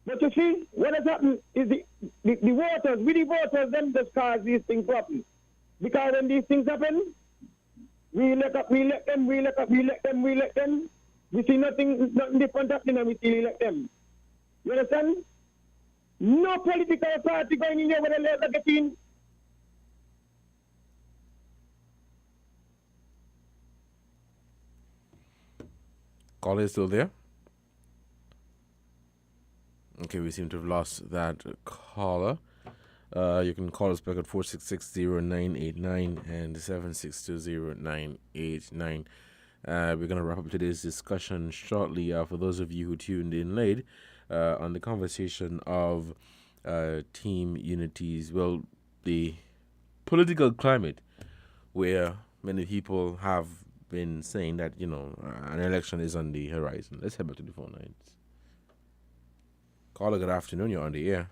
But you see, what has happened is the voters, we the voters, them just cause these things to happen. Because when these things happen, we let them. We see nothing different happening and we still elect them. You understand? No political party going in there when they let them get in. Caller is still there? Okay, we seem to have lost that caller. You can call us back at 4660989 and 7620989. We're going to wrap up today's discussion shortly. For those of you who tuned in late on the conversation of Team Unity's, well, the political climate where many people have been saying that, an election is on the horizon. Let's head back to the phone lines. Caller, good afternoon. You're on the air.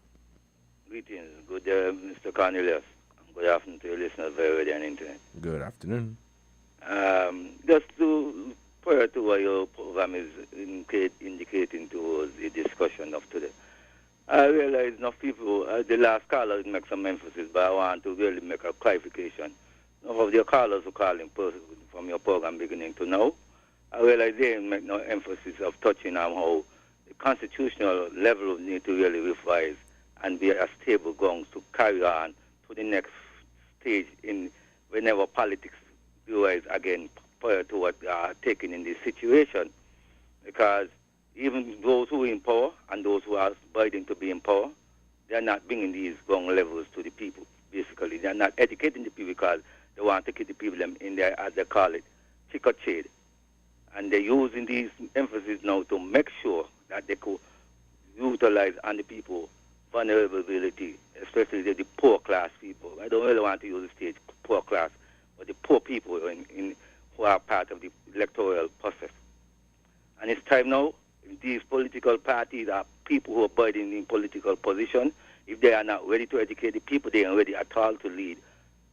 Greetings. Good Mr. Cornelius. Good afternoon to your listeners very ready on the internet. Good afternoon. Just prior to what your program is indicating towards the discussion of today, I realize enough people, the last caller make some emphasis, but I want to really make a clarification. Enough of your callers who call in from your program beginning to now, I realize they didn't make no emphasis of touching on how the constitutional level need to really revise and be a stable grounds to carry on to the next stage in whenever politics rise again prior to what they are taking in this situation. Because even those who are in power and those who are aspiring to be in power, they are not bringing these ground levels to the people, basically. They are not educating the people because they want to keep the people in there, as they call it, chick or shade. And they're using these emphasis now to make sure that they could utilize on the people vulnerability, especially the poor class people. I don't really want to use the stage poor class, but the poor people who are part of the electoral process. And it's time now, if these political parties are people who are burdened in political position, if they are not ready to educate the people, they aren't ready at all to lead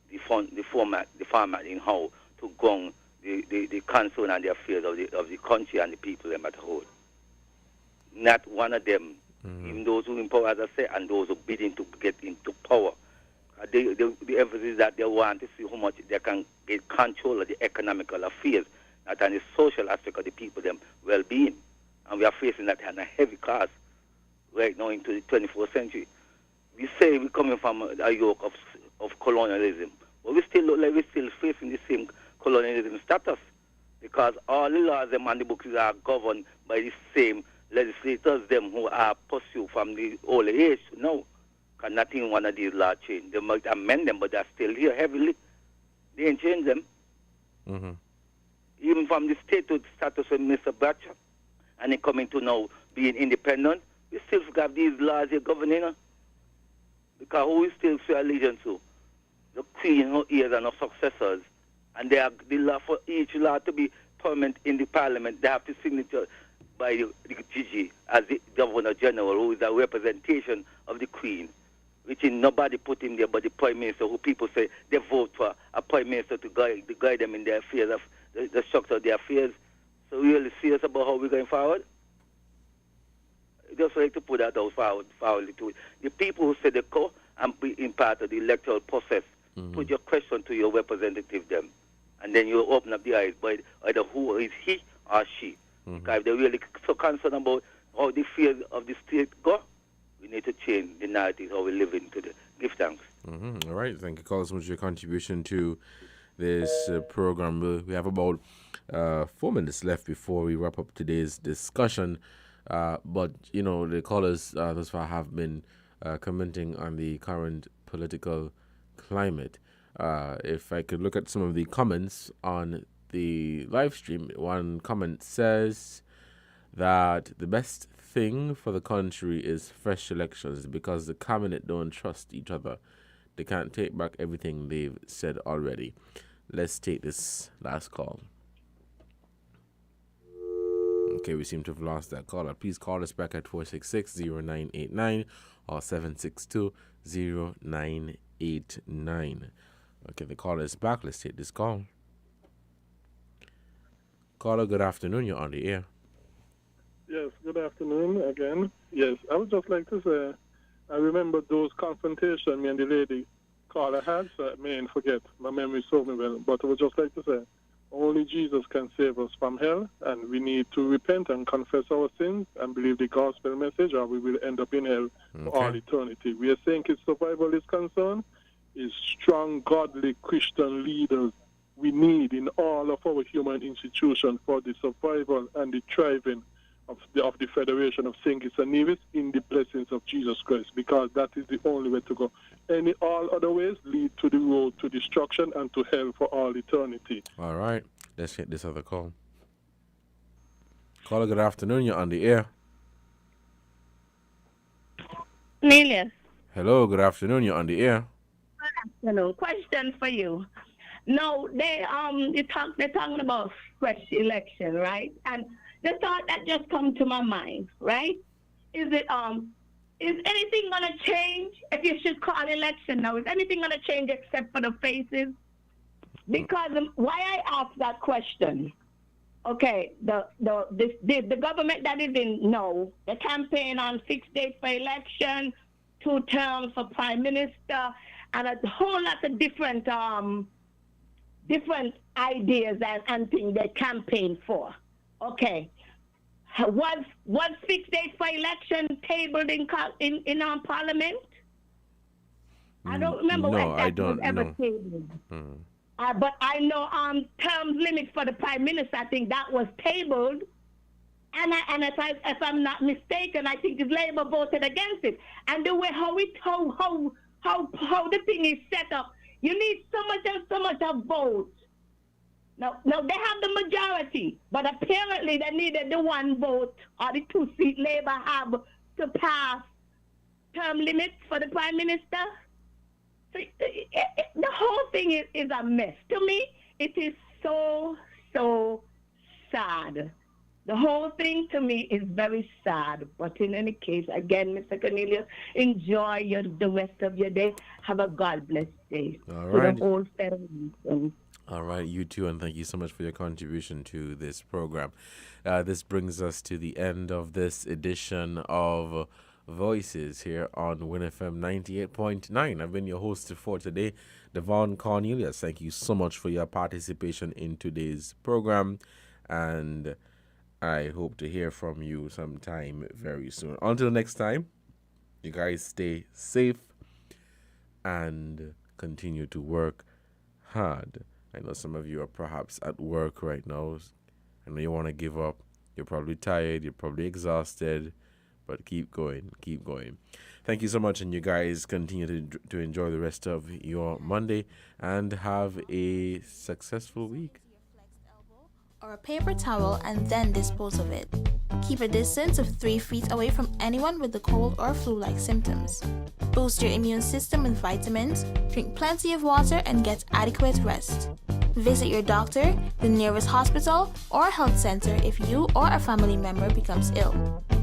the format in how to go on the concern and the affairs of the country and the people them at whole. Not one of them, even those who in power, as I say, and those who bidding to get into power. The emphasis is that they want to see how much they can get control of the economical affairs, not only the social aspect of the people, them well-being. And we are facing that on a heavy cost right now into the 24th century. We say we're coming from a yoke of colonialism, but we still look like we're still facing the same colonialism status because all the laws them and the books are governed by the same legislators them who are pursued from the old age now. Because nothing one of these laws change. They might amend them, but they're still here heavily. They ain't change them. Even from the statehood status of Mr. Bratcher, and they coming to now being independent, we still have these laws here governing. Because who we still say allegiance to? The Queen, her heirs and her successors. And they have the law for each law to be permanent in the Parliament. They have to signature by the Gigi as the Governor General, who is a representation of the Queen, which is nobody put him there but the Prime Minister, who people say they vote for a Prime Minister to guide them in their affairs, of the structure of their affairs. So we really serious about how we're going forward? Just like to put that out forward to it. The people who say they go and be in part of the electoral process, put your question to your representative them, and then you open up the eyes by either who is he or she. Because if they're really so concerned about how the affairs of the state go, we need to change the narrative how we live in today. Give thanks. All right. Thank you, Carl, so much for your contribution to this program. We have about 4 minutes left before we wrap up today's discussion. But, the callers thus far have been commenting on the current political climate. If I could look at some of the comments on the live stream, one comment says that the best thing for the country is fresh elections because the cabinet don't trust each other. They can't take back everything they've said already. Let's take this last call. Okay, we seem to have lost that caller. Please call us back at 466-0989 or 762-0989. Okay, the caller is back. Let's take this call. Caller, good afternoon. You're on the air. Yes, good afternoon again. Yes, I would just like to say, I remember those confrontations me and the lady caller had, so I may forget. My memory serves me well. But I would just like to say, only Jesus can save us from hell, and we need to repent and confess our sins and believe the gospel message, or we will end up in hell for all eternity. We are saying its survival is concerned, is strong, godly Christian leaders we need in all of our human institutions for the survival and the thriving of the Federation of St. Kitts and Nevis in the blessings of Jesus Christ, because that is the only way to go. All other ways lead to the road to destruction and to hell for all eternity. All right. Let's hit this other call. Caller, good afternoon. You're on the air. Cornelius. Hello, good afternoon. You're on the air. Good afternoon. Question for you. No, they're talking about fresh election, right? And the thought that just come to my mind, right? Is anything gonna change if you should call election now? Is anything gonna change except for the faces? Because why I ask that question? Okay, the government that is in the campaign on fixed date for election, 2 terms for prime minister, and a whole lot of different ideas and things they campaign for. Okay, was fixed date for election tabled in Parliament? I don't remember when that was ever tabled. But I know terms limits for the prime minister. I think that was tabled, and if I'm not mistaken, I think the Labour voted against it. And the way how the thing is set up, you need so much of votes. No, they have the majority, but apparently they needed the 1 vote or the 2-seat Labour have to pass term limits for the prime minister. So the whole thing is a mess. To me, it is so sad. The whole thing to me is very sad. But in any case, again, Mr. Cornelius, enjoy the rest of your day. Have a God bless day. All right. To the whole Federation. All right, you too, and thank you so much for your contribution to this program. This brings us to the end of this edition of Voices here on Win FM 98.9. I've been your host for today, Devon Cornelius. Thank you so much for your participation in today's program, and I hope to hear from you sometime very soon. Until next time, you guys stay safe and continue to work hard. I know some of you are perhaps at work right now. I know you want to give up. You're probably tired. You're probably exhausted. But keep going. Keep going. Thank you so much. And you guys continue to enjoy the rest of your Monday and have a successful week. Or a paper towel and then dispose of it. Keep a distance of 3 feet away from anyone with the cold or flu-like symptoms. Boost your immune system with vitamins, drink plenty of water, and get adequate rest. Visit your doctor, the nearest hospital, or health center if you or a family member becomes ill.